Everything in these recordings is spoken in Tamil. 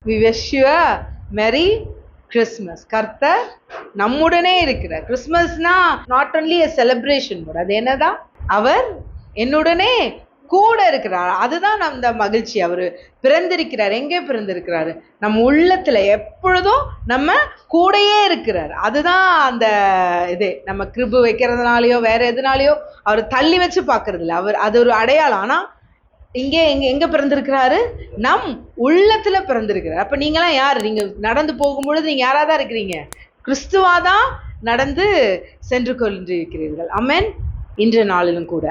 we wish you a merry Christmas. கர்த்தர் நம்முடனே இருக்கிறார். கிறிஸ்மஸ்னா நாட் ஒன்லி a celebration, அது என்னதான், அவர் என்னுடனே கூட இருக்கிறார். அதுதான் அந்த மகிழ்ச்சி. அவர் பிறந்திருக்கிறார். எங்கே பிறந்திருக்கிறாரு? நம்ம உள்ளத்துல எப்பொழுதும் நம்ம கூடையே இருக்கிறார். அதுதான் அந்த இது. நம்ம கிருபு வைக்கிறதுனாலயோ வேற எதுனாலயோ அவர் தள்ளி வச்சு பார்க்கறது இல்லை. அவர் அது ஒரு அடையாளம். ஆனா இங்கே எங்க பிறந்திருக்கிறாரு? நம் உள்ளத்துல பிறந்திருக்கிறார். அப்ப நீங்களாம் யார்? நீங்க நடந்து போகும்பொழுது நீங்க யாராதான் இருக்கிறீங்க? கிறிஸ்துவாதான் நடந்து சென்று கொண்டிருக்கிறீர்கள். ஆமென். இன்ற நாளிலும் கூட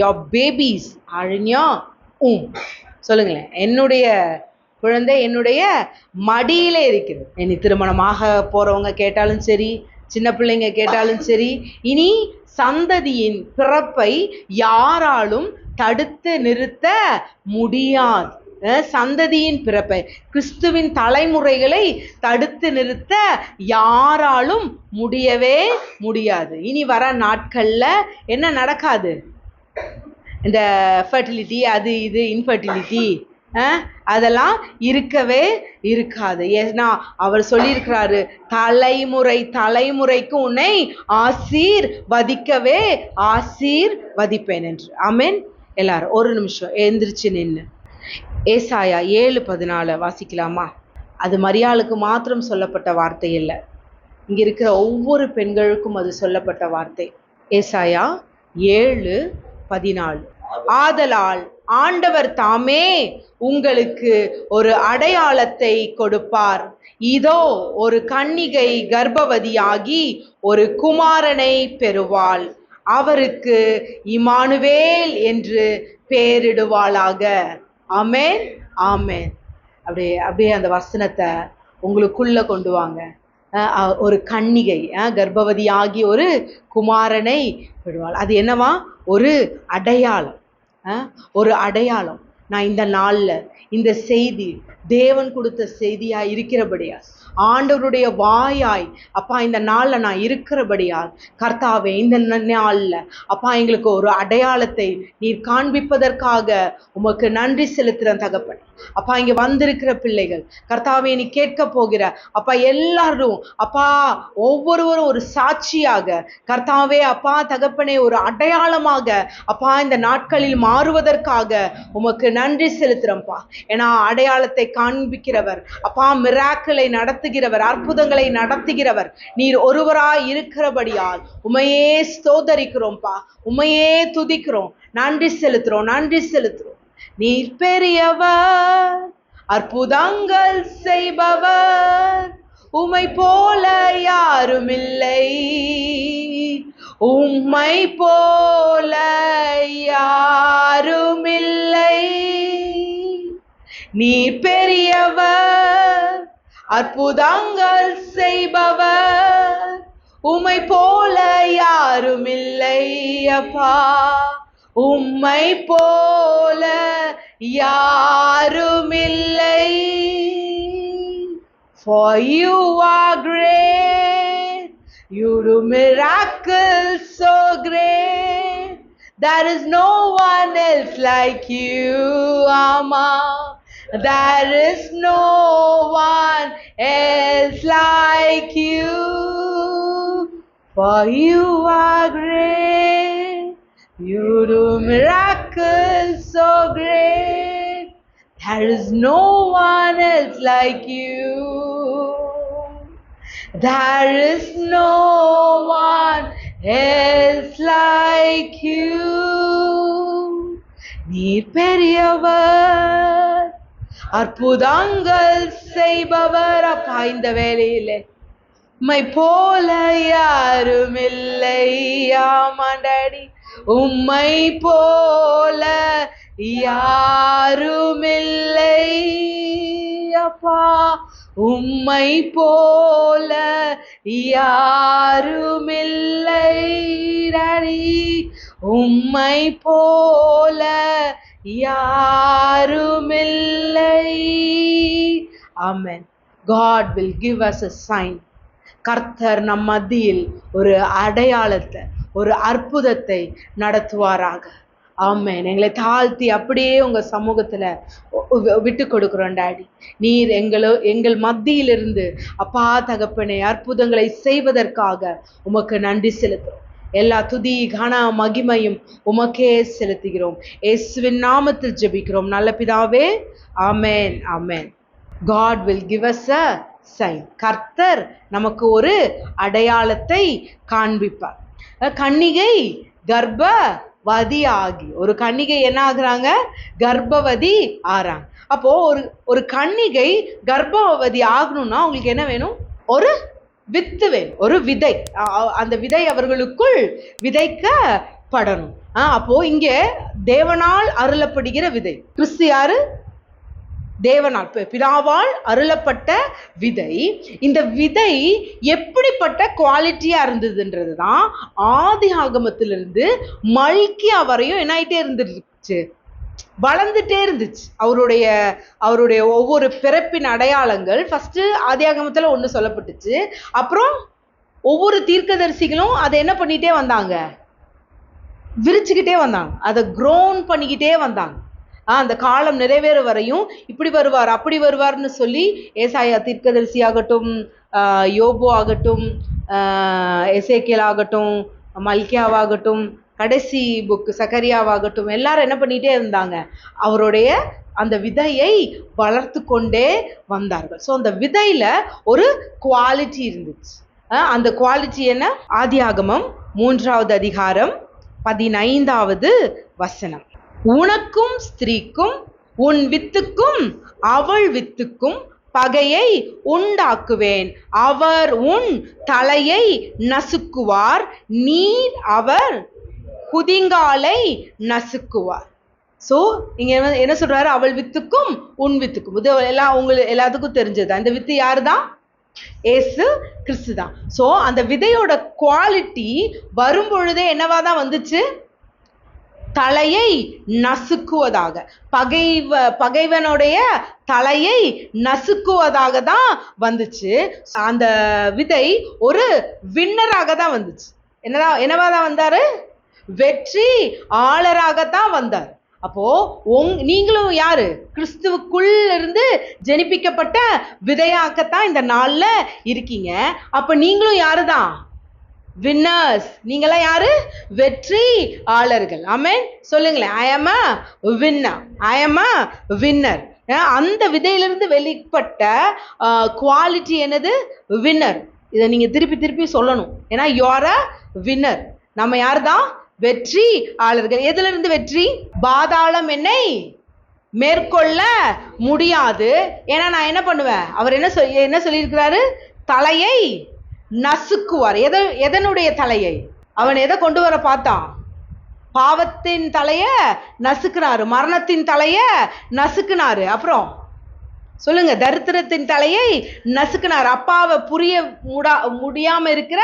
your babies are in your womb. சொல்லுங்களேன், என்னுடைய குழந்தை என்னுடைய மடியில இருக்கிறது. இனி திருமணமாக போறவங்க கேட்டாலும் சரி, சின்ன பிள்ளைங்க கேட்டாலும் சரி, இனி சந்ததியின் பிறப்பை யாராலும் தடுத்து நிறுத்த முடியாது. சந்ததியின் பிறப்பை, கிறிஸ்துவின் தலைமுறைகளை தடுத்து நிறுத்த யாராலும் முடியவே முடியாது. இனி வர நாட்கள்ல என்ன நடக்காது? இந்த ஃபர்டிலிட்டி, அது இது இன்ஃபர்டிலிட்டி அதெல்லாம் இருக்கவே இருக்காது. ஏன்னா அவர் சொல்லியிருக்கிறாரு, தலைமுறை தலைமுறைக்கு உன்னை ஆசீர்வதிக்கவே ஆசீர்வதிப்பேன் என்று. ஆமென். எல்லாரும் ஒரு நிமிஷம் எந்திரிச்சு நின்று ஏசாயா 7:14 வாசிக்கலாமா? அது மரியாளுக்கு மாத்திரம் சொல்லப்பட்ட வார்த்தை இல்லை, இங்க இருக்கிற ஒவ்வொரு பெண்களுக்கும் அது சொல்லப்பட்ட வார்த்தை. ஏசாயா 7:14. ஆதலால் ஆண்டவர் தாமே உங்களுக்கு ஒரு அடையாளத்தை கொடுப்பார். இதோ ஒரு கன்னிகை கர்ப்பவதியாகி ஒரு குமாரனை பெறுவாள். அவருக்கு இம்மானுவேல் என்று பெயரிடுவாளாக. ஆமென், ஆமென். அப்படியே அந்த வசனத்தை உங்களுக்குள்ள கொண்டு வாங்க. ஒரு கன்னிகை கர்ப்பவதியாகி ஒரு குமாரனை பெறுவாள். அது என்னவா? ஒரு அடையாளம். ஒரு அடையாளம். நான் இந்த நாள்ல இந்த செய்தி தேவன் கொடுத்த செய்தியா இருக்கிறபடியா, ஆண்டவருடைய வாயாய் அப்பா இந்த நாள்ல நான் இருக்கிறபடியால், கர்த்தாவே இந்த நாள்ல அப்பா எங்களுக்கு ஒரு அடையாளத்தை நீர் காண்பிப்பதற்காக உமக்கு நன்றி செலுத்துறேன் தகப்பனே. அப்பா இங்க வந்திருக்கிற பிள்ளைகள் கர்த்தாவே நீ கேட்க போகிற அப்பா எல்லாரும் அப்பா ஒவ்வொருவரும் ஒரு சாட்சியாக கர்த்தாவே அப்பா தகப்பனே ஒரு அடையாளமாக அப்பா இந்த நாட்களில் மாறுவதற்காக உமக்கு நன்றி செலுத்துறோம்ப்பா. ஏன்னா அடையாளத்தை காண்பிக்கிறவர் அப்பா, மிராக்கிளை நடத்துகிறவர், அற்புதங்களை நடத்துகிறவர் நீர் ஒருவராய் இருக்கிறபடியால் உமையே ஸ்தோத்தரிக்கிறோம்ப்பா, உமையே துதிக்கிறோம், நன்றி செலுத்துறோம், நன்றி செலுத்துறோம். நீர் பெரியவர், அற்புதங்கள் செய்பவர், உம்மை போல யாரும் இல்லை, உம்மை போல யாரும் இல்லை. நீர் பெரியவர், அற்புதங்கள் செய்பவர், உம்மை போல யாரும் இல்லை அப்பா, உம்மை போல யாரும் இல்லை. For you are great, you do miracles so great, there is no one else like you, Amma. There is no one else like you. For you are great, you do miracles so great, there is no one else like you. There is no one else like you. நீர் பெரியவர், அற்புதங்கள் செய்பவர் அப்பா. இந்த வேளையிலே உம்மை போல யாரும் இல்லை ஆமாண்டாடி, உம்மை போல யாரும் இல்லை அப்பா, உம்மை போல யாரும் இல்லை டாடி, உம்மை போல யாரும் இல்லை. ஆமென். God will give us a sign. கர்த்தர் நம் மத்தியில் ஒரு அடையாளத்தை, ஒரு அற்புதத்தை நடத்துவாராக. ஆமென். எங்களை தாழ்த்தி அப்படியே உங்க சமூகத்துல விட்டு கொடுக்கிறோம் டாடி. நீர் எங்கள் மத்தியிலிருந்து அப்பா தகப்பனே அற்புதங்களை செய்வதற்காக உமக்கு நன்றி செலுத்துறோம். எல்லா துதி கன மகிமையும் உமக்கே செலுத்துகிறோம். இயேசுவின் நாமத்தில் ஜெபிக்கிறோம் நல்ல பிதாவே. ஆமென் ஆமென். God will give us a sign. கர்த்தர் நமக்கு ஒரு அடையாளத்தை காண்பிப்பார். கன்னிகை கர்ப்பவதி ஆகி, ஒரு கன்னிகை என்ன ஆகுறாங்க? கர்ப்பவதி ஆறாங்க. அப்போ ஒரு கன்னிகை கர்ப்பவதி ஆகணும்னா உங்களுக்கு என்ன வேணும்? ஒரு வித்து வேணும், ஒரு விதை. அந்த விதை அவர்களுக்குள் விதைக்கப்படணும். அப்போ இங்க தேவனால் அருளப்படுகிற விதை. கிறிஸ்து யாரு? தேவனால் பிதாவால் அருளப்பட்ட விதை. இந்த விதை எப்படிப்பட்ட குவாலிட்டியா இருந்ததுன்றது தான் ஆதி ஆகமத்திலிருந்து மல்கியா வரையும் என்ன ஆயிட்டே இருந்துருச்சு, வளர்ந்துட்டே இருந்துச்சு. அவருடைய ஒவ்வொரு பிறப்பின் அடையாளங்கள் ஃபர்ஸ்ட் ஆதி ஆகமத்துல ஒண்ணு சொல்லப்பட்டுச்சு. அப்புறம் ஒவ்வொரு தீர்க்கதரிசிகளும் அதை என்ன பண்ணிட்டே வந்தாங்க? விரிச்சுக்கிட்டே வந்தாங்க, அதை க்ரோன் பண்ணிக்கிட்டே வந்தாங்க. அந்த காலம் நிறைவேற வரையும் இப்படி வருவார் அப்படி வருவார்னு சொல்லி ஏசாயா தீர்க்கதரிசி ஆகட்டும், யோபு ஆகட்டும், எசேக்கியேல் ஆகட்டும், மல்கியாவாகட்டும், கடைசி புக் சகரியாவாகட்டும், எல்லாரும் என்ன பண்ணிட்டே இருந்தாங்க? அவருடைய அந்த விதையை வளர்த்து கொண்டே வந்தார்கள். ஸோ அந்த விதையில ஒரு குவாலிட்டி இருந்துச்சு. அந்த குவாலிட்டி என்ன? ஆதியாகமம் 3வது அதிகாரம் 15வது வசனம். உனக்கும் ஸ்திரீக்கும் உன் வித்துக்கும் அவள் வித்துக்கும் பகையை உண்டாக்குவேன். அவர் உன் தலையை நசுக்குவார், நீர் அவர் குதிங்காலை நசுக்குவார். சோ இங்க என்ன சொல்றாரு? அவள் வித்துக்கும் உன் வித்துக்கும். இது எல்லாம் உங்களுக்கு எல்லாத்துக்கும் தெரிஞ்சது. அந்த வித்து யாருதான்? ஏசு கிறிஸ்து தான். சோ அந்த விதையோட குவாலிட்டி வரும் பொழுதே என்னவாதான் வந்துச்சு? தலையை நசுக்குவதாக, பகைவனுடைய தலையை நசுக்குவதாக தான் வந்துச்சு. அந்த விதை ஒரு வின்னராக தான் வந்துச்சு. என்னவாதான் வந்தாரு? வெற்றி ஆளராகத்தான் வந்தார். அப்போ நீங்களும் யாரு? கிறிஸ்துவுக்குள் இருந்து ஜெனிப்பிக்கப்பட்ட விதையாக்கத்தான் இந்த நாள்ல இருக்கீங்க. அப்ப நீங்களும் யாருதான்? வின்னர்ஸ். நீங்களாம் யாரு? வெற்றி ஆளர்கள். ஆமென் சொல்லுங்களேன். ஐ ஆம் a winner, ஐ ஆம் a winner. அந்த விதையிலிருந்து வெளிப்பட்ட குவாலிட்டி என்னது? வின்னர். இதை நீங்க திருப்பி திருப்பி சொல்லணும். ஏன்னா யூ ஆர் a winner. நம்ம யாருதான்? வெற்றி ஆளர்கள். எதுல இருந்து வெற்றி? பாதாளம் என்னை மேற்கொள்ள முடியாது. ஏன்னா நான் என்ன பண்ணுவேன்? அவர் என்ன சொல்லியிருக்கிறாரு? தலையை நசுக்குவார். எதனுடைய தலையை? அவன் எதை கொண்டு வர பார்த்தான்? பாவத்தின் தலைய நசுக்குனாரு, மரணத்தின் தலைய நசுக்குனாரு. அப்புறம் சொல்லுங்க, தரித்திரத்தின் தலையை நசுக்குனார். அப்பாவை புரிய முடியாம இருக்கிற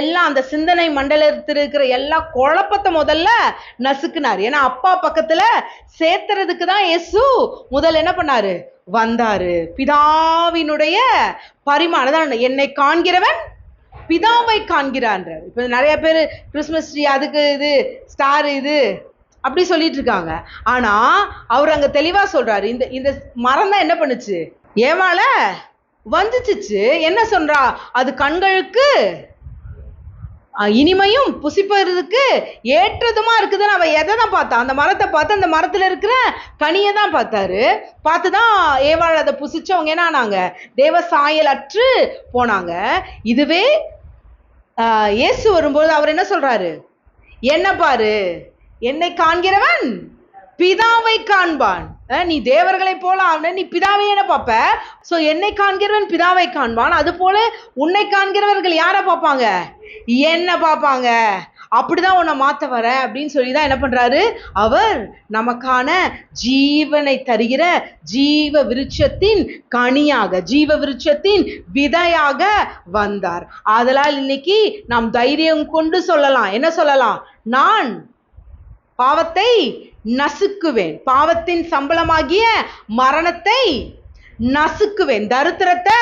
எல்லாம், அந்த சிந்தனை மண்டலத்தில் இருக்கிற எல்லா குழப்பத்தை முதல்ல நசுக்குனார். ஏன்னா அப்பா பக்கத்துல சேர்த்துறதுக்கு தான் இயேசு முதல்ல என்ன பண்ணாரு? வந்தாரு. பிதாவினுடைய பரிமாணம். என்னை காண்கிறவன் பிதாவை காண்கிறான். இப்ப நிறைய பேர் கிறிஸ்துமஸ் ட்ரீ, அதுக்கு இது ஸ்டார், இது அப்படி சொல்லிட்டு இருக்காங்க. ஆனா அவர் அங்க தெளிவா சொல்றாரு, இந்த மரம் தான் என்ன பண்ணுச்சு? ஏவால வந்துச்சு. என்ன சொல்றா? அது கண்களுக்கு இனிமையும் புசிப்பதற்கு ஏற்றதுமா இருக்குதுன்னு அவ எதை தான் பார்த்தா? அந்த மரத்தை பார்த்து, அந்த மரத்துல இருக்கிற கனியை தான் பார்த்தாரு. பார்த்துதான் ஏவாள் அதை புசிச்சவங்க என்ன ஆனாங்க? தேவ சாயல் அற்று போனாங்க. இதுவே இயேசு வரும்போது அவர் என்ன சொல்றாரு? என்ன பாரு, என்னை காண்கிறவன் பிதாவை காண்பான். நீ தேவர்களை போல ஆன, நீ பிதாவை என்ன பார்ப்ப? சோ என்னை காண்கிறவன் பிதாவை காண்பான். அது போல உன்னை காண்கிறவர்கள் யார பார்ப்பாங்க? என்ன பார்ப்பாங்க. அப்படிதான் உன்னை மாத்த வர அப்படின்னு சொல்லிதான் என்ன பண்றாரு? அவர் நமக்கான ஜீவனை தருகிற ஜீவ விருட்சத்தின் கனியாக, ஜீவ விருட்சத்தின் விதையாக வந்தார். ஆதலால் இன்னைக்கு நாம் தைரியம் கொண்டு சொல்லலாம். என்ன சொல்லலாம்? நான் பாவத்தை நசுக்குவேன், பாவத்தின் சம்பளமாகிய மரணத்தை நசுக்குவேன், தரித்திரத்தை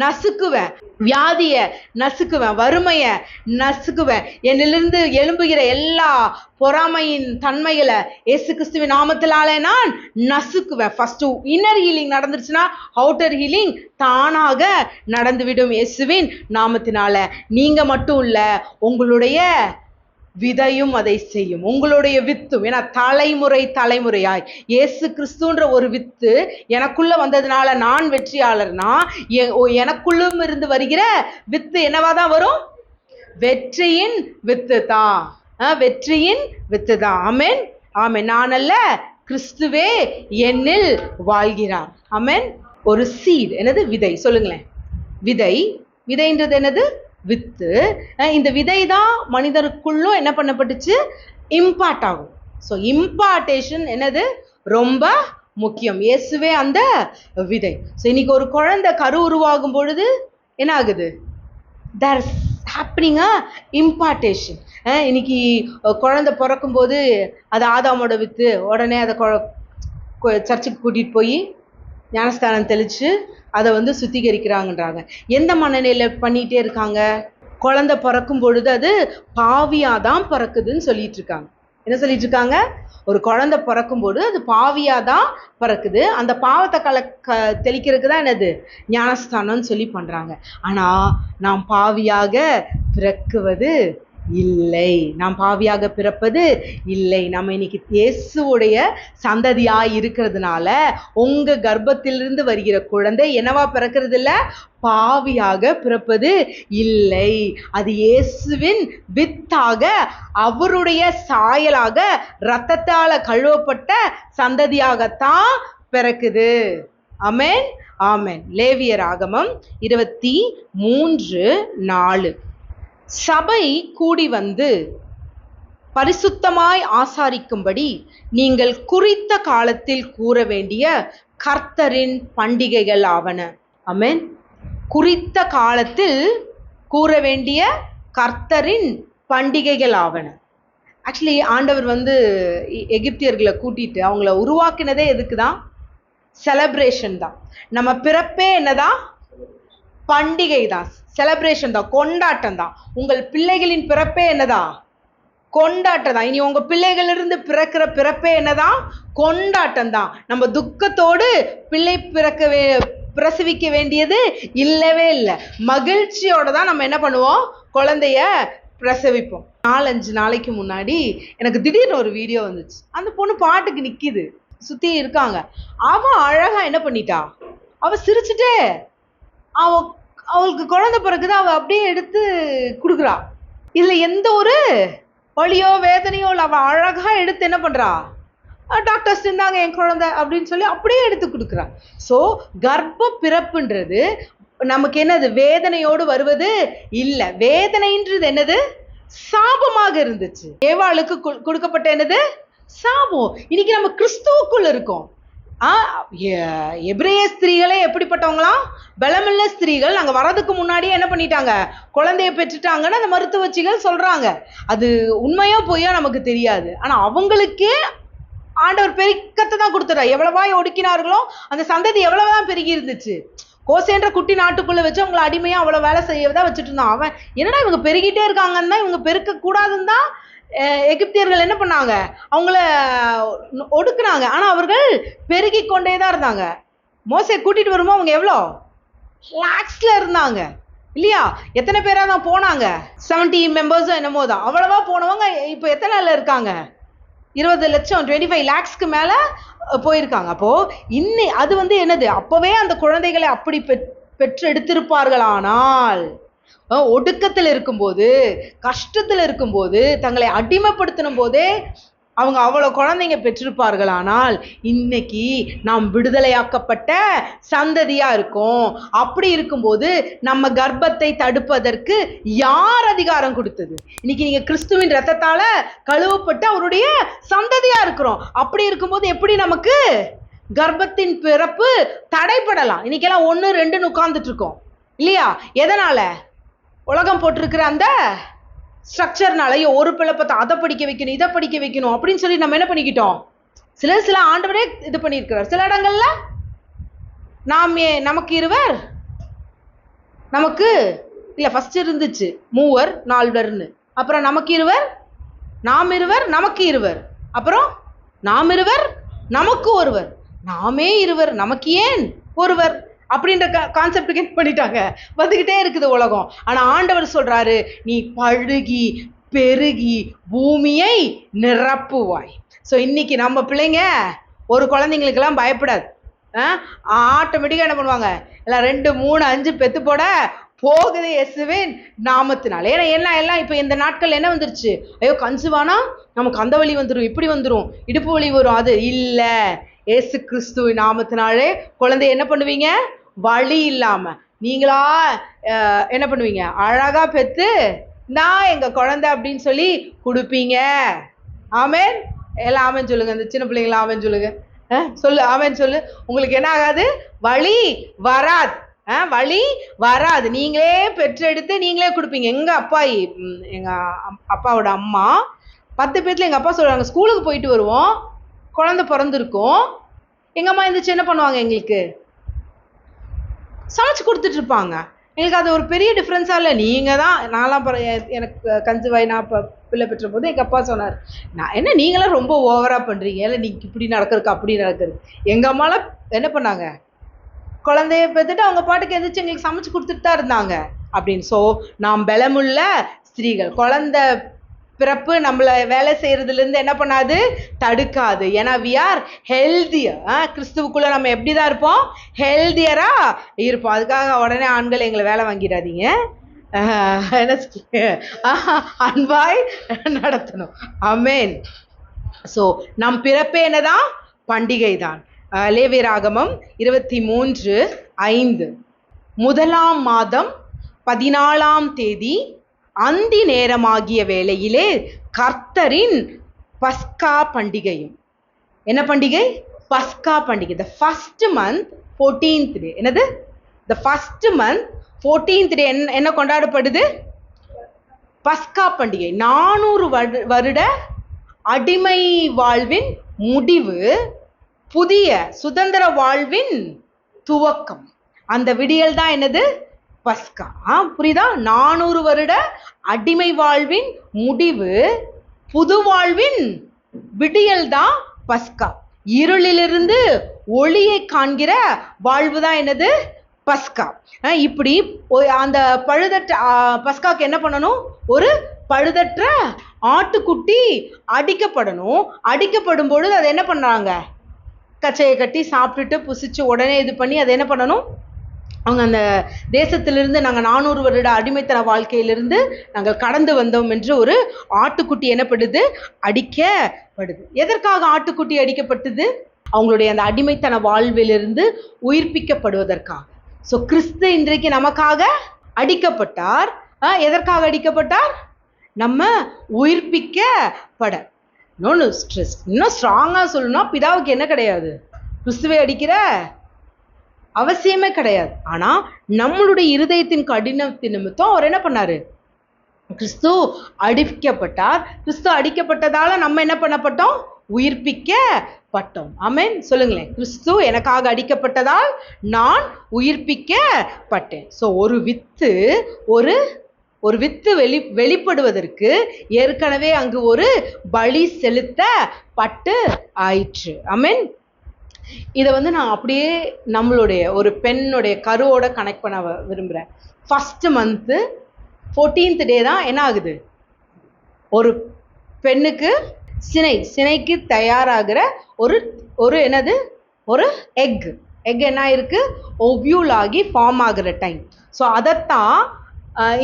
நசுக்குவேன், வியாதிய நசுக்குவேன், வறுமைய நசுக்குவேன், என்னிலிருந்து எழும்புகிற எல்லா பொறாமையின் தன்மைகளை இயேசு கிறிஸ்துவின் நாமத்தினாலே நான் நசுக்குவேன். ஃபர்ஸ்ட் இன்னர் ஹீலிங் நடந்துருச்சுன்னா அவுட்டர் ஹீலிங் தானாக நடந்துவிடும் இயேசுவின் நாமத்தினால. நீங்க மட்டும் இல்ல, உங்களுடைய விதையும் அதை செய்யும், உங்களுடைய வித்தும். ஏன்னா தலைமுறையாய் இயேசு கிறிஸ்துன்ற ஒரு வித்து எனக்குள்ள வந்ததுனால நான் வெற்றியாளர்னா, எனக்குள்ளும் இருந்து வருகிற வித்து என்னவாதான் வரும்? வெற்றியின் வித்து தான், வெற்றியின் வித்து தான். ஆமென், ஆமென். நான் அல்ல, கிறிஸ்துவே என்னில் வாழ்கிறார். ஆமென். ஒரு சீட், என்னது? விதை. சொல்லுங்களேன். விதைன்றது என்னது? வித்து. இந்த விதை தான் மனிதருக்குள்ளும் என்ன பண்ணப்பட்டுச்சு? இம்பார்ட் ஆகும். ஸோ இம்பார்ட்டேஷன் என்னது? ரொம்ப முக்கியம். இயேசுவே அந்த விதை. ஸோ இன்னைக்கு ஒரு குழந்தை கரு உருவாகும் பொழுது என்ன ஆகுது? there's happening a impartation. இன்னைக்கு குழந்தை பிறக்கும் போது அது ஆதாமோட வித்து, உடனே அதை சர்ச்சுக்கு கூட்டிட்டு போய் ஞானஸ்தானம் தெளிச்சு அதை சுத்திகரிக்கிறாங்கன்றாங்க. எந்த மனநிலை பண்ணிட்டே இருக்காங்க? குழந்தை பிறக்கும் பொழுது அது பாவியாதான் பிறக்குதுன்னு சொல்லிட்டு இருக்காங்க. என்ன சொல்லிட்டு இருக்காங்க? ஒரு குழந்தை பிறக்கும் போது அது பாவியாதான் பிறக்குது, அந்த பாவத்தை தெளிக்கிறதுக்கு தான் என்னது? ஞானஸ்தானம்னு சொல்லி பண்றாங்க. ஆனா நாம் பாவியாக பிறக்குவது இல்லை, நாம் பாவியாக பிறப்பது இல்லை. நம்ம இன்னைக்கு இயேசுவுடைய சந்ததியாய் இருக்கிறதுனால உங்க கர்ப்பத்திலிருந்து வருகிற குழந்தை என்னவா பிறக்கிறது இல்ல? பாவியாக பிறப்பது இல்லை. அது இயேசுவின் வித்தாக, அவருடைய சாயலாக, இரத்தத்தால கழுவப்பட்ட சந்ததியாகத்தான் பிறக்குது. ஆமென், ஆமென். லேவியர் ஆகமம் 23:4. சபை கூடி வந்து பரிசுத்தமாய் ஆசாரிக்கும்படி நீங்கள் குறித்த காலத்தில் கூற வேண்டிய கர்த்தரின் பண்டிகைகள் ஆவன. ஆமென். குறித்த காலத்தில் கூற வேண்டிய கர்த்தரின் பண்டிகைகள் ஆவன. ஆக்சுவலி ஆண்டவர் எகிப்தியர்களை கூட்டிட்டு அவங்கள உருவாக்கினதே எதுக்குதான்? செலப்ரேஷன் தான். நம்ம பிறப்பே என்னதான்? பண்டிகை தான், செலப்ரேஷன் தான், கொண்டாட்டம் தான். உங்கள் பிள்ளைகளின் பிறப்பே என்னதான்? கொண்டாட்டம் தான். இனி உங்க பிள்ளைகளிலிருந்து பிறக்கிற பிறப்பே என்னதான்? கொண்டாட்டம் தான். நம்ம துக்கத்தோடு பிள்ளை பிரசவிக்க வேண்டியது இல்லவே இல்லை. மகிழ்ச்சியோட தான் நம்ம என்ன பண்ணுவோம்? குழந்தைய பிரசவிப்போம். 4-5 நாளைக்கு முன்னாடி எனக்கு திடீர்னு ஒரு வீடியோ வந்துச்சு. அந்த பொண்ணு பாட்டுக்கு நிக்குது, சுத்தி இருக்காங்க. அவ அழகா என்ன பண்ணிட்டா? அவ சிரிச்சுட்டே அவளுக்கு குழந்தை பிறகுது, அவ அப்படியே எடுத்து கொடுக்குறா. இதுல எந்த ஒரு வலியோ வேதனையோ இல்லை. அவ அழகா எடுத்து என்ன பண்றா? டாக்டர்ஸ் இருந்தாங்க என் குழந்தை அப்படின்னு சொல்லி அப்படியே எடுத்து கொடுக்குறா. ஸோ கர்ப்ப பிறப்புன்றது நமக்கு என்னது? வேதனையோடு வருவது இல்லை. வேதனைன்றது என்னது? சாபமாக இருந்துச்சு. ஏவாளுக்கு கொடுக்கப்பட்ட என்னது? சாபம். இன்னைக்கு நம்ம கிறிஸ்துவுக்குள் இருக்கோம். எபிரேய ஸ்திரீகளே எப்படிப்பட்டவங்களாம்? பலமுள்ள ஸ்திரீகள். நாங்க வரதுக்கு முன்னாடியே என்ன பண்ணிட்டாங்க? குழந்தைய பெற்றுட்டாங்கன்னு அந்த மருத்துவச்சிகள் சொல்றாங்க. அது உண்மையோ பொய்யோ நமக்கு தெரியாது. ஆனா அவங்களுக்கே ஆண்டவர் பெருக்கத்தை தான் கொடுத்துறா. எவ்வளவாய் ஒடுக்கினார்களோ அந்த சந்ததி எவ்வளவுதான் பெருகி இருந்துச்சு. கோசேன்ற குட்டி நாட்டுக்குள்ள வச்சு அவங்களை அடிமையா அவ்வளவு வேலை செய்யதான் வச்சுட்டு இருந்தான். அவன் என்னடா இவங்க பெருகிட்டே இருக்காங்கன்னா இவங்க பெருக்க கூடாதுன்னு தான் எகிப்தியர்கள் என்ன பண்ணாங்க? அவங்கள ஒடுக்குனாங்க. ஆனா அவர்கள் பெருகி கொண்டே தான் இருந்தாங்க. மோசே கூட்டிட்டு வரும்போது அவங்க எவ்வளோ லாக்ஸ்ல இருந்தாங்க இல்லையா? எத்தனை பேரா தான் போனாங்க? 70 மெம்பர்ஸும் என்னமோ தான். அவ்வளவா போனவங்க இப்போ எத்தனை இருக்காங்க? 20 லட்சம், 25 lakhsக்கு மேல போயிருக்காங்க. அப்போ அது என்னது? அப்பவே அந்த குழந்தைகளை அப்படி பெற்று எடுத்திருப்பார்களானால், ஒடுக்கத்தில் இருக்கும்போது, கஷ்டத்தில் இருக்கும்போது, தங்களை அடிமைப்படுத்தின போதே அவங்க அவ்வளவு குழந்தைங்க பெற்றிருப்பார்களானால் இன்னைக்கு நாம் விடுதலையாக்கப்பட்ட சந்ததியா இருக்கும். அப்படி இருக்கும்போது நம்ம கர்ப்பத்தை தடுப்பதற்கு யார் அதிகாரம் கொடுத்தது? இன்னைக்கு நீங்க கிறிஸ்துவின் ரத்தத்தால கழுவப்பட்டு அவருடைய சந்ததியா இருக்கிறோம். அப்படி இருக்கும்போது எப்படி நமக்கு கர்ப்பத்தின் பிறப்பு தடைப்படலாம்? இன்னைக்கெல்லாம் 1, 2ன்னு உட்கார்ந்துட்டு இருக்கோம் இல்லையா? எதனால? உலகம் போட்டிருக்கிற அந்த ஸ்ட்ரக்சர்னால ஒரு பிள்ளைப்பத்தை அதை படிக்க வைக்கணும், இதை படிக்க வைக்கணும் அப்படின்னு சொல்லி நம்ம என்ன பண்ணிக்கிட்டோம்? சில ஆண்டவரே இது பண்ணியிருக்கிறார். சில இடங்கள்ல நமக்கு இருவர் நமக்கு இல்லை, ஃபர்ஸ்ட் இருந்துச்சு மூவர் நால்வர்னு, அப்புறம் நமக்கு இருவர், நாம் இருவர், நமக்கு இருவர், அப்புறம் நாம் இருவர், நமக்கு ஒருவர், நாமே இருவர், நமக்கு ஏன் ஒருவர் அப்படின்ற கான்செப்ட் கெட் பண்ணிட்டாங்க. வந்துக்கிட்டே இருக்குது உலகம். ஆனால் ஆண்டவர் சொல்றாரு, நீ பழுகி பெருகி பூமியை நிரப்புவாய். ஸோ இன்னைக்கு நம்ம பிள்ளைங்க ஒரு குழந்தைங்களுக்கெல்லாம் பயப்படாது. ஆட்டோமேட்டிக்காக என்ன பண்ணுவாங்க, எல்லாம் 2 3 5 பெத்து போட போகுது இயேசுவின் நாமத்தினால. ஏன்னா எல்லாம் இப்போ இந்த நாட்கள் என்ன வந்துருச்சு, ஐயோ கன்சீவானா நமக்கு அந்த வழி வந்துடும், இப்படி வந்துடும், இடுப்பு வலி வரும். அது இல்லை, இயேசு கிறிஸ்துவின் நாமத்தினாலே குழந்தைய என்ன பண்ணுவீங்க, வழி இல்லாம நீங்களா என்ன பண்ணுவீங்க, அழகா பெத்து நான் எங்க குழந்தை அப்படின்னு சொல்லி கொடுப்பீங்க. ஆமேன். எல்லாம் ஆமேன் சொல்லுங்க. அந்த சின்ன பிள்ளைங்களா ஆமேன் சொல்லுங்க. சொல்லு, ஆமேன் சொல்லு. உங்களுக்கு என்ன ஆகாது, வழி வராது. வழி வராது. நீங்களே பெற்றெடுத்து நீங்களே கொடுப்பீங்க. எங்க அப்பாவோட அம்மா 10 பேர்ல எங்க அப்பா சொல்றாங்க, ஸ்கூலுக்கு போயிட்டு வருவோம், குழந்தை பிறந்திருக்கும், எங்க அம்மா இருந்துச்சு என்ன பண்ணுவாங்க, எங்களுக்கு சமைச்சு கொடுத்துட்டு இருப்பாங்க. எங்களுக்கு அது ஒரு பெரிய டிஃப்ரென்ஸாக இல்லை. நீங்கள் தான், நான்லாம் எனக்கு கன்சீவாய் நான் பிள்ளை பெற்ற போது எங்கள் அப்பா சொன்னார், நான் என்ன நீங்களாம் ரொம்ப ஓவராக பண்ணுறீங்க, இல்லை நீங்கள் இப்படி நடக்கிறதுக்கு அப்படி நடக்குது. எங்கள் அம்மாலாம் என்ன பண்ணாங்க, குழந்தைய பெற்றுட்டு அவங்க பாட்டுக்கு எதிர்த்து எங்களுக்கு சமைச்சு கொடுத்துட்டு தான் இருந்தாங்க அப்படின்னு. ஸோ நாம் பலமுள்ள ஸ்திரீகள். குழந்தை பிறப்பு நம்மளை வேலை செய்யறதுலேருந்து என்ன பண்ணாது, தடுக்காது. ஏன்னா வி ஆர் ஹெல்தியர். கிறிஸ்துவுக்குள்ள நம்ம எப்படி தான் இருப்போம், ஹெல்தியரா இருப்போம். அதுக்காக உடனே ஆண்கள் எங்களை வேலை வாங்கிடாதீங்க, அன்பாய் நடத்தணும். ஆமென். ஸோ நம் பிறப்பே என்னதான், பண்டிகை தான். லேவியராகமம் 23:5, 1ஆம் மாதம் 14ஆம் தேதி அந்தி நேரமாகிய வேளையிலே கர்த்தரின் பஸ்கா பண்டிகையும். என்ன பண்டிகை, பஸ்கா பண்டிகை. the first month 14th day. என்னது, the first month 14th day என்ன கொண்டாடப்படுது, பஸ்கா பண்டிகை. 400 வருட அடிமை வாழ்வின் முடிவு, புதிய சுதந்திர வாழ்வின் துவக்கம். அந்த விடியல் தான் என்னது, பஸ்கா. புரியுதா? 400 வருட அடிமை வாழ்வின் முடிவு, புது வாழ்வின் விடியல் தான் பஸ்கா. இருளிலிருந்து ஒளியை காண்கிற வாழ்வு தான் என்னது, பஸ்கா. இப்படி அந்த பழுதற்ற பஸ்காக்கு என்ன பண்ணணும், ஒரு பழுதற்ற ஆட்டுக்குட்டி அடிக்கப்படணும். அடிக்கப்படும் பொழுது அதை என்ன பண்ணாங்க, கச்சையை கட்டி சாப்பிட்டுட்டு புசிச்சு உடனே இது பண்ணி அதை என்ன பண்ணணும், அவங்க அந்த தேசத்திலிருந்து நாங்கள் 400 வருட அடிமைத்தன வாழ்க்கையிலிருந்து நாங்கள் கடந்து வந்தோம் என்று ஒரு ஆட்டுக்குட்டி என்னப்படுது, அடிக்கப்படுது. எதற்காக ஆட்டுக்குட்டி அடிக்கப்பட்டது, அவங்களுடைய அந்த அடிமைத்தன வாழ்விலிருந்து உயிர்ப்பிக்கப்படுவதற்காக. ஸோ கிறிஸ்து இன்றைக்கு நமக்காக அடிக்கப்பட்டார். எதற்காக அடிக்கப்பட்டார், நம்ம உயிர்ப்பிக்கப்பட. இன்னொன்று ஸ்ட்ரெஸ், இன்னும் ஸ்ட்ராங்காக சொல்லணும்னா, பிதாவுக்கு என்ன கிடையாது, கிறிஸ்துவை அடிக்கிற அவசியமே கிடையாது. ஆனா நம்மளுடைய இருதயத்தின் கடினத்தின் நிமித்தம் அவர் என்ன பண்ணாரு, கிறிஸ்து அடிக்கப்பட்டார். கிறிஸ்து அடிக்கப்பட்டதால நம்ம என்ன பண்ணப்பட்டோம், உயிர்ப்பிக்கப்பட்டோம். ஆமென். சொல்லுங்களேன், கிறிஸ்து எனக்காக அடிக்கப்பட்டதால் நான் உயிர்ப்பிக்கப்பட்டேன். ஸோ ஒரு வித்து ஒரு வித்து வெளிப்படுவதற்கு ஏற்கனவே அங்கு ஒரு பலி செலுத்தப்பட்டு ஆயிற்று. ஆமென். இதை நான் அப்படியே நம்மளுடைய ஒரு பெண்ணுடைய கருவோட கனெக்ட் பண்ண விரும்புகிறேன். ஃபர்ஸ்ட் மந்த்து 14th day தான் என்ன ஆகுது, ஒரு பெண்ணுக்கு சினைக்கு தயாராகிற ஒரு என்னது, ஒரு எக் என்ன இருக்கு, ஒவ்யூல் ஆகி ஃபார்ம் ஆகிற டைம். ஸோ அதைத்தான்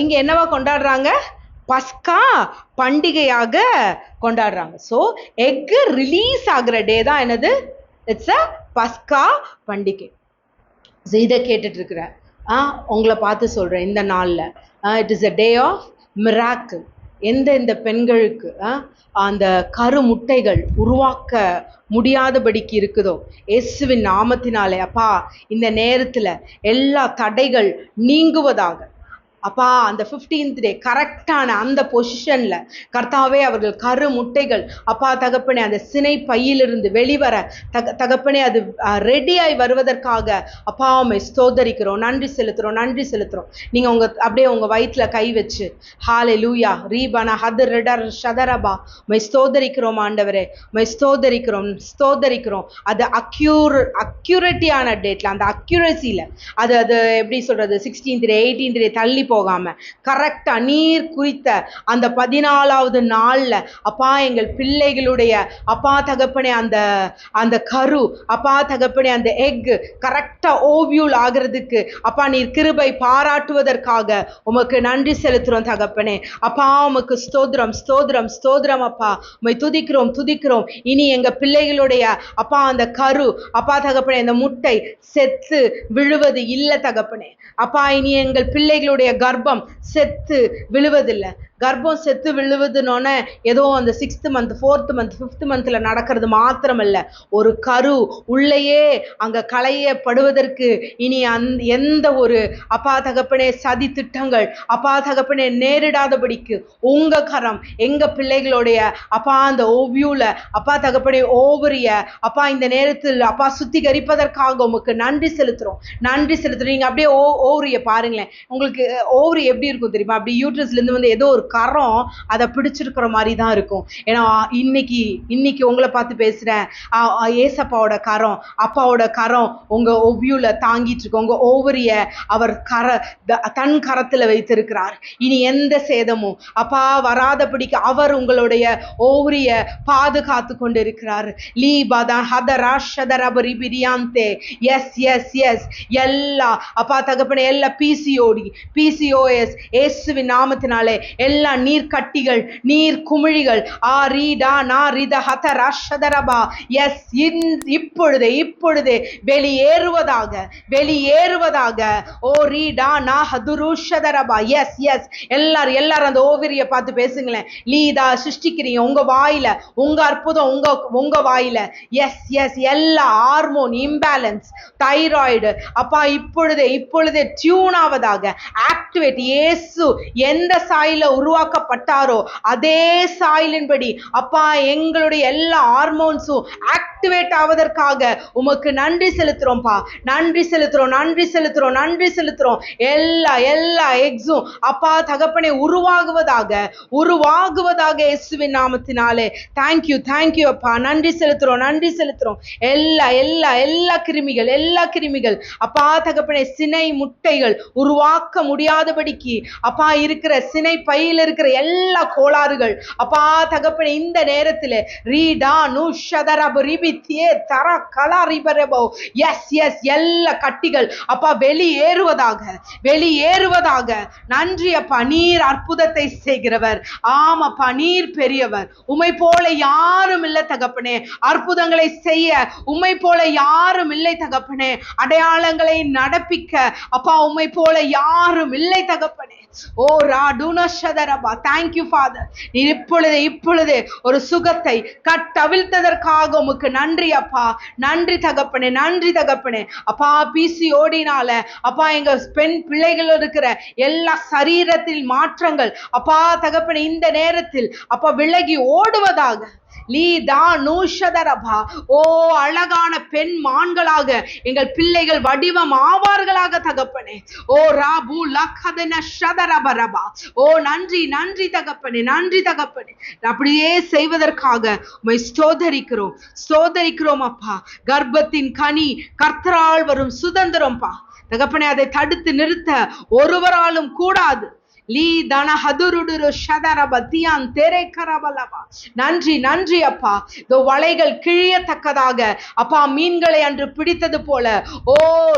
இங்கே என்னவா கொண்டாடுறாங்க, பஸ்கா பண்டிகையாக கொண்டாடுறாங்க. ஸோ எக்கு ரிலீஸ் ஆகிற டே தான் என்னது, இட்ஸ் அ பஸ்கா பண்டிகை. இதை கேட்டுட்டு இருக்கிற உங்களை பார்த்து சொல்கிறேன், இந்த நாளில் it is a day of miracle. இந்த பெண்களுக்கு அந்த கருமுட்டைகள் உருவாக்க முடியாதபடிக்கு இருக்குதோ, இயேசுவின் நாமத்தினாலே அப்பா இந்த நேரத்தில் எல்லா தடைகள் நீங்குவதாக. அப்பா அந்த 15th டே கரெக்டான அந்த பொசிஷன்ல கர்த்தாவே அவர்கள் கரு முட்டைகள் அப்பா தகப்பனே அந்த சினை பையிலிருந்து வெளிவர தகப்பனே அது ரெடியாய் வருவதற்காக அப்பா உம்மை ஸ்தோத்தரிக்கிறோம், நன்றி செலுத்துறோம், நன்றி செலுத்துறோம். நீங்க அப்படியே உங்க வயிற்றுல கை வச்சு ஹalleluya ரீபனா ஹதரடர் ஷதரபா உம்மை ஸ்தோத்தரிக்கிறோம் ஆண்டவரே, உம்மை ஸ்தோத்தரிக்கிறோம். அது அக்யூரேட்டியான டேட்ல, அந்த அக்யூரசியில அது எப்படி சொல்றது 16th டே 18th டே தள்ளி போகாம கரெக்டா நீர் குறித்த அந்த 14வது நாள்ல அப்பா எங்கள் பிள்ளைகளுடைய அப்பா தகப்பனே அந்த கரு அப்பா தகப்பனே அந்த எக் கரெக்டா ஓவியூல் ஆகிறதுக்கு அப்பா நீர் கிருபை பாராட்டுவதற்காக உமக்கு நன்றி செலுத்துறோம் தகப்பனே. அப்பா உமக்கு ஸ்தோத்திரம் அப்பா, உம்மை துதிக்கிறோம். இனி எங்க பிள்ளைகளுடைய அப்பா அந்த கரு அப்பா தகப்பனே அந்த முட்டை செத்து விழுவது இல்லை தகப்பனே. அப்பா இனி எங்கள் பிள்ளைகளுடைய கர்ப்பம் செத்து விழுவதில்லை. கர்ப்பம் செத்து விழுவதுன்னு ஏதோ அந்த 6th month 4th month 5th monthல நடக்கிறது மாத்திரமல்ல, ஒரு கரு உள்ளேயே அங்க களையப்படுவதற்கு இனி எந்த ஒரு அப்பா தகப்பனே சதி திட்டங்கள் அப்பா தகப்பனே நேரிடாதபடிக்கு உங்க கரம் எங்க பிள்ளைகளுடைய அப்பா அந்த ஓவியூல அப்பா தகப்பனே ஓவரிய அப்பா இந்த நேரத்தில் அப்பா சுத்திகரிப்பதற்காக உமக்கு நன்றி செலுத்துறோம். நீங்க அப்படியே ஓவரிய பாருங்களேன், உங்களுக்கு ஓவரி எப்படி இருக்கும் தெரியுமா? அப்படி யூட்ரஸ்ல இருந்து வந்து ஏதோ ஒரு கரம் அதை பிடிச்சிருக்கிற மாதிரி தான் இருக்கும். ஏன்னா இன்னைக்கு உங்களை பார்த்து பேசுறேன், ஏசப்பாவோட கரம் அப்பாவோட கரம் உங்க ஓவியூல தாங்கிட்டு இருக்கு. உங்க ஓவரிய அவர் தன் கரத்துல வைத்திருக்கிறார். இனி எந்த சேதமும் அப்பா வராதபடிக்கு அவர் உங்களுடைய ஓவரிய பாதுகாத்து கொண்டிருக்கிறார். எல்லா அப்பா தகப்பனே எல்லா PCOS இயேசுவின் நாமத்தினாலே எல்லா நீர் கட்டிகள் நீர் குமிழிகள் இப்பொழுதே வெளியேறுவதாக ஓ ரீடா நா ஹதுருஷதரபா. எல்லாரும் அந்த ஓவிரிய பார்த்து பேசுங்களேன். லீதா சிருஷ்டிக்கிறீங்க உங்க வாயில, உங்க அற்புதம் உங்க வாயில. எல்லா ஹார்மோன் இம்பேலன்ஸ் தைராய்டு அப்பா இப்பொழுதே டியூன் ஆவதாக, ஆக்டிவேட். இயேசு எந்த சாயில உருவாக்கப்பட்டாரோ அதே சாயிலின்படி அப்பா எங்களுடைய எல்லா ஹார்மோன்ஸும் ஆக்டிவேட் ஆவதற்காக உமக்கு நன்றி செலுத்துறோம்ப்பா. நன்றி செலுத்துறோம். எல்லா எக்ஸும் அப்பா தகப்பனே உருவாகுவதாக இயேசுவின் நாமத்தினாலே. தேங்க்யூ அப்பா. நன்றி செலுத்துறோம். எல்லா கிருமிகள் அப்பா தகப்பனே சினை முட்டைகள் உருவாக்க முடியாதபடிக்கு அப்பா இருக்கிற சினை பையில் இருக்கிற எல்லா கோளாறுகள் அப்பா தகப்பனே இந்த நேரத்தில் எல்லா கட்டிகள் அப்பா வெளியேறுவதாக. நன்றி அப்பா, நீர் அற்புதத்தை செய்கிறவர். ஆமாப்பா, நீர் பெரியவர். உம்மை போல யாரும் இல்லை தகப்பனே. அற்புதங்களை செய்ய உம்மை போல யாரும் இல்லை தகப்பனே. அடையாளங்களை நடப்பிக்க அப்பா உம்மை போல யாரும் இல்லை தகப்பனே. ஓ ராடுனஷதரபா. Thank you father. நீ இப்பொழுதே ஒரு சுகத்தை கட்டவிழ்த்ததற்காக உமக்கு நன்றி அப்பா. நன்றி தகப்பனே. அப்பா PCODனால அப்பா எங்க பெண் பிள்ளைகள் இருக்கிற எல்லா சரீரத்தில் மாற்றங்கள் அப்பா தகப்பனே இந்த நேரத்தில் அப்பா விலகி ஓடுவதாக. ஓ அழகான பெண் மான்களாக எங்கள் பிள்ளைகள் வடிவம் ஆவார்களாக தகப்பனே. ஓ ராபு லக்கதன ஷதரபரபா. ஓ நன்றி தகப்பனே. அப்படியே செய்வதற்காக உம்மை ஸ்தோத்தரிக்கிறோம் அப்பா. கர்ப்பத்தின் கனி கர்த்தரால் வரும் சுதந்திரம்பா தகப்பனே. அதை தடுத்து நிறுத்த ஒருவராலும் கூடாது. நன்றி அப்பா. வலைகள் கிழியத்தக்கதாக அப்பா மீன்களை அன்று பிடித்தது போல ஓ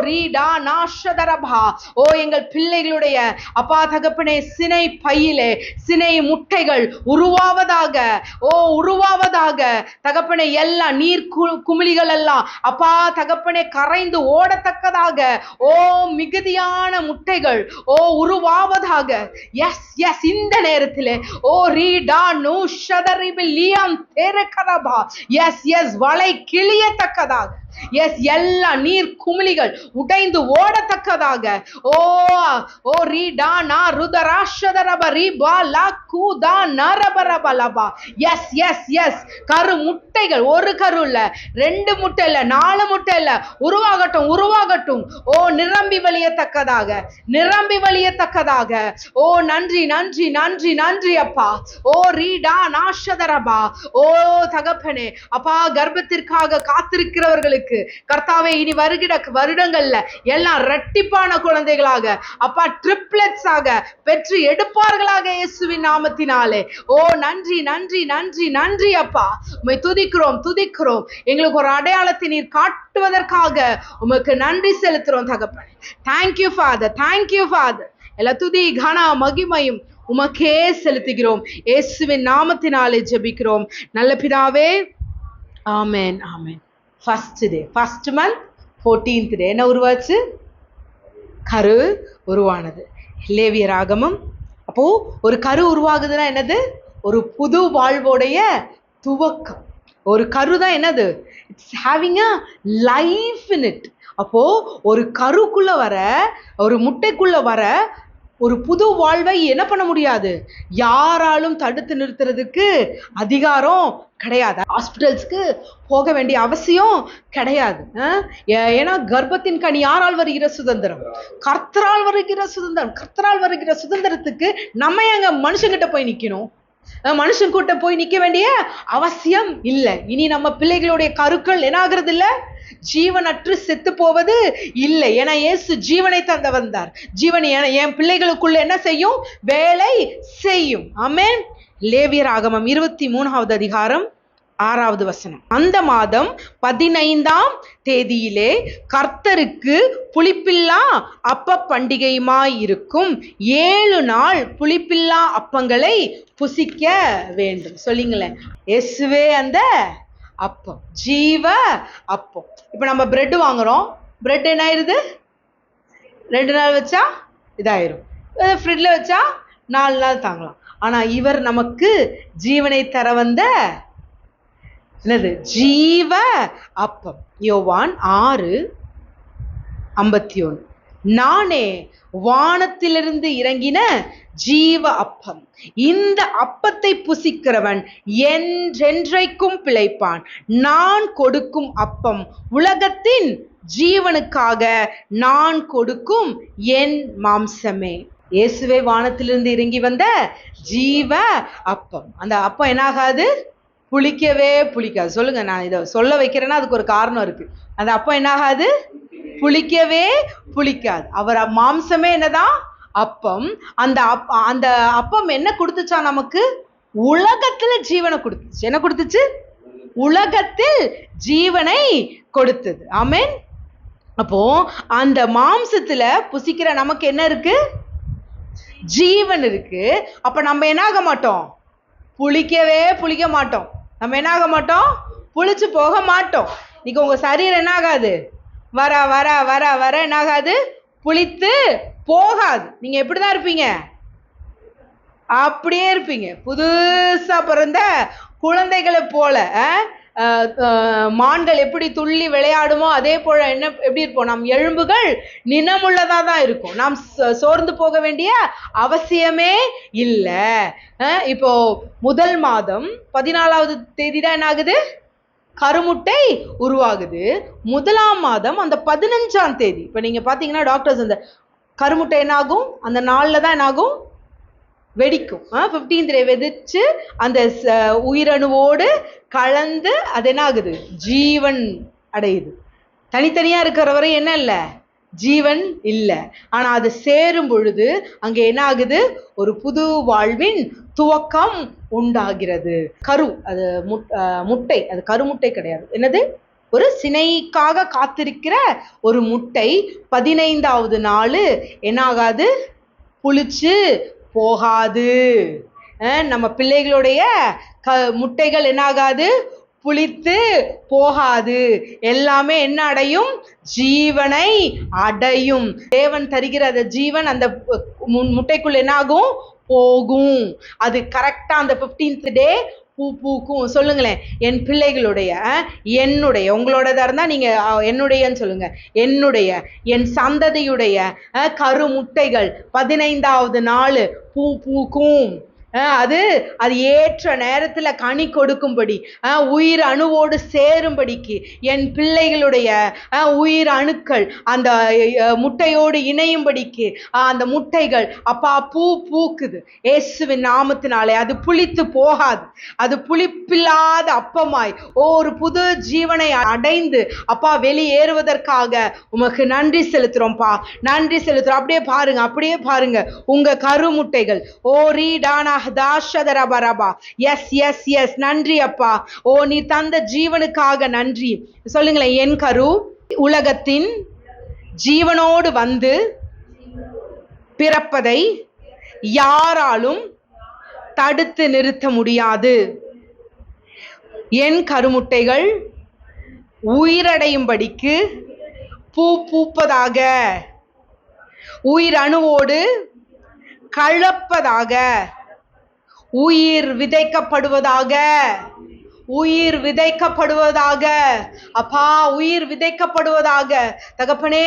ரீடா நாஷதரபா. ஓ எங்கள் பிள்ளைகளுடைய அப்பா தகப்பனே சினை பையிலே சினை முட்டைகள் உருவாவதாக தகப்பனே. எல்லா நீர் குமிழிகள் எல்லாம் அப்பா தகப்பனே கரைந்து ஓடத்தக்கதாக ஓ மிகுதியான முட்டைகள் ஓ உருவாவதாக. இந்த நேரத்திலே ஓ ரீடா நூ ஷதரிபிலியாம் தேரகரபா. வலை கிழியத்தக்கதாக எஸ், எல்லா நீர் குமிழிகள் உடைந்து ஓடத்தக்கதாக. ஓ ஓ ரீடா நா ருதராஷதரப ரீபா லா கூதா நரபரபலபா. எஸ் எஸ் எஸ், கரு முட்டைகள், ஒரு கரு இல்ல, 2 முட்டை இல்ல, 4 முட்டை இல்ல, உருவாகட்டும் உருவாகட்டும். ஓ நிரம்பி வழியத்தக்கதாக, நிரம்பி வழியத்தக்கதாக. ஓ நன்றி நன்றி நன்றி நன்றி அப்பா. ஓ ரீடா நாஷதரபா. ஓ தகப்பனே அப்பா, கர்ப்பத்திற்காக காத்திருக்கிறவர்களுக்கு கர்த்தாவே இனி வருகிற வருடங்கள்ல எல்லாம் இரட்டிப்பான குழந்தைகளாக அப்பா, ட்ரிப்ளெட்ஸ் ஆக பெற்று எடுப்பார்களாக இயேசுவின் நாமத்தினாலே. ஓ நன்றி நன்றி நன்றி நன்றி அப்பா. உம்மை துதிக்கிறோம் துதிக்கிறோம். எங்களுக்கு ஒரு அடையாளத்தை நீர் காட்டுவதற்காக உமக்கு நன்றி செலுத்துறோம் தகப்பனே. Thank you father, thank you father. எல்லா துதி கன மகிமையும் உமக்கே செலுத்துகிறோம். இயேசுவின் நாமத்தினாலே ஜெபிக்கிறோம் நல்ல பிதாவே. ஆமென் ஆமென். First day, first month 14th day என்ன உருவாச்சு? கரு உருவானது. லேவியராகமம். அப்போ ஒரு கரு உருவாகுதுன்னா என்னது? ஒரு புது வாழ்வோடைய துவக்கம். ஒரு கரு தான் என்னது? It's having a life in it. அப்போ ஒரு கருக்குள்ள வர, ஒரு முட்டைக்குள்ள வர ஒரு புது வாழ்வை என்ன பண்ண முடியாது, யாராலும் தடுத்து நிறுத்துறதுக்கு அதிகாரம் கிடையாது. ஹாஸ்பிட்டல்ஸ்க்கு போக வேண்டிய அவசியம் கிடையாது. ஏன்னா கர்ப்பத்தின் கனி யாரால் வருகிற சுதந்திரம்? கர்த்தரால் வருகிற சுதந்திரம். கர்த்தரால் வருகிற சுதந்திரத்துக்கு நம்ம எங்க மனுஷங்கிட்ட போய் நிக்கணும்? மனுஷன் கூட்ட போய் நிக்க வேண்டிய அவசியம் இல்லை. இனி நம்ம பிள்ளைகளுடைய கருக்கள் என்ன ஆகுறது இல்ல, ஜீவனற்று செத்து போவது இல்லை. ஏன்னா இயேசு ஜீவனை தந்த வந்தார். ஜீவன் என் பிள்ளைகளுக்குள்ள என்ன செய்யும்? வேலை செய்யும். ஆமென். லேவியராகமம் 23வது அதிகாரம் 6வது வசனம். அந்த மாதம் 15ஆம் தேதியிலே கர்த்தருக்கு புளிப்பில்லா அப்ப பண்டிகையுமாயிருக்கும் 7 நாள் புளிப்பில்லா அப்பங்களை புசிக்க வேண்டும். சொல்லிங்களேன். இயேசுவே அந்த அப்பம், ஜீவ அப்பம். இப்ப நம்ம பிரெட் வாங்குறோம். பிரெட் என்ன ஆயிருது? 2 நாள் வச்சா இதாயிரும். ஃப்ரிட்ஜ்ல வச்சா 4 நாள் தாங்கலாம். ஆனா இவர் நமக்கு ஜீவனை தர வந்த என்னது? ஜீவ அப்பம். யோவான் 6:51. நானே வானத்திலிருந்து இறங்கின ஜீவ அப்பம். இந்த அப்பத்தை புசிக்கிறவன் என்றென்றைக்கும் பிழைப்பான். நான் கொடுக்கும் அப்பம் உலகத்தின் ஜீவனுக்காக நான் கொடுக்கும் என் மாம்சமே. இயேசுவே வானத்திலிருந்து இறங்கி வந்த ஜீவ அப்பம். அந்த அப்பம் என்னாகாது? புளிக்கவே புளிக்காது. சொல்லுங்க, நான் இதை சொல்ல வைக்கிறேன்னா அதுக்கு ஒரு காரணம் இருக்கு. அந்த அப்பம் என்னாகாது? புளிக்கவே புளிக்காது. அவர் மாம்சமே என்னதான்? அப்பம். அந்த அப்பம் என்ன கொடுத்துச்சா நமக்கு? உலகத்துல ஜீவனை கொடுத்துச்சு. என்ன கொடுத்துச்சு? உலகத்தில் ஜீவனை கொடுத்தது. ஆமென். அப்போ அந்த மாம்சத்துல புசிக்கிற நமக்கு என்ன இருக்கு? ஜீவன் இருக்கு. அப்ப நம்ம என்ன ஆக மாட்டோம்? புளிக்கவே புளிக்க மாட்டோம். நம்ம என்ன ஆக மாட்டோம்? புளிச்சு போக மாட்டோம். இன்னைக்கு உங்க சரீரம் என்ன ஆகாது? வர வர வர வர என்ன ஆகாது? புளித்து போகாது. நீங்க எப்படிதான் இருப்பீங்க? அப்படியே இருப்பீங்க. புதுசா பிறந்த குழந்தைகளை போல. மான்கள் எப்படி துள்ளி விளையாடுமோ அதே போல என்ன எப்படி இருப்போம்? நம் எலும்புகள் நினமுள்ளதா தான் இருக்கும். நாம் சோர்ந்து போக வேண்டிய அவசியமே இல்லை. இப்போ முதல் மாதம் 14வது தேதி தான் என்ன ஆகுது? கருமுட்டை உருவாகுது. முதலாம் மாதம் அந்த 15ஆம் தேதி. இப்ப நீங்க பாத்தீங்கன்னா டாக்டர்ஸ் அந்த கருமுட்டை என்ன ஆகும்? அந்த நாள்ல தான் என்ன ஆகும்? வெடிக்கும். 15th டே வெடிச்சு அந்த உயிரணுவோடு கலந்து அது என்ன ஆகுது? ஜீவன் அடையுது. தனித்தனியா இருக்கிற வரை என்ன இல்லை? ஜீவன் இல்லை. ஆனா அது சேரும் பொழுது அங்க என்ன ஆகுது? ஒரு புது வாழ்வின் துவக்கம் உண்டாகிறது. கரு, அது முட்டை, அது கருமுட்டை கிடையாது. என்னது? ஒரு சினைக்காக காத்திருக்கிற ஒரு முட்டை 15வது நாள் என்ன ஆகாது? புளிச்சு போகாது. நம்ம பிள்ளைகளுடைய முட்டைகள் என்ன ஆகாது? புளித்து போகாது. எல்லாமே என்ன அடையும்? ஜீவனை அடையும். தேவன் தருகிற அந்த ஜீவன் அந்த முட்டைக்குள்ள என்ன ஆகும்? போகும். அது கரெக்டா அந்த 15th டே பூ பூக்கும். சொல்லுங்களேன், என் பிள்ளைகளுடைய, என்னுடைய, உங்களோடதா இருந்தா நீங்க என்னுடையன்னு சொல்லுங்க. என்னுடைய, என் சந்ததியுடைய கரு முட்டைகள் 15வது நாள் பூ பூக்கும். அது அது ஏற்ற நேரத்துல கனி கொடுக்கும்படி, உயிர் அணுவோடு சேரும்படிக்கு என் பிள்ளைகளுடைய உயிர் அணுக்கள் அந்த முட்டையோடு இணையும்படிக்கு அந்த முட்டைகள் அப்பா பூ பூக்குது இயேசுவின் நாமத்தினாலே. அது புளித்து போகாது. அது புளிப்பில்லாத அப்பமாய் ஒரு புது ஜீவனை அடைந்து அப்பா வெளியேறுவதற்காக உமக்கு நன்றி செலுத்துறோம்ப்பா, நன்றி செலுத்துறோம். அப்படியே பாருங்க, அப்படியே பாருங்க உங்க கருமுட்டைகள். ஓ ரீடானா எஸ் எஸ் எஸ், நன்றி அப்பா. ஓ நீ தந்த ஜீவனுக்காக நன்றி. சொல்லுங்களேன், என் கரு உலகத்தின் ஜீவனோடு வந்து பிறப்பதை யாராலும் தடுத்து நிறுத்த முடியாது. என் கருமுட்டைகள் உயிரடையும்படிக்கு பூ பூப்பதாக, உயிர் அணுவோடு கலப்பதாக, உயிர் விதைக்கப்படுவதாக, உயிர் விதைக்கப்படுவதாக. அப்பா உயிர் விதைக்கப்படுவதாக. தகப்பனே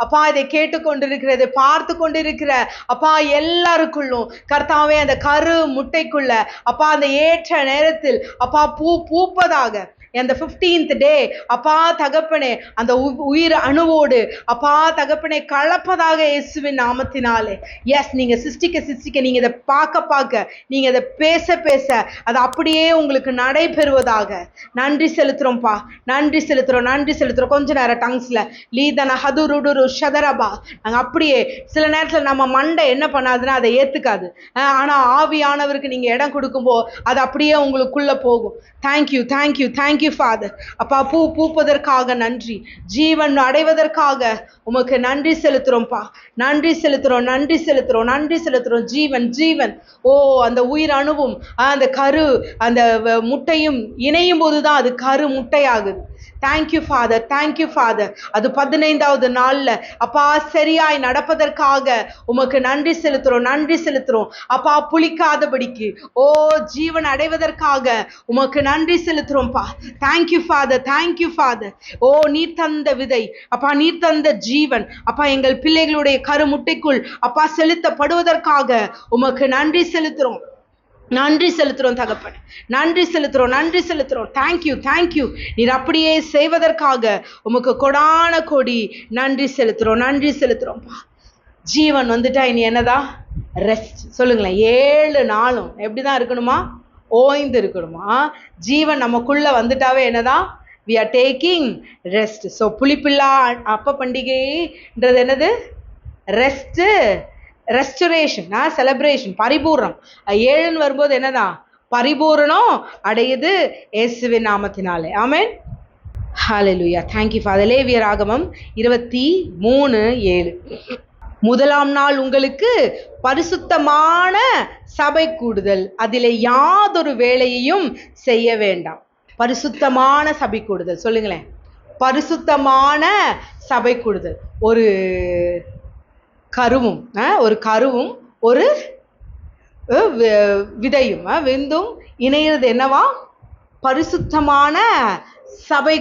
அப்பா, இதை கேட்டுக்கொண்டிருக்கிறது, பார்த்து கொண்டிருக்கிற அப்பா எல்லாருக்குள்ளும் கர்த்தாவே அந்த கரு முட்டைக்குள்ள அப்பா அந்த ஏற்ற நேரத்தில் அப்பா பூ பூப்பதாக. அந்த 15th day அப்பா தகப்பனே அந்த உயிர் அணுவோடு அப்பா தகப்பனே கலப்பதாக இயேசுவின் நாமத்தினாலே. எஸ், நீங்க சிருஷ்டிக்க நீங்க இதை பார்க்க நீங்க இதை பேச அது அப்படியே உங்களுக்கு நடைபெறுவதாக. நன்றி செலுத்துறோம்ப்பா, நன்றி செலுத்துறோம். கொஞ்ச நேரம் டங்ஸ்ல லீதன ஹதுருடுரு ஷதரபா. நாங்க அப்படியே சில நேரத்துல நம்ம மண்டை என்ன பண்ணாதுன்னா அதை ஏத்துக்காது. ஆனா ஆவியானவருக்கு நீங்க இடம் கொடுக்கும்போ அது அப்படியே உங்களுக்குள்ள போகும். Thank you thank you thank you father. அப்பா பூ பூப்பதற்காக நன்றி, ஜீவன் அடைவதற்காக உமக்கு நன்றி செலுத்துறோம்ப்பா, நன்றி செலுத்துறோம். ஜீவன் ஓ அந்த உயிர் அணுவும் அந்த கரு அந்த முட்டையும் இணையும் போதுதான் அது கரு முட்டையாகுது. Thank you father. அது 15வது நாள்ல அப்பா சரியாய் நடப்பதற்காக உமக்கு நன்றி செலுத்துறோம். அப்பா புளிக்காதபடிக்கு ஓ ஜீவன் அடைவதற்காக உமக்கு நன்றி செலுத்துறோம்ப்பா. Thank you father. ஓ நீர் தந்த விதை அப்பா, நீர் தந்த ஜீவன் அப்பா எங்கள் பிள்ளைகளுடைய கருமுட்டைக்குள் அப்பா செலுத்தப்படுவதற்காக உமக்கு நன்றி செலுத்துறோம் தகப்பனே. நன்றி செலுத்துறோம். தேங்க்யூ. நீர் அப்படியே செய்வதற்காக உமக்கு கொடான கொடி நன்றி செலுத்துறோம்ப்பா. ஜீவன் வந்துட்டா இனி என்னதான்? ரெஸ்ட். சொல்லுங்களேன், 7 நாளும் எப்படிதான் இருக்கணுமா? ஓய்ந்து இருக்கணுமா? ஜீவன் நமக்குள்ள வந்துட்டாவே என்னதான்? we are taking rest. So புளிப்பில்லா அப்ப பண்டிகைன்றது என்னது? ரெஸ்ட், ரெஸ்டரேஷன், செலிப்ரேஷன், பரிபூர்ணம். 7 வரும்போது என்னதான்? பரிபூரணம் அடையுது இயேசுவின் நாமத்தினாலே. ஆமென். ஹல்லேலூயா. Thank you father. லேவியராகமம் 23:7. முதலாம் நாள் உங்களுக்கு பரிசுத்தமான சபை கூடுதல், அதிலே யாதொரு வேலையையும் செய்ய வேண்டாம். பரிசுத்தமான சபை கூடுதல். சொல்லுங்களேன், பரிசுத்தமான சபை கூடுதல். ஒரு கருவும் ஒரு விதையும் விந்தும் இணையிறது என்னவா? பரிசுத்தமான சபை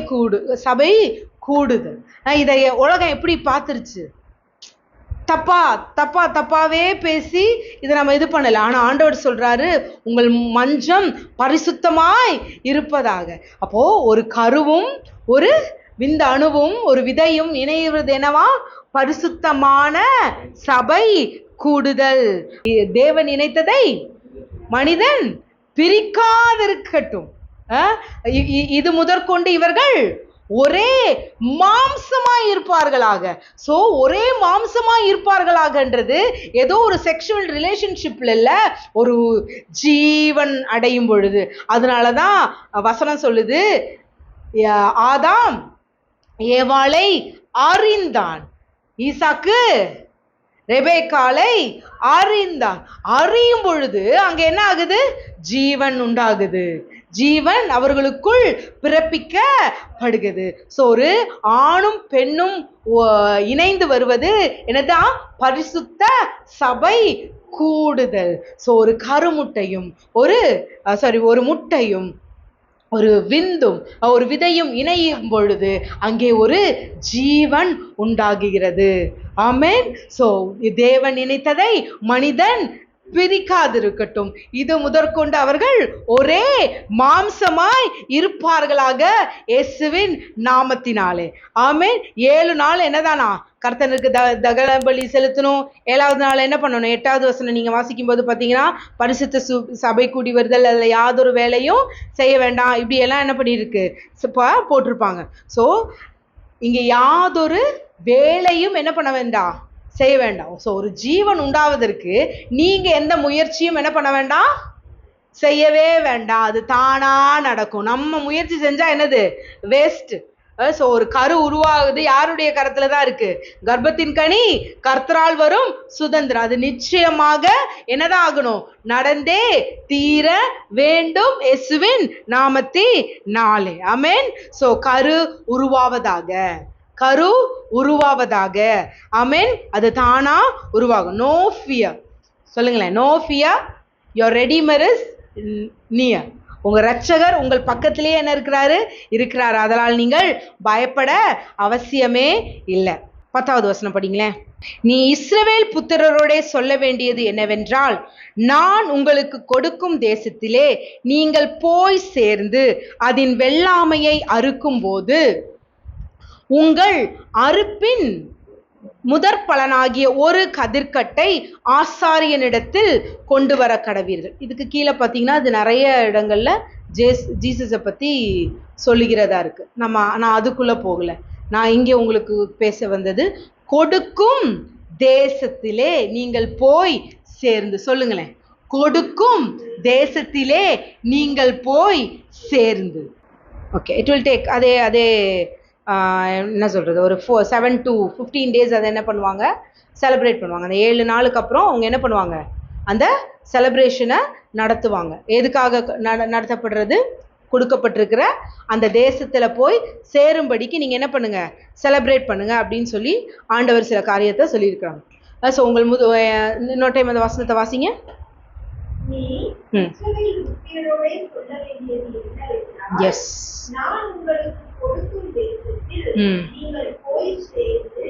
கூடுதல். இதை உலகம் எப்படி பார்த்துருச்சு? தப்பாவே பேசி இதை நம்ம இது பண்ணல. ஆனா ஆண்டவர் சொல்றாரு, உங்கள் மஞ்சம் பரிசுத்தமாய் இருப்பதாக. அப்போ ஒரு கருவும் ஒரு விந்த அணுவும் ஒரு விதையும் இணைவது என்னவா? பரிசுத்தமான சபை கூடுதல். தேவன் இணைத்ததை மனிதன் பிரிக்காதிருக்கட்டும். இது முதற்கொண்டு இவர்கள் ஒரே மாம்சமாய் இருப்பார்களாக. சோ ஒரே மாம்சமாய் இருப்பார்களாகன்றது ஏதோ ஒரு செக்ஷுவல் ரிலேஷன்ஷிப்ல இல்ல, ஒரு ஜீவன் அடையும் பொழுது. அதனாலதான் வசனம் சொல்லுது, ஆதாம் ஏவாளை அறிந்தான், ஈசாக்கு ரெபேக்காளை அறிந்தான். அறியும் பொழுது அங்க என்ன ஆகுது? ஜீவன் உண்டாகுது, ஜீவன் அவர்களுக்குள் பிறப்பிக்கப்படுகிறது. ஸோ ஒரு ஆணும் பெண்ணும் இணைந்து வருவது என்னதான்? பரிசுத்த சபை கூடுதல். ஸோ ஒரு கருமுட்டையும் ஒரு முட்டையும் ஒரு விந்தும் ஒரு விதையும் இணையும் பொழுது அங்கே ஒரு ஜீவன் உண்டாகுகிறது. ஆமென். ஸோ தேவன் நினைத்ததை மனிதன் பிரிக்காதிருக்கட்டும். இது முதற்கொண்டு அவர்கள் ஒரே மாம்சமாய் இருப்பார்களாக இயேசுவின் நாமத்தினாலே. ஆமென். 7 நாள் என்னதானா கர்த்தனுக்கு தகன பலி செலுத்தணும். 7வது நாள் என்ன பண்ணணும்? 8வது வசனம் நீங்க வாசிக்கும் போது பாத்தீங்கன்னா, பரிசுத்த சபை கூடி வருதல், அதுல யாதொரு வேலையும் செய்ய வேண்டாம், இப்படி எல்லாம் என்ன பண்ணிருக்கு போட்டிருப்பாங்க. ஸோ இங்க யாதொரு வேலையும் என்ன பண்ண வேண்டாம், செய்ய வேண்டாம். ஸோ ஒரு ஜீவன் உண்டாவதற்கு நீங்க எந்த முயற்சியும் என்ன பண்ண வேண்டாம், செய்யவே வேண்டாம். அது தானா நடக்கும். நம்ம முயற்சி செஞ்சா என்னது, வேஸ்ட். ஸோ ஒரு கரு உருவாகுது யாருடைய கரத்துல தான் இருக்கு? கர்ப்பத்தின் கனி கர்த்தரால் வரும் சுதந்திரம். அது நிச்சயமாக என்னதான் ஆகணும், நடந்தே தீர வேண்டும் இயேசுவின் நாமத்தினாலே. ஆமென். ஸோ கரு உருவாவதாக. ஆமென். அது தானா உருவாகும். No fear. சொல்லுங்களேன், no fear, your redeemer is near. உங்க ரட்சகர் உங்கள் பக்கத்திலேயே என்ன இருக்கிறாரு. அதனால் நீங்கள் பயப்பட அவசியமே இல்லை. 10வது வசனம் படிங்களேன். நீ இஸ்ரவேல் புத்திரரோட சொல்ல வேண்டியது என்னவென்றால், நான் உங்களுக்கு கொடுக்கும் தேசத்திலே நீங்கள் போய் சேர்ந்து அதன் வெள்ளாமையை அறுக்கும் போது உங்கள் அறுப்பின் முதற் பலனாகிய ஒரு கதிர்கட்டை ஆசாரியனிடத்தில் கொண்டு வர கடவீர்கள். இதுக்கு கீழே பார்த்தீங்கன்னா அது நிறைய இடங்கள்ல ஜீசஸை பத்தி சொல்லுகிறதா இருக்கு. நான் அதுக்குள்ள போகல. நான் இங்கே உங்களுக்கு பேச வந்தது, கொடுக்கும் தேசத்திலே நீங்கள் போய் சேர்ந்து. சொல்லுங்களேன், கொடுக்கும் தேசத்திலே நீங்கள் போய் சேர்ந்து. ஓகே, இட் வில் டேக் அதே என்ன சொல்கிறது, ஒரு 7 to 15 days அதை என்ன பண்ணுவாங்க, செலிப்ரேட் பண்ணுவாங்க. அந்த 7 நாளுக்கு அப்புறம் அவங்க என்ன பண்ணுவாங்க, அந்த செலிப்ரேஷனை நடத்துவாங்க. எதுக்காக நடத்தப்படுறது? கொடுக்கப்பட்டிருக்கிற அந்த தேசத்தில் போய் சேரும்படிக்கு நீங்கள் என்ன பண்ணுங்க, செலிப்ரேட் பண்ணுங்க அப்படின்னு சொல்லி ஆண்டவர் சில காரியத்தை சொல்லியிருக்கிறாங்க. ஸோ உங்கள் இன்னொரு டைம் அந்த வசனத்தை வாசிங்க. எஸ், நான் உங்களுக்கு கொடுக்கும் தேசத்தில் நீங்கள் போய் சேர்ந்து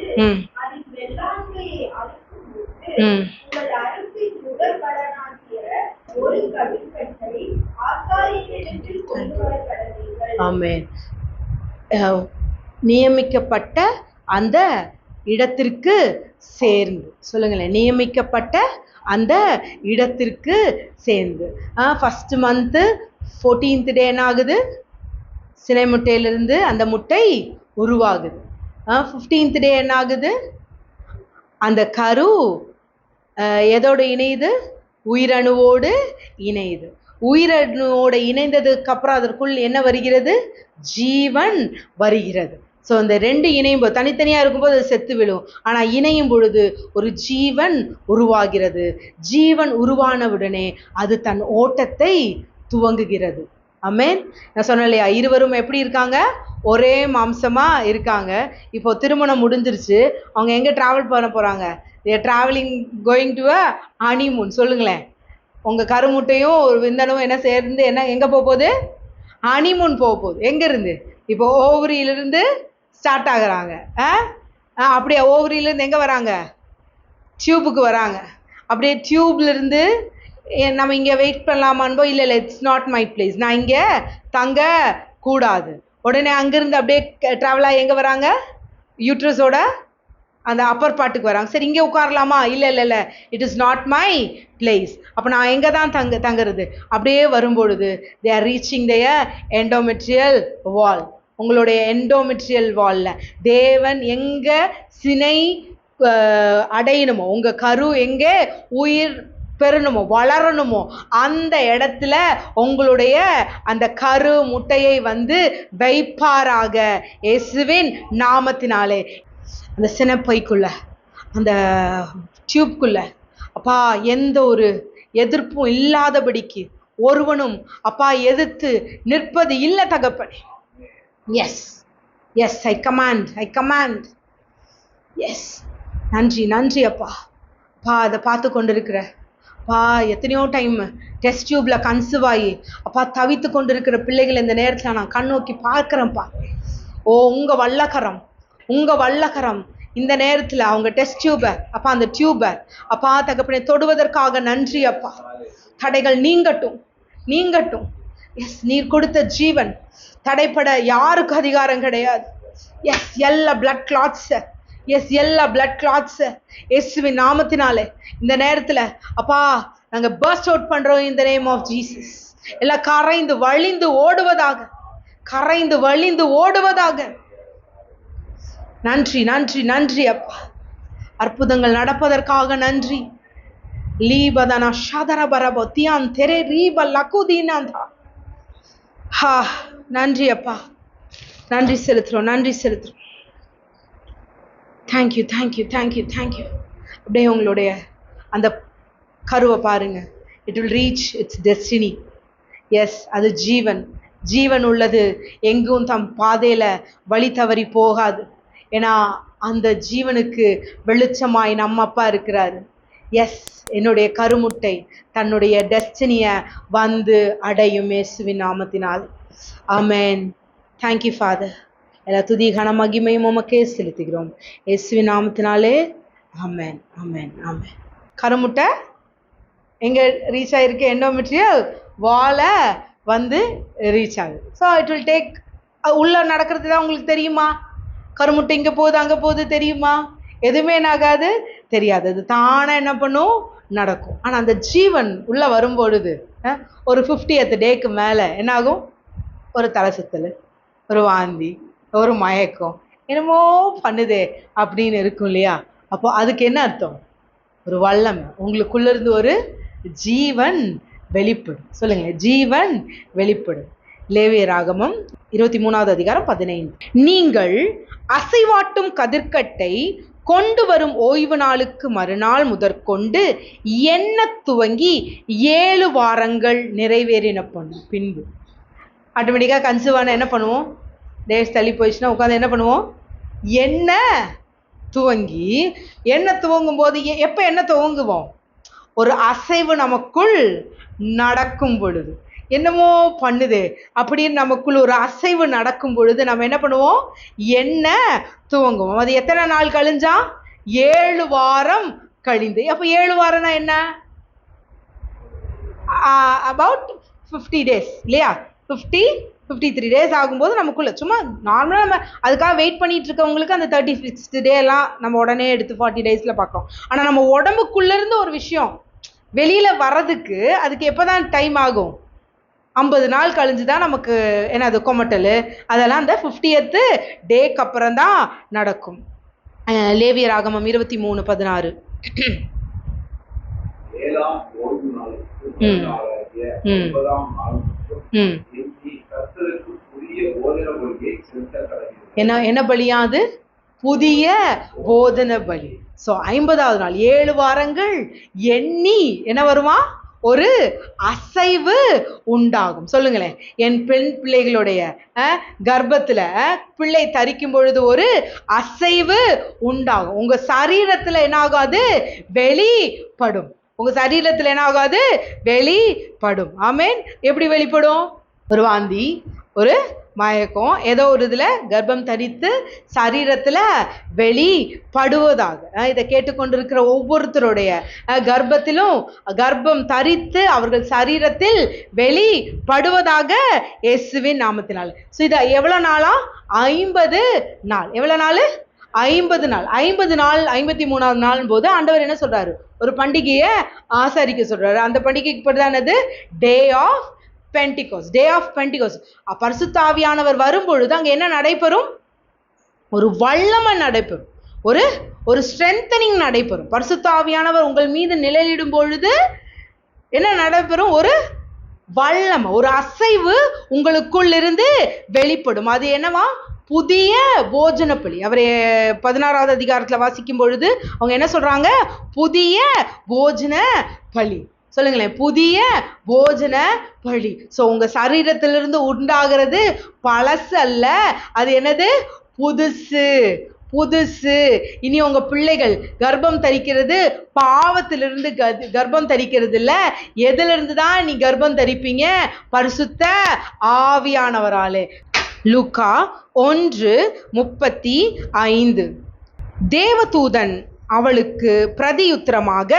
அதில் வெள்ளாமையை அறுக்கும்போது உங்கள் அறுப்பின் முதற் பலனாகிய ஒரு கதிர்கட்டை ஆசாரியனிடத்தில் கொண்டு வர கடவீர்கள். ஆமென். நியமிக்கப்பட்ட அந்த இடத்திற்கு சேர்ந்து. சொல்லுங்களேன், நியமிக்கப்பட்ட அந்த இடத்திற்கு சேர்ந்து. ஃபர்ஸ்ட் மந்த் 14th day என்ன ஆகுது, சினை முட்டையிலிருந்து அந்த முட்டை உருவாகுது. 15th day என்ன ஆகுது, அந்த கரு எதோடு இணையுது, உயிரணுவோடு இணையுது. உயிரணுவோடு இணைந்ததுக்கு அப்புறம் அதற்குள் என்ன வருகிறது, ஜீவன் வருகிறது. ஸோ இந்த 2 இணையும் போது, தனித்தனியாக இருக்கும்போது அது செத்து விடும். ஆனால் இணையும் பொழுது ஒரு ஜீவன் உருவாகிறது. ஜீவன் உருவானவுடனே அது தன் ஓட்டத்தை துவங்குகிறது. ஆமென். நான் சொன்னேன் இல்லையா, இருவரும் எப்படி இருக்காங்க, ஒரே மாம்சமா இருக்காங்க. இப்போ திருமணம் முடிஞ்சிருச்சு, அவங்க எங்க டிராவல் பண்ண போறாங்க, travelling going to a honeymoon. சொல்லுங்களேன், உங்க கருமுட்டையும் ஒரு விந்தனும் என்ன சேர்ந்து எங்க போகுது, ஹனிமூன் போகுது. எங்க இருந்து? இப்போ ஓவரியிலிருந்து ஸ்டார்ட் ஆகுறாங்க. அப்படியே ஓவரியிலிருந்து எங்க வராங்க, டியூபுக்கு வராங்க. அப்படியே டியூப்ல இருந்து நம்ம இங்கே வெயிட் பண்ணலாமான்போ, இல்லை இட்ஸ் நாட் மை பிளேஸ், நான் இங்கே தங்க கூடாது. உடனே அங்கேருந்து அப்படியே ட்ராவலாக எங்கே வராங்க, யூட்ரஸோட அந்த அப்பர் பார்ட்டுக்கு வராங்க. சரி, இங்கே உட்காரலாமா, இல்லை it is not my place. அப்போ நான் எங்கே தான் தங்குறது? அப்படியே வரும்பொழுது they are reaching their endometrial wall. உங்களுடைய எண்டோமெட்ரியல் வாலில் தேவன் எங்கே சினை அடையணுமோ, உங்கள் கரு எங்கே உயிர் பெறணுமோ, வளரணுமோ, அந்த இடத்துல உங்களுடைய அந்த கரு முட்டையை வந்து வைப்பாராக இயேசுவின் நாமத்தினாலே. அந்த சினைப்பைக்குள்ள, அந்த டியூப்குள்ள அப்பா எந்த ஒரு எதிர்ப்பும் இல்லாதபடிக்கு ஒருவனும் அப்பா எதிர்த்து நிற்பது இல்லை தகப்பனே. Yes yes, I command. Yes, நன்றி அப்பா. அப்பா, அதை பார்த்து கொண்டிருக்கிற அப்பா எத்தனையோ டைம் டெஸ்ட் டியூப்ல கன்சீவ் ஆகி அப்பா தவித்து கொண்டு இருக்கிற பிள்ளைகள் இந்த நேரத்தில் நான் கண்ணோக்கி பார்க்கிறேன்ப்பா. ஓ உங்க வல்லகரம் இந்த நேரத்தில் அவங்க டெஸ்ட் டியூபை அப்பா அந்த டியூபை அப்பா தகப்பனை தொடுவதற்காக நன்றி அப்பா. தடைகள் நீங்கட்டும். எஸ், நீர் கொடுத்த ஜீவன் தடைப்பட யாருக்கும் அதிகாரம் கிடையாது. எஸ், எல்லா பிளட் கிளாட்ஸ் இயேசுவின் நாமத்தினாலே இந்த நேரத்தில் அப்பா நாங்கள் பர்ஸ்ட் அவுட் பண்றோம் in the name of Jesus. எல்லாம் கரைந்து வழிந்து ஓடுவதாக. நன்றி அப்பா. அற்புதங்கள் நடப்பதற்காக நன்றி. லீபதனா ஷதரபரபோ தியான் தெரே ரீப லகுதீனாந்தா. நன்றி அப்பா. நன்றி செலுத்துறோம். தேங்க்யூ. அப்படியே உங்களுடைய அந்த கருவை பாருங்க. It will reach its destiny. Yes, அது ஜீவன் உள்ளது, எங்கும் தம் பாதையில வழி தவறி போகாது. ஏன்னா அந்த ஜீவனுக்கு வெளிச்சமாய் நம்ம அப்பா இருக்கிறாரு. எஸ், என்னுடைய கருமுட்டை தன்னுடைய டெஸ்டினியை வந்து அடையும் இயேசுவின் நாமத்தினால். ஆமென். Thank you father. எல்லா துதி கன மகிமையும் உமக்கே செலுத்துகிறோம் இயேசுவின் நாமத்தினாலே. ஆமென். கருமுட்டை எங்க ரீச் ஆயிருக்கு? எண்டோமெட்ரியல் வாலை வந்து ரீச் ஆகுது. ஸோ இட் வில் டேக், உள்ள நடக்கிறது தான் உங்களுக்கு தெரியுமா? கருமுட்டை இங்கே போகுது அங்கே போகுது தெரியுமா? எதுவுமே என்னாகாது, தெரியாது. அது தானே என்ன பண்ணும், நடக்கும். ஆனால் அந்த ஜீவன் உள்ள வரும்பொழுது ஒரு 50th டேக்கு மேலே என்னாகும்? ஒரு தலை சுத்தல், ஒரு வாந்தி, ஒரு மயக்கம், என்னமோ பண்ணுதே அப்படின்னு இருக்கும் இல்லையா? அப்போ அதுக்கு என்ன அர்த்தம்? ஒரு வல்லமை உங்களுக்குள்ள இருந்து ஒரு ஜீவன் வெளிப்படும். சொல்லுங்க, ஜீவன் வெளிப்படும். லேவியராகமம் 23வது அதிகாரம் 15. நீங்கள் அசைவாட்டும் கதிர்க்கட்டை கொண்டு வரும் ஓய்வு நாளுக்கு மறுநாள் முதற்கொண்டு எண்ண துவங்கி 7 வாரங்கள் நிறைவேறின பின்பு. ஆட்டோமேட்டிக்காக கன்சீவான என்ன பண்ணுவோம்? டேஸ் தள்ளி போயிடுச்சுன்னா உட்காந்து என்ன பண்ணுவோம்? எண்ண துவங்கும் போது எப்போ என்ன துவங்குவோம்? ஒரு அசைவு நமக்குள் நடக்கும் பொழுது, என்னமோ பண்ணுது அப்படின்னு நமக்குள் ஒரு அசைவு நடக்கும் பொழுது நம்ம என்ன பண்ணுவோம்? என்ன துவங்குவோம். அது எத்தனை நாள் கழிஞ்சா? 7 வாரம் கழிந்து. அப்போ 7 வாரம்னா என்ன? அபவுட் 50 days இல்லையா? 53 days ஆகும்போது நமக்குள்ள சும்மா நார்மலாக நம்ம அதுக்காக வெயிட் பண்ணிட்டு இருக்கவங்களுக்கு அந்த 36th day எல்லாம் நம்ம உடனே எடுத்து 40 daysல பார்க்குறோம். ஆனால் நம்ம உடம்புக்குள்ள இருந்து ஒரு விஷயம் வெளியில வர்றதுக்கு அதுக்கு எப்போதான் டைம் ஆகும்? 50 நாள் கழிஞ்சுதான் நமக்கு என்னது கொமட்டல் அதெல்லாம் அந்த 50th டேக்கு அப்புறம் தான் நடக்கும். லேவியராகமம் 23:16. என்ன பலியாது? புதிய போதன பலி. ஸோ 50வது நாள் 7 வாரங்கள் எண்ணி என்ன வருமா? ஒரு அசைவு உண்டாகும். சொல்லுங்களேன், என் பெண் பிள்ளைகளுடைய கர்ப்பத்துல பிள்ளை தரிக்கும் பொழுது ஒரு அசைவு உண்டாகும். உங்க சரீரத்துல என்ன ஆகாது? வெளிப்படும். உங்க சரீரத்துல என்ன ஆகாது? வெளிப்படும். ஆமென். எப்படி வெளிப்படும்? ஒரு வாந்தி, ஒரு மயக்கம், ஏதோ ஒரு இதுல கர்ப்பம் தரித்து சரீரத்துல வெளிப்படுவதாக. இதை கேட்டுக்கொண்டிருக்கிற ஒவ்வொருத்தருடைய கர்ப்பத்திலும் கர்ப்பம் தரித்து அவர்கள் சரீரத்தில் வெளிப்படுவதாக இயேசுவின் நாமத்தினால். ஸோ இதை எவ்வளவு நாளா? 50 நாள். எவ்வளவு நாள்? 50 நாள். 50 நாள் 53வது நாள் போது ஆண்டவர் என்ன சொல்றாரு? ஒரு பண்டிகையை ஆசரிக்க சொல்றாரு. அந்த பண்டிகைக்கு பேர் டே ஆஃப் பெண்டிகோஸ்ட். Day of பெண்டிகோஸ்ட். பரிசுத்த ஆவியானவர் வரும்பொழுது அங்க என்ன நடைபெறும்? ஒரு வல்லமை நடைபெறும், ஒரு ஸ்ட்ரென்தனிங் நடைபெறும். பரிசுத்த ஆவியானவர் உங்கள் மீது நிழலிடும் பொழுது என்ன நடைபெறும்? ஒரு வல்லமை, ஒரு அசைவு உங்களுக்குள் இருந்து வெளிப்படும். அது என்னவா? புதிய போஜன பலி. அவர் 16வது அதிகாரத்துல வாசிக்கும் பொழுது அவங்க என்ன சொல்றாங்க? புதிய போஜன பலி. சொல்லுங்களேன், புதிய போஜன பலி. ஸோ உங்க சரீரத்திலிருந்து உண்டாகிறது பழசு அல்ல, அது என்னது? புதுசு. புதுசு. இனி உங்க பிள்ளைகள் கர்ப்பம் தரிக்கிறது பாவத்திலிருந்து கர்ப்பம் தரிக்கிறது இல்ல. எதுல இருந்து தான் நீ கர்ப்பம் தரிப்பீங்க? பரிசுத்த ஆவியானவராலே. லூக்கா 1:35. தேவதூதன் அவளுக்கு பிரதியுத்தரமாக,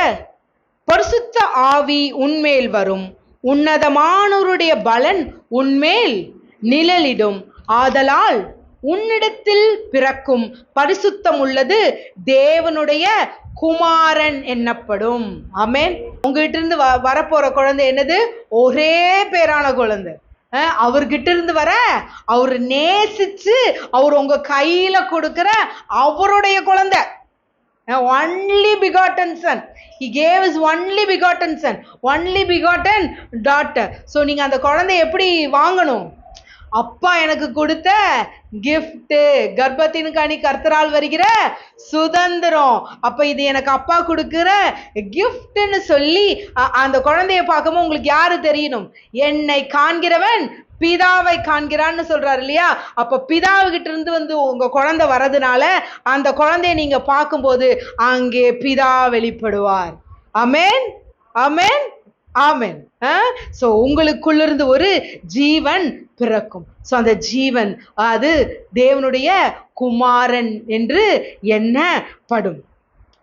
பரிசுத்த ஆவி உன்மேல் வரும், உன்னதமானவருடைய பலன் உன்மேல் நிழலிடும், ஆதலால் உன்னிடத்தில் பிறக்கும் பரிசுத்தம் உள்ளது தேவனுடைய குமாரன் என்னப்படும். ஆமென். உங்ககிட்ட இருந்து வரப்போற குழந்தை என்னது? ஒரே பேரான குழந்தை. அவர்கிட்ட இருந்து வர, அவர் நேசிச்சு அவர் உங்க கையில கொடுக்கிற அவருடைய குழந்தை. only begotten son. He gave his only begotten son, only begotten daughter. So நீங்க அந்த குழந்தையை எப்படி வாங்கணும்? அப்பா எனக்கு கொடுத்த gift, கர்ப்பத்தின் கனி கர்த்தரால் வருகிற சுதந்திரம். அப்ப இது எனக்கு அப்பா கொடுக்கிற கிஃப்ட்னு சொல்லி அந்த குழந்தைய பார்க்கும்போது உங்களுக்கு யாரு தெரியணும்? என்னை காண்கிறவன் பிதாவை காண்கிறான்னு சொல்றாரு இல்லையா? அப்ப பிதாவுகிட்ட இருந்து உங்க குழந்தை வரதுனால அந்த குழந்தைய நீங்க பார்க்கும்போது அங்கே பிதா வெளிப்படுவார். ஆமென், ஆமென், ஆமென். சோ உங்களுக்குள்ளிருந்து ஒரு ஜீவன் பிறக்கும். சோ அந்த ஜீவன் அது தேவனுடைய குமாரன் என்று எண்ணப்படும்.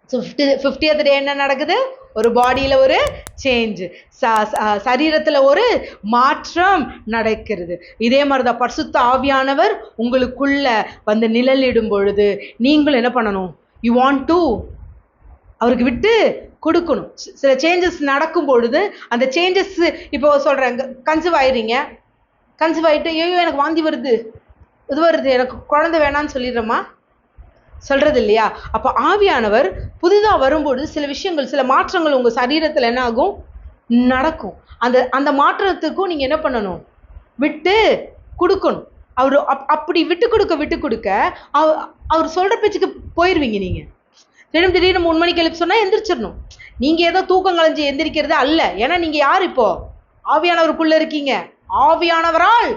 ஸோ 50th டே என்ன நடக்குது? ஒரு பாடியில ஒரு சேஞ்ச், சரீரத்துல ஒரு மாற்றம் நடக்கிறது. இதே மாதிரிதான் பரிசுத்த ஆவியானவர் உங்களுக்குள்ள வந்து நிழலிடும் பொழுது நீங்களும் என்ன பண்ணணும்? யூ வாண்ட் டு அவருக்கு விட்டு கொடுக்கணும். சில சேஞ்சஸ் நடக்கும் பொழுது அந்த சேஞ்சஸ், இப்போ சொல்றேன், கன்சீவ் ஆயிடுறீங்க, கன்சீவ் ஆயிட்டு ஐயோ எனக்கு வாந்தி வருது, இது வருது, எனக்கு குழந்தை வேணான்னு சொல்லிடுறோமா? சொல்றது இல்லையா? அப்ப ஆவியானவர் புதிதா வரும்போது சில விஷயங்கள், சில மாற்றங்கள் உங்க சரீரத்துல என்ன ஆகும்? நடக்கும். அந்த மாற்றத்துக்கும் நீங்க என்ன பண்ணணும்? விட்டு கொடுக்கணும். அவரு அப்படி விட்டு கொடுக்க அவர் சொல்ற பேச்சுக்கு போயிருவீங்க. நீங்க திடீர்னு 3 மணிக்கு எழுப்பி சொன்னா எந்திரிச்சிடணும். நீங்க ஏதோ தூக்கம் கலைஞ்சு எந்திரிக்கிறது அல்ல. ஏன்னா நீங்க யார்? இப்போ ஆவியானவருக்குள்ள இருக்கீங்க. ஆவியானவரால்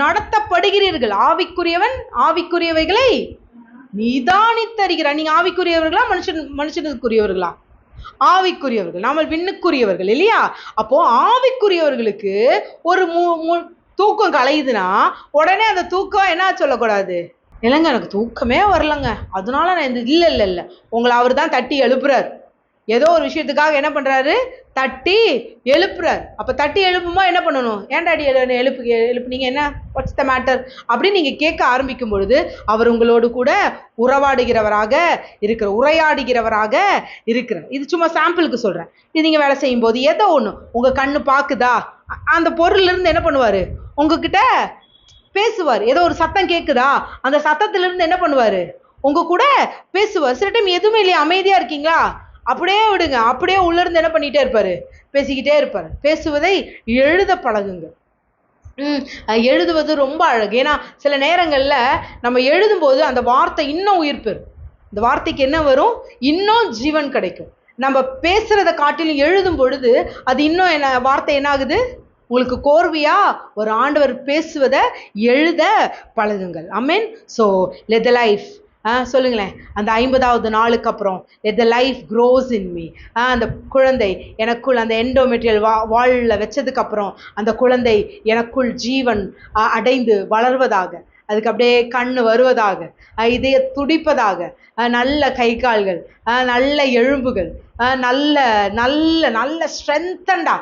நடத்தப்படுகிறீர்கள். ஆவிக்குரியவன் ஆவிக்குரியவைகளை நிதானித்தறிகிறார். நீங்க ஆவிக்குரியவர்களா மனுஷனுக்குரியவர்களா? ஆவிக்குரியவர்கள். நாம விண்ணுக்குரியவர்கள் இல்லையா? அப்போ ஆவிக்குரியவர்களுக்கு ஒரு தூக்கம் கலையுதுன்னா உடனே அந்த தூக்கம் என்ன சொல்லக்கூடாது? இல்லைங்க எனக்கு தூக்கமே வரலங்க அதனால நான் இல்ல உங்களை அவர் தான் தட்டி எழுப்புறாரு. ஏதோ ஒரு விஷயத்துக்காக என்ன பண்றாரு? தட்டி எழுப்புறாரு. அப்ப தட்டி எழுப்புமா என்ன பண்ணணும்? ஏன்டாடி எழுப்புனீங்க, என்ன வாட்ஸ் த மேட்டர் அப்படின்னு நீங்க கேட்க ஆரம்பிக்கும் பொழுது அவர் உங்களோடு கூட உரையாடுகிறவராக இருக்கிறார். இது சும்மா சாம்பிளுக்கு சொல்றேன். இது நீங்க வேலை செய்யும் போது ஏதோ ஒண்ணு உங்க கண்ணு பாக்குதா, அந்த பொருள்ல இருந்து என்ன பண்ணுவாரு? உங்ககிட்ட பேசுவார். ஏதோ ஒரு சத்தம் கேக்குதா, அந்த சத்தத்துல இருந்து என்ன பண்ணுவாரு? உங்க கூட பேசுவார். சில டைம் எதுவுமே இல்லையா, அமைதியா இருக்கீங்களா, அப்படியே விடுங்க, அப்படியே உள்ள இருந்து என்ன பண்ணிட்டே இருப்பாரு? பேசிக்கிட்டே இருப்பாரு. பேசுவதை எழுத பழகுங்க. எழுதுவது ரொம்ப அழகு. ஏன்னா சில நேரங்கள்ல நம்ம எழுதும் போது அந்த வார்த்தை இன்னும் உயிர் பெறும். இந்த வார்த்தைக்கு என்ன வரும்? இன்னும் ஜீவன் கிடைக்கும். நம்ம பேசுறத காட்டிலும் எழுதும் பொழுது அது இன்னும் வார்த்தை என்ன ஆகுது? உங்களுக்கு கோர்வையா ஒரு ஆண்டவர் பேசுவதை எழுத பழகுங்கள். ஆமென். ஸோ லெட் த லைஃப், சொல்லுங்களேன், அந்த 50வது நாளுக்கு அப்புறம் let the life grows in me. அந்த குழந்தை எனக்குள் அந்த எண்டோமெட்ரியல் வால்ல வச்சதுக்கு அப்புறம் அந்த குழந்தை எனக்குள் ஜீவன் அடைந்து வளர்வதாக, அதுக்கு அப்படியே கண்ணு வருவதாக, இதய துடிப்பதாக, நல்ல கை கால்கள், நல்ல எலும்புகள், நல்ல நல்ல நல்ல ஸ்ட்ரென்தண்டா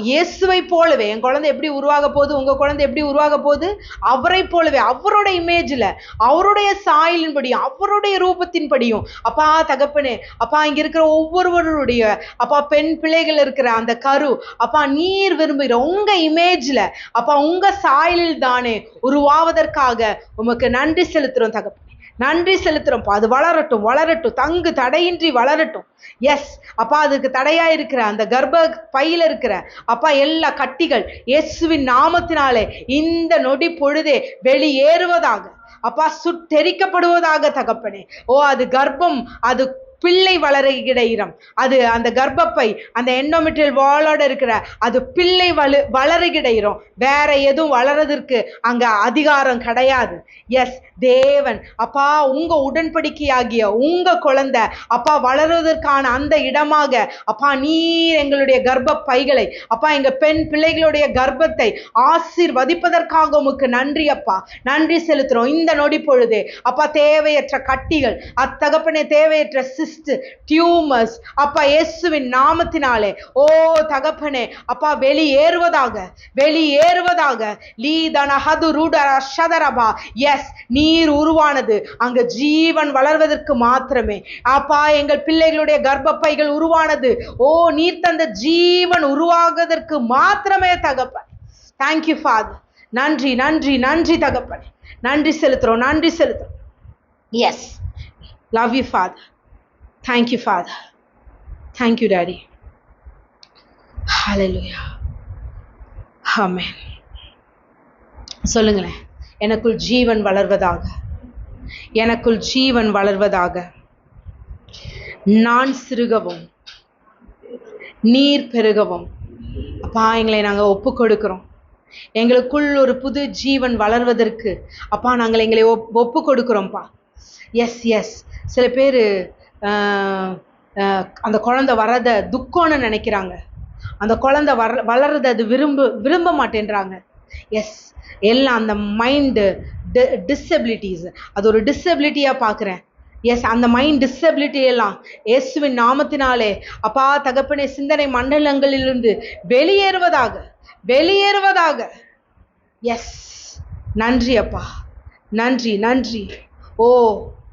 இயேசுவை போலவே என் குழந்தை எப்படி உருவாக போகுது, உங்க குழந்தை எப்படி உருவாக போகுது? அவரை போலவே, அவரோட இமேஜ்ல, அவருடைய சாயலின்படியும் அவருடைய ரூபத்தின்படியும். அப்பா தகப்பனே, அப்பா இங்க இருக்கிற ஒவ்வொருவருடைய அப்பா பெண் பிள்ளைகள் இருக்கிற அந்த கரு, அப்பா நீர் விரும்புகிற உங்க இமேஜ்ல, அப்பா உங்க சாயலில் தானே உருவாவதற்காக உமக்கு நன்றி செலுத்துறோம் தகப்பனே, நன்றி செலுத்துறோம். அது வளரட்டும் வளரட்டும், தங்கு தடையின்றி வளரட்டும். எஸ் அப்பா, அதுக்கு தடையா இருக்கிற அந்த கர்ப்ப பையில இருக்கிற அப்பா எல்லா கட்டிகள் இயேசுவின் நாமத்தினாலே இந்த நொடி பொழுதே வெளியேறுவதாக, அப்பா சுட்டெரிக்கப்படுவதாக தகப்பனே. ஓ அது கர்ப்பம், அது பிள்ளை வளருகிற இடம், அது அந்த கர்ப்பப்பை, அந்த எண்டோமெட்ரியல் வாலோட இருக்கிற அது பிள்ளை வளருகிற இடம். வேற எதுவும் வளர்றதற்கு அங்க அதிகாரம் கிடையாது. எஸ், தேவன் அப்பா உங்க உடன்படிக்கையாகிய உங்க குழந்தை அப்பா வளருவதற்கான அந்த இடமாக அப்பா நீர் எங்களுடைய கர்ப்ப பைகளை அப்பா எங்க பெண் பிள்ளைகளுடைய கர்ப்பத்தை ஆசீர்வதிப்பதற்காக உமக்கு நன்றி அப்பா, நன்றி செலுத்துறோம். இந்த நொடி பொழுதே அப்பா தேவையற்ற கட்டிகள், அத்தகப்பனே தேவையற்ற சிஸ்ட், டியூமர்ஸ் அப்பா இயேசுவின் நாமத்தினாலே ஓ தகப்பனே அப்பா வெளியேறுவதாக, வெளியேறுவதாக. லீதனஹது ருடரஷதரபா. எஸ், நீர் உருவானது அங்க ஜீவன் வளர்வதற்கு மாத்திரமே அப்பா. எங்கள் பிள்ளைகளுடைய கர்ப்பப்பைகள் உருவானது ஓ நீர் தந்த ஜீவன் உருவாகுவதற்கு மாத்திரமே தகப்பன். Thank you father. நன்றி நன்றி நன்றி தகப்பனே, நன்றி செலுத்துறோம், நன்றி செலுத்துறோம். Yes, love you father. Thank you father. Thank you daddy. ஹல்லேலூயா. ஆமென். சொல்லுங்களேன், எனக்குள் ஜீவன் வளர்வதாக, எனக்குள் ஜீவன் வளர்வதாக. நான் சிறுகவும் நீர் பெருகவும். அப்பா எங்களை நாங்கள் ஒப்பு கொடுக்கிறோம். எங்களுக்குள் ஒரு புது ஜீவன் வளர்வதற்கு அப்பா நாங்கள் எங்களை ஒப்பு கொடுக்குறோம்ப்பா. எஸ் எஸ், சில பேர் அந்த குழந்தை வர்றத துக்கம்னு நினைக்கிறாங்க. அந்த குழந்தை வளர்றதை அது விரும்ப மாட்டேன்றாங்க. எஸ், எல்லாம் அந்த மைண்டு டிசபிலிட்டிஸ், அது ஒரு டிசபிலிட்டியாக பார்க்குறேன். எஸ், அந்த மைண்ட் டிசபிலிட்டி எல்லாம் இயேசுவின் நாமத்தினாலே அப்பா தகப்பனே சிந்தனை மண்டலங்களிலிருந்து வெளியேறுவதாக, வெளியேறுவதாக. எஸ், நன்றி அப்பா, நன்றி நன்றி. ஓ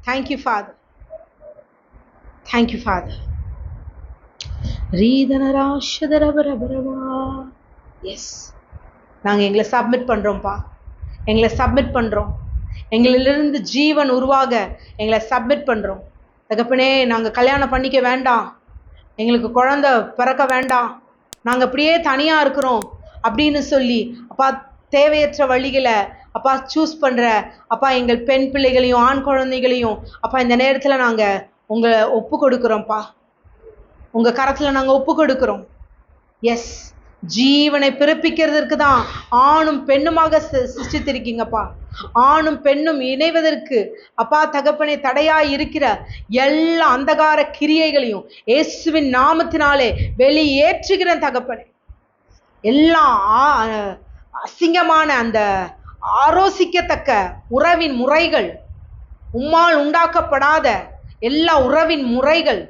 தேங்க்யூ ஃபாதர், தேங்க்யூ ஃபாதர். ரீதனராஷதரபரபரவா. எஸ், நாங்கள் எங்களை சப்மிட் பண்ணுறோம்ப்பா, எங்களை சப்மிட் பண்ணுறோம். எங்களிலிருந்து ஜீவன் உருவாக எங்களை சப்மிட் பண்ணுறோம் தகப்பனே. நாங்கள் கல்யாணம் பண்ணிக்க வேண்டாம், எங்களுக்கு குழந்தை பிறக்க வேண்டாம், நாங்கள் அப்படியே தனியாக இருக்கிறோம் அப்படின்னு சொல்லி அப்பா தேவையற்ற வழிகளை அப்பா சூஸ் பண்ணுற அப்பா எங்கள் பெண் பிள்ளைகளையும் ஆண் குழந்தைகளையும் அப்பா இந்த நேரத்தில் நாங்கள் உங்களை ஒப்பு கொடுக்குறோம்ப்பா, உங்கள் கரத்தில் நாங்கள் ஒப்பு கொடுக்குறோம். எஸ், ஜீவனை பிறப்பிக்கிறதுக்கு தான் ஆணும் பெண்ணுமாக சிருஷ்டித்திருக்கீங்கப்பா. ஆணும் பெண்ணும் இணைவதற்கு அப்பா தகப்பனே தடையாய் இருக்கிற எல்லா அந்தகார கிரியைகளையும் இயேசுவின் நாமத்தினாலே வெளியேற்றுகிற தகப்பனே. எல்லா அசிங்கமான அந்த ஆரோசிக்கத்தக்க உறவின் முறைகள், உம்மால் உண்டாக்கப்படாத எல்லா உறவின் முறைகள்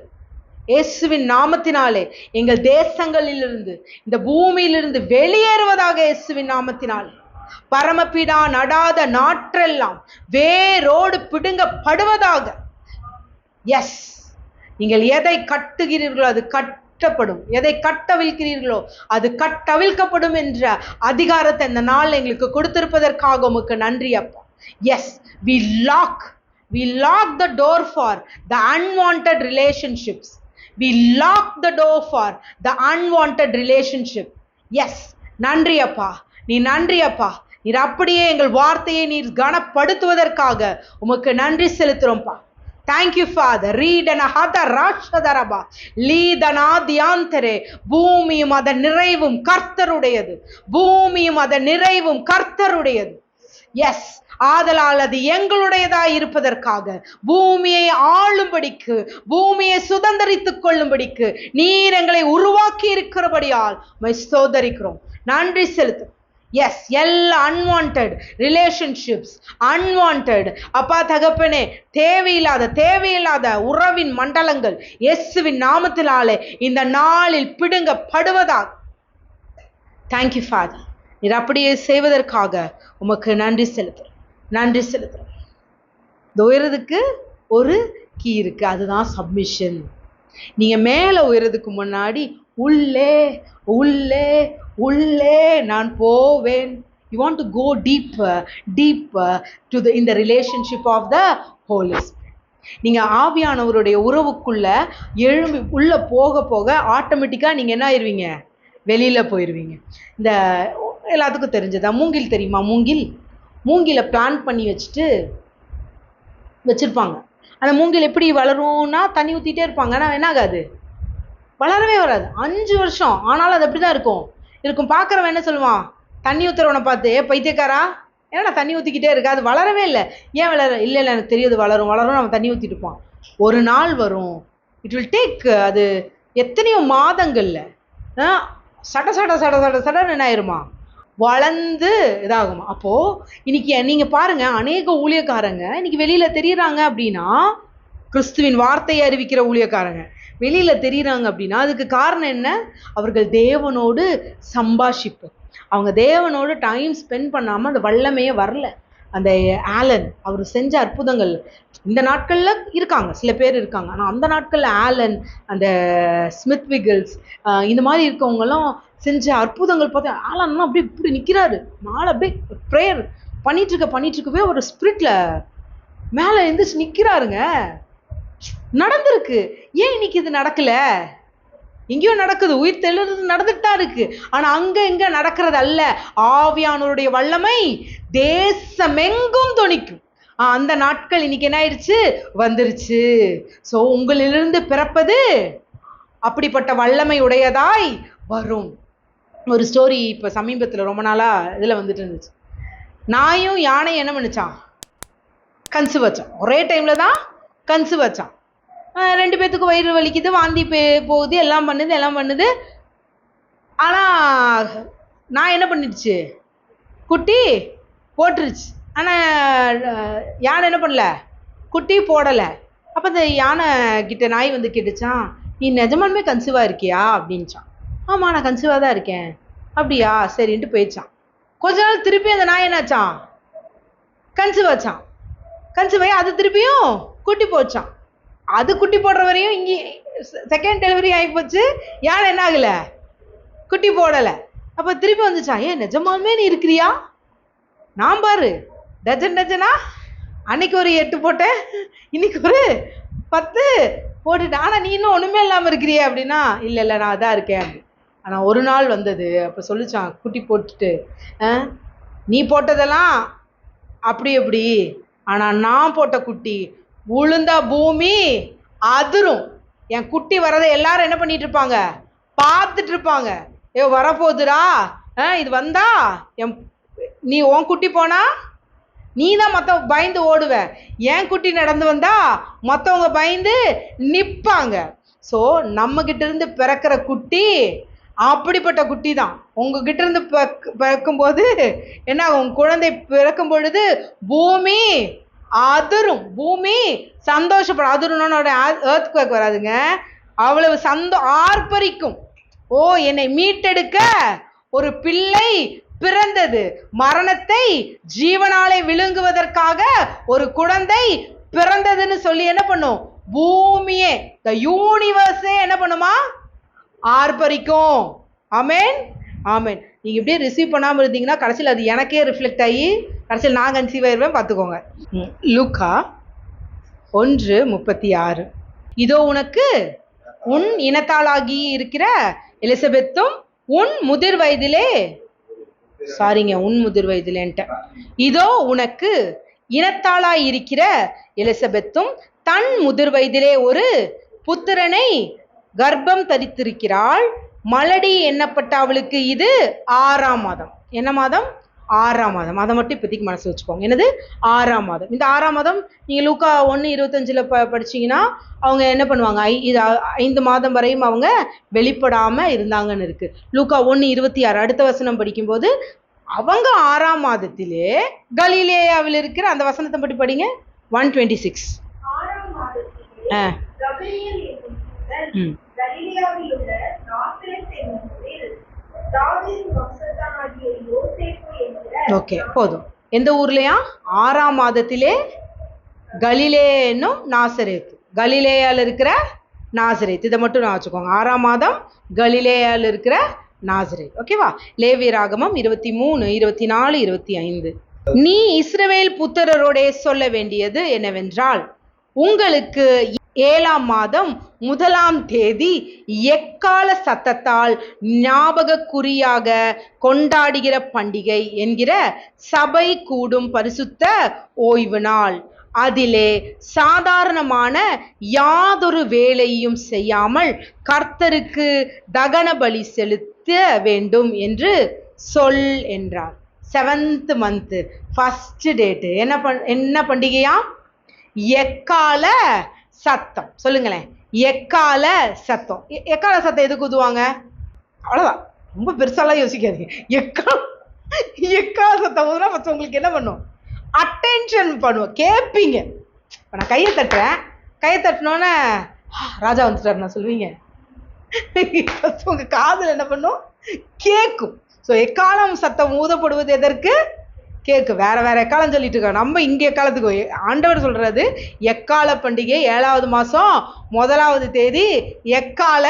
இயேசுவின் நாமத்தினாலே எங்கள் தேசங்களிலிருந்து இந்த பூமியிலிருந்து வெளியேறுவதாக. இயேசுவின் நாமத்தினாலே பரமபிதா நடாத நாற்றெல்லாம் வேரோடு பிடுங்கப்படுவதாக. எஸ், நீங்கள் எதை கட்டுகிறீர்களோ அது கட்டப்படும், எதை கட்டவிழ்க்கிறீர்களோ அது கட்டவிழ்க்கப்படும் என்ற அதிகாரத்தை இந்த நாள் எங்களுக்கு கொடுத்திருப்பதற்காக உமக்கு நன்றி அப்பா. Yes, we lock the door for the unwanted relationships. We lock the door for the unwanted relationship. Yes, நன்றி அப்பா, நீ நன்றி அப்பா. நீர் அப்படியே எங்கள் வார்த்தையை நீர் கனப்படுத்துவதற்காக உமக்கு நன்றி செலுத்துறோம்ப்பா. Thank you father. ரீடனஹதரபா லீதனாதியாந்தரே. பூமியும் அதன் நிறைவும் கர்த்தருடையது, பூமியும் அதன் நிறைவும் கர்த்தருடையது. எஸ், ஆதலால் அது எங்களுடையதாய் இருப்பதற்காக பூமியை ஆளும்படிக்கு, பூமியை சுதந்திரித்துக் கொள்ளும்படிக்கு நீர் எங்களை உருவாக்கி இருக்கிறபடியால் ஸ்தோத்தரிக்கிறோம், நன்றி செலுத்தும். எஸ், எல்லா அன்வான்ட் ரிலேஷன்ஷிப்ஸ், அன்வான்ட் அப்பா தகப்பனே தேவையில்லாத உறவின் மண்டலங்கள் இயேசுவின் நாமத்தினாலே இந்த நாளில் பிடுங்கப்படுவதாக. Thank you father. நீர் அப்படியே செய்வதற்காக உமக்கு நன்றி செலுத்துறோம், நன்றி செலுத்துறோம். இந்த உயரதுக்கு ஒரு கீ இருக்கு, அதுதான் சப்மிஷன். நீங்க மேல உயரதுக்கு முன்னாடி உள்ளே உள்ளே உள்ளே நான் போவேன். You want to go deeper to in the relationship of the Holy Spirit. நீங்க ஆவியானவருடைய உறவுக்குள்ள எழும்பி உள்ள போக போக ஆட்டோமேட்டிக்கா நீங்க என்ன ஆயிருவீங்க, வெளியில போயிருவீங்க. இந்த எல்லாத்துக்கும் தெரிஞ்சதா மூங்கில் தெரியுமா? மூங்கில பிளான் பண்ணி வச்சுருப்பாங்க. அந்த மூங்கில் எப்படி வளரும்னா தண்ணி ஊற்றிட்டே இருப்பாங்க, ஆனால் என்ன ஆகாது, வளரவே வராது. 5 வருஷம் ஆனாலும் அது அப்படி தான் இருக்கும். பார்க்குறவன் என்ன சொல்லுவான், தண்ணி ஊற்றுறவனை பார்த்து, பைத்தியக்காரா ஏன்னா தண்ணி ஊற்றிக்கிட்டே இருக்கு, அது வளரவே இல்லை. ஏன் வளர இல்லை எனக்கு தெரியுது, வளரும் நம்ம தண்ணி ஊற்றிட்டு இருப்போம். ஒரு நாள் வரும், இட் வில் டேக், அது எத்தனையோ மாதங்கள்ல சட சட சட சட சடன்னு என்ன ஆயிருமா, வளர்ந்து இதாகுமா. அப்போ இன்னைக்கு நீங்க பாருங்க, அநேக ஊழியக்காரங்க இன்னைக்கு வெளியில தெரியுறாங்க அப்படின்னா, கிறிஸ்துவின் வார்த்தையை அறிவிக்கிற ஊழியக்காரங்க வெளியில தெரியுறாங்க அப்படின்னா அதுக்கு காரணம் என்ன, அவர்கள் தேவனோடு சம்பாஷிப்பு, அவங்க தேவனோடு டைம் ஸ்பெண்ட் பண்ணாம அந்த வல்லமையே வரல. அந்த ஆலன் அவர் செஞ்ச அற்புதங்கள் இந்த நாட்கள்ல இருக்காங்க, சில பேர் இருக்காங்க, ஆனா அந்த நாட்கள்ல ஆலன், அந்த ஸ்மித் விகில்ஸ், இந்த மாதிரி இருக்கவங்கெல்லாம் செஞ்ச அற்புதங்கள் பார்த்து ஆலன்னா அப்படியே இப்படி நிக்கிறாரு, மேல அப்படியே ப்ரேயர் பண்ணிட்டு இருக்கவே ஒரு ஸ்பிரிட்ல மேல எழுந்துச்சு நிக்கிறாருங்க. நடந்திருக்கு. ஏன் இன்னைக்கு இது நடக்கல? எங்கேயோ நடக்குது, உயிர் தெழுறது நடந்துட்டா இருக்கு, ஆனா அங்க எங்க நடக்கிறது அல்ல. ஆவியானவருடைய வல்லமை தேசமெங்கும் தொனிக்கும். அந்த நாட்கள் இன்னைக்கு என்ன ஆயிடுச்சு, வந்துருச்சு. சோ உங்களிலிருந்து பிறப்பது அப்படிப்பட்ட வல்லமை உடையதாய் வரும். ஒரு ஸ்டோரி இப்ப சமீபத்துல ரொம்ப நாளா இதுல வந்துட்டு இருந்துச்சு. நாயும் யானை என்ன பண்ணுச்சான், கன்சு வச்சான். ஒரே டைம்ல தான் கன்சு வச்சான். 2 பேத்துக்கு வயிறு வலிக்குது, வாந்தி போகுது, எல்லாம் பண்ணுது. ஆனா நான் என்ன பண்ணிடுச்சு, குட்டி போட்டுருச்சு. ஆனா யானை என்ன பண்ணல, குட்டி போடலை. அப்போ இந்த யானை கிட்ட நாய் வந்து கேட்டுச்சான், நீ நிஜமானுமே கன்சீவாக இருக்கியா அப்படின்ச்சான். ஆமாம் நான் கன்சீவாக தான் இருக்கேன். அப்படியா, சரின்ட்டு போயிடுச்சான். கொஞ்ச நாள் திருப்பி அந்த நாய் என்னாச்சான், கன்சீவ் வச்சான். கன்சீவ் ஆகி அது திருப்பியும் குட்டி போச்சான். அது குட்டி போடுற வரையும் இங்கே செகண்ட் டெலிவரி ஆகி போச்சு. யானை என்ன ஆகலை, குட்டி போடலை. அப்போ திருப்பி வந்துச்சான், ஏன் நிஜமாலுமே நீ இருக்கிறியா, நான் பாரு டஜனா அன்னைக்கு ஒரு 8 போட்டேன், இன்னைக்கு ஒரு 10 போட்டுட்டேன், ஆனால் நீ இன்னும் ஒன்றுமே இல்லாமல் இருக்கிறியே அப்படின்னா, இல்லை நான் அதான் இருக்கேன் அப்படி. ஆனால் ஒரு நாள் வந்தது, அப்போ சொல்லிச்சான் குட்டி போட்டுட்டு, நீ போட்டதெல்லாம் அப்படி, ஆனால் நான் போட்ட குட்டி உளுந்தா பூமி அதிரும். என் குட்டி வரதை எல்லாரும் என்ன பண்ணிட்டு இருப்பாங்க, பார்த்துட்டு இருப்பாங்க. வரப்போகுதுடா, இது வந்தா நீ உன் குட்டி போனா நீ தான் மற்றவங்க பயந்து ஓடுவ, என் குட்டி நடந்து வந்தா மற்றவங்க பயந்து நிற்பாங்க. ஸோ நம்ம கிட்ட இருந்து பிறக்கிற குட்டி அப்படிப்பட்ட குட்டி தான். உங்ககிட்ட இருந்து பிறக்கும்போது என்ன, உங்க குழந்தை பிறக்கும் பொழுது பூமி அதிரும், பூமி சந்தோஷப்படும். அதிரும்னோட எர்த்குவேக் வராதுங்க, அவ்வளவு ஆர்ப்பரிக்கும். ஓ என்னை மீட்டெடுக்க ஒரு பிள்ளை பிறந்தது, மரணத்தை ஜீவனாலே விழுங்குவதற்காக ஒரு குழந்தை பிறந்ததுன்னு சொல்லி என்ன பண்ணும், பூமியே, த யூனிவர்ஸே என்ன பண்ணுமா, ஆர்ப்பரிக்கும். ஆமென் ஆமென். நீங்க இப்படியே ரிசீவ் பண்ணாம இருந்தீங்கன்னா கடைசியில் அது எனக்கே ரிஃப்ளெக்ட் ஆகி கடைசியில் நான் கன்சீவ் ஆயிருவேன், பார்த்துக்கோங்க. லூக்கா 1:36. இதோ உனக்கு உன் இனத்தாளாகி இருக்கிற எலிசபெத்தும் உன் முதிர் வயதிலே இதோ உனக்கு இனத்தாளாய் இருக்கிற எலிசபெத்தும் தன் முதிர் வயதிலே ஒரு புத்திரனை கர்ப்பம் தரித்திருக்கிறாள். மலடி எண்ணப்பட்ட அவளுக்கு இது 6ஆம் மாதம். என்ன மாதம், 6ஆம் மாதம். அதை மட்டும் இப்போதைக்கு மனசு வச்சுக்கோங்க. என்னது, 6ஆம் மாதம். இந்த 6ஆம் மாதம் நீங்கள் லூக்கா 1:25 படிச்சீங்கன்னா அவங்க என்ன பண்ணுவாங்க, இது 5 மாதம் வரையும் அவங்க வெளிப்படாமல் இருந்தாங்கன்னு இருக்கு. லூக்கா 1:26 அடுத்த வசனம் படிக்கும்போது அவங்க 6ஆம் மாதத்திலே கலிலேயாவில் இருக்கிற அந்த வசனத்தை பற்றி படிங்க. 1:26. ஓகே போதும். எந்த ஊர்லயா, 6ஆம் மாதத்திலே கலிலேயனும் நாசரேத், கலிலேயால இருக்கிற நாசரேத், இதை மட்டும் நான் வச்சுக்கோங்க. 6ஆம் மாதம் கலிலேயால இருக்கிற நாசரேத். ஓகேவா. லேவியராகமம் 23, 24, 25. நீ இஸ்ரவேல் புத்திரரோட சொல்ல வேண்டியது என்னவென்றால், உங்களுக்கு 7ஆம் மாதம் 1ஆம் தேதி எக்கால சத்தத்தால் ஞாபக குறியாக கொண்டாடுகிற பண்டிகை என்கிற சபை கூடும் பரிசுத்த ஓய்வு நாள். அதிலே சாதாரணமான யாதொரு வேலையும் செய்யாமல் கர்த்தருக்கு தகன பலி செலுத்த வேண்டும் என்று சொல் என்றார். 7th month ஃபர்ஸ்ட் டேட்டு என்ன பண்டிகையா? எக்கால சத்தம். சொல்லுங்களேன், எக்கால சத்தம். எக்கால சத்தம் எதுக்கு ஊதுவாங்க? அவ்வளவுதான், ரொம்ப பெருசாலாம் யோசிக்காதீங்க. எக்கால சத்தம் ஊதுனா ஃபர்ஸ்ட் உங்களுக்கு என்ன பண்ணும்? அட்டென்ஷன் பண்ணுவோம், கேட்பீங்க. இப்போ நான் கையை தட்டுறேன், கையை தட்டினோன்னே ராஜா வந்துட்டார் நான் சொல்லுவீங்க. உங்க காதில் என்ன பண்ணும்? கேட்கும். ஸோ எக்காலம் சத்தம் ஊதப்படுவது எதற்கு? கேட்கு. வேற வேற எக்காலம் சொல்லிட்டு இருக்கோம். நம்ம இங்கே எக்காலத்துக்கு ஆண்டவர் சொல்றது எக்கால பண்டிகை 7வது மாசம் 1வது தேதி எக்கால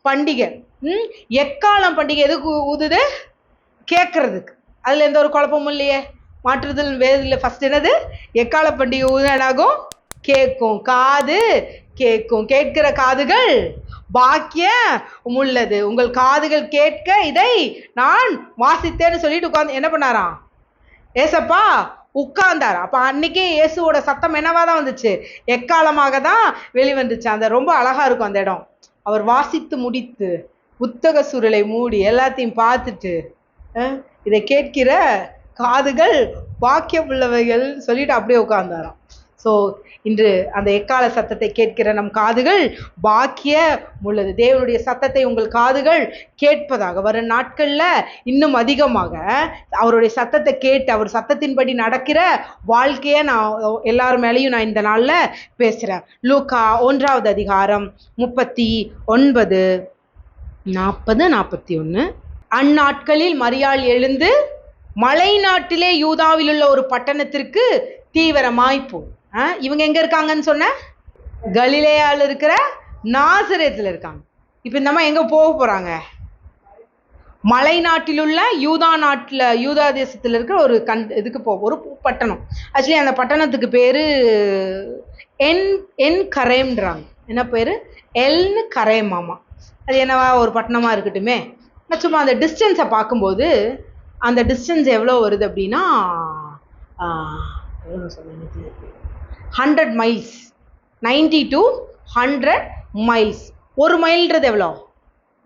பண்டிகை. எக்காலம் பண்டிகை எதுக்கு ஊதுது? கேட்கறதுக்கு. அதுல எந்த ஒரு குழப்பமும் இல்லையே. மாற்றுதல் வேதில் ஃபர்ஸ்ட் என்னது? எக்கால பண்டிகை ஊதினாகும் கேட்கும். காது கேட்கும். கேட்கிற காதுகள் பாக்கியம் உள்ளது. உங்கள் காதுகள் கேட்க இதை நான் வாசித்தேன்னு சொல்லிட்டு உட்கார்ந்து என்ன பண்ணாராம்? ஏசப்பா உட்கார்ந்தார். அப்ப அன்னைக்கு இயேசுவோட சத்தம் என்னவாதான் வந்துச்சு? எக்காலமாக தான் வெளிவந்துச்சு. அந்த ரொம்ப அழகா இருக்கும் அந்த இடம். அவர் வாசித்து முடித்து புத்தக சுருளை மூடி எல்லாத்தையும் பார்த்துட்டு இதை கேட்கிற காதுகள் பாக்கியம் உள்ளவைகள் சொல்லிட்டு அப்படியே உட்கார்ந்தாராம். ஸோ இன்று அந்த எக்கால சத்தத்தை கேட்கிற நம் காதுகள் பாக்கிய உள்ளது. தேவனுடைய சத்தத்தை உங்கள் காதுகள் கேட்பதாக. வரும் நாட்கள்ல இன்னும் அதிகமாக அவருடைய சத்தத்தை கேட்டு அவர் சத்தத்தின்படி நடக்கிற வாழ்க்கையை நான் எல்லாரும் மேலேயும் நான் இந்த நாள்ல பேசுறேன். லூக்கா 1வது அதிகாரம் 39, 40, 41. அந்நாட்களில் மரியாள் எழுந்து மலை நாட்டிலே யூதாவில் உள்ள ஒரு பட்டணத்திற்கு தீவிரமாய் போ. இவங்க எங்க இருக்காங்கன்னு சொன்ன? கலிலேயால இருக்கிற நாசரேத்துல இருக்காங்க. இப்ப இந்த அம்மா எங்க போக போறாங்க? மலை நாட்டில் உள்ள யூதா தேசத்துல இருக்கிற ஒரு இதுக்கு ஒரு பட்டணம். ஆக்சுவலி அந்த பட்டணத்துக்கு பேரு என் கரேம்ன்றாங்க. என்ன பேரு? எல்னு கரேமாமா. அது என்னவா ஒரு பட்டணமா இருக்கட்டுமே. சும்மா அந்த டிஸ்டன்ஸை பார்க்கும்போது அந்த டிஸ்டன்ஸ் எவ்வளோ வருது அப்படின்னா 100 miles, 90 to 100 miles. ஒரு மைல்ன்றது எவ்வளோ?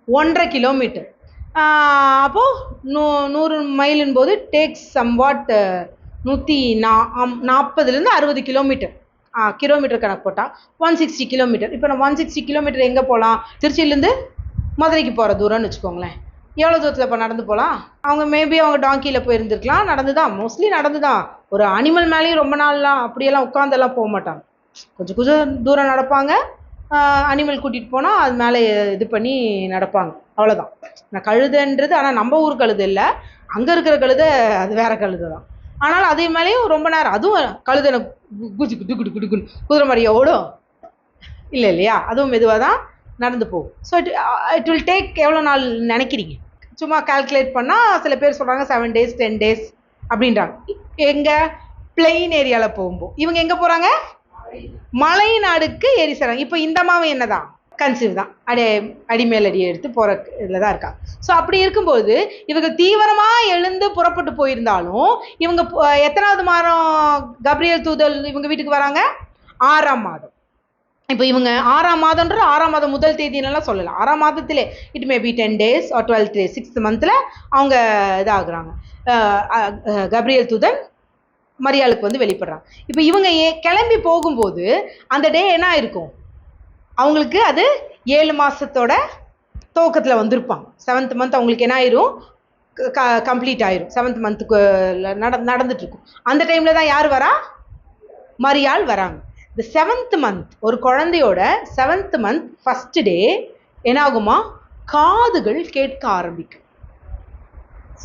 1.5 கிலோமீட்டர். அப்போது 100 மைலின் போது டேக்ஸ் சம்வாட் 140 60 கிலோமீட்டர். கிலோமீட்டர் கணக்கு போட்டால் 160 கிலோமீட்டர். இப்போ நம்ம 160 கிலோமீட்டர் எங்கே போகலாம்? திருச்சியிலேருந்து மதுரைக்கு போகிற தூரம்னு வச்சுக்கோங்களேன். எவ்வளோ தூரத்தில் இப்போ நடந்து போகலாம்? அவங்க மேபி அவங்க டாங்கியில் போயிருந்துருக்கலாம். நடந்து தான், மோஸ்ட்லி நடந்து தான். ஒரு அனிமல் மேலேயும் ரொம்ப நாள்லாம் அப்படியெல்லாம் உட்காந்தெல்லாம் போக மாட்டாங்க. கொஞ்சம் தூரம் நடப்பாங்க. அனிமல் கூட்டிகிட்டு போனால் அது மேலே இது பண்ணி நடப்பாங்க. அவ்வளோதான். நான் கழுதைன்றது ஆனால் நம்ம ஊர் கழுதை இல்லை, அங்கே இருக்கிற கழுதை அது வேற கழுதை தான். ஆனால் அதே மேலேயும் ரொம்ப நேரம் அதுவும் கழுதை குஜு குடு குடு குடுக்குன்னு குதிரை மாதிரியா ஓடும் இல்லை இல்லையா? அதுவும் மெதுவாக தான் நடந்து போகும். ஸோ இட் வில் டேக் எவ்வளோ நாள் நினைக்கிறீங்க? சும்மா கால்குலேட் பண்ணால் சில பேர் சொல்கிறாங்க 7 days 10 days அப்படின்றாங்க. எங்கே? பிளெயின் ஏரியாவில் போகும்போது. இவங்க எங்கே போகிறாங்க? மலை நாடுக்கு ஏறி சேராங்க. இப்போ இந்த அம்மாவை என்னதான் கன்சீவ் தான், அடிமேல் அடி எடுத்து போகிற இதில் தான் இருக்காங்க. ஸோ அப்படி இருக்கும்போது இவங்க தீவிரமாக எழுந்து புறப்பட்டு போயிருந்தாலும் இவங்க எத்தனாவது மாதம் கப்ரியேல் தூதல் இவங்க வீட்டுக்கு வராங்க? 6ஆம் மாதம். இப்போ இவங்க 6ஆம் மாதம்ன்ற 6ஆம் மாதம் முதல் தேதினெல்லாம் சொல்லலாம். 6ஆம் மாதத்திலே it may be 10 days or 12 days 6th month அவங்க இதாகிறாங்க. கப்ரியேல் தூதன் மரியாளுக்கு வந்து வெளிப்படுறாங்க. இப்போ இவங்க கிளம்பி போகும்போது அந்த டே என்ன இருக்கும்? அவங்களுக்கு அது 7 மாசத்தோட துவக்கத்தில் வந்திருப்பாங்க. 7th month அவங்களுக்கு என்ன ஆயிரும்? கம்ப்ளீட் ஆயிரும். 7th monthக்கு நடந்துட்டு இருக்கும். அந்த டைம்ல தான் யார் வரா? மரியாள் வராங்க. இந்த 7th month ஒரு குழந்தையோட 7th month ஃபர்ஸ்ட் டே என்ன ஆகுமா? காதுகள் கேட்க ஆரம்பிக்கும்.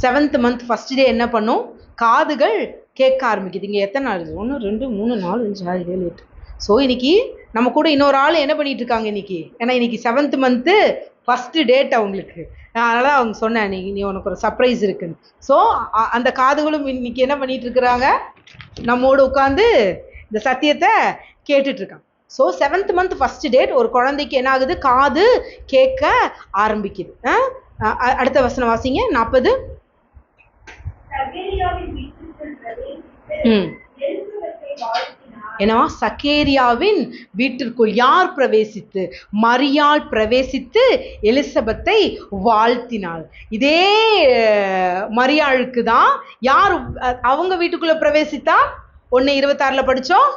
7th month ஃபர்ஸ்ட் டே என்ன பண்ணும்? காதுகள் கேட்க ஆரம்பிக்குது. இங்கே எத்தனை நாள்? 1 2 3 4 5 6 7 8. ஸோ இன்னைக்கு நம்ம கூட இன்னொரு ஆள் என்ன பண்ணிட்டு இருக்காங்க இன்னைக்கு? ஏன்னா இன்னைக்கு 7th month ஃபர்ஸ்ட் டேட் அவங்களுக்கு. அதனால அவங்க சொன்னேன் நீ உனக்கு ஒரு சர்ப்ரைஸ் இருக்குன்னு. ஸோ அந்த காதுகளும் இன்னைக்கு என்ன பண்ணிட்டு இருக்கிறாங்க? நம்மோடு உட்காந்து இந்த சத்தியத்தை கேட்டுட்டு இருக்காங்க. So 7th month first date ஒரு குழந்தைக்கு என்ன ஆகுது? காது கேட்க ஆரம்பிக்குது. அடுத்த வசனம் வாசிங்க. 40. ஏன்னா சக்கேரியாவின் வீட்டிற்குள் யார் பிரவேசித்து? மரியாள் பிரவேசித்து எலிசபெத்தை வாழ்த்தினாள். இதே மரியாளுக்கு தான் யார் அவங்க வீட்டுக்குள்ள பிரவேசித்தா? 1:26 படிச்சோம்,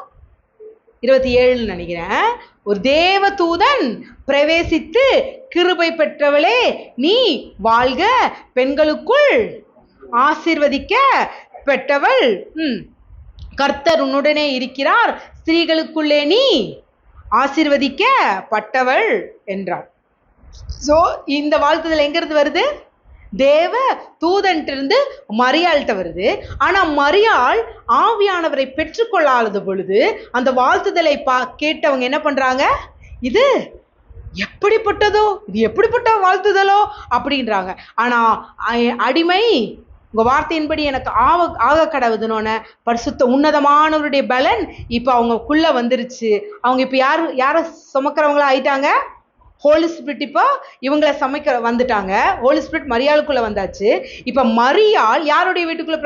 27 நினைக்கிறேன். ஒரு தேவ தூதன் பிரவேசித்து, கிருபை பெற்றவளே நீ வாழ்க, பெண்களுக்குள் ஆசீர்வதிக்க பெற்றவள், கர்த்தர் உன்னுடனே இருக்கிறார், ஸ்திரீகளுக்குள்ளே நீ ஆசீர்வதிக்கப்பட்டவள் என்றார். சோ இந்த வாழ்த்துதல் எங்கிருந்து வருது? தேவ தூதன்ட்டிருந்து மரியாள்கிட்ட வருது. ஆனா மரியாள் ஆவியானவரை பெற்றுக்கொள்ளாத பொழுது அந்த வாழ்த்துதலை கேட்டவங்க என்ன பண்றாங்க? இது எப்படிப்பட்டதோ, இது எப்படிப்பட்ட வாழ்த்துதலோ அப்படின்றாங்க. ஆனா அடிமை உங்க வார்த்தையின்படி எனக்கு ஆக கடவுதுனோன பரிசுத்த உன்னதமானவருடைய பலன் இப்ப அவங்கக்குள்ள வந்துருச்சு. அவங்க இப்ப யார சுமக்கிறவங்களா ஆயிட்டாங்க? ஹோலி ஸ்பிரிட் இப்போ இவங்களை வந்துட்டாங்க. ஹோலி ஸ்பிரிட் மரியாளுக்குள்ள வந்தாச்சு. இப்ப மரியாள் யாருடைய வீட்டுக்குள்ள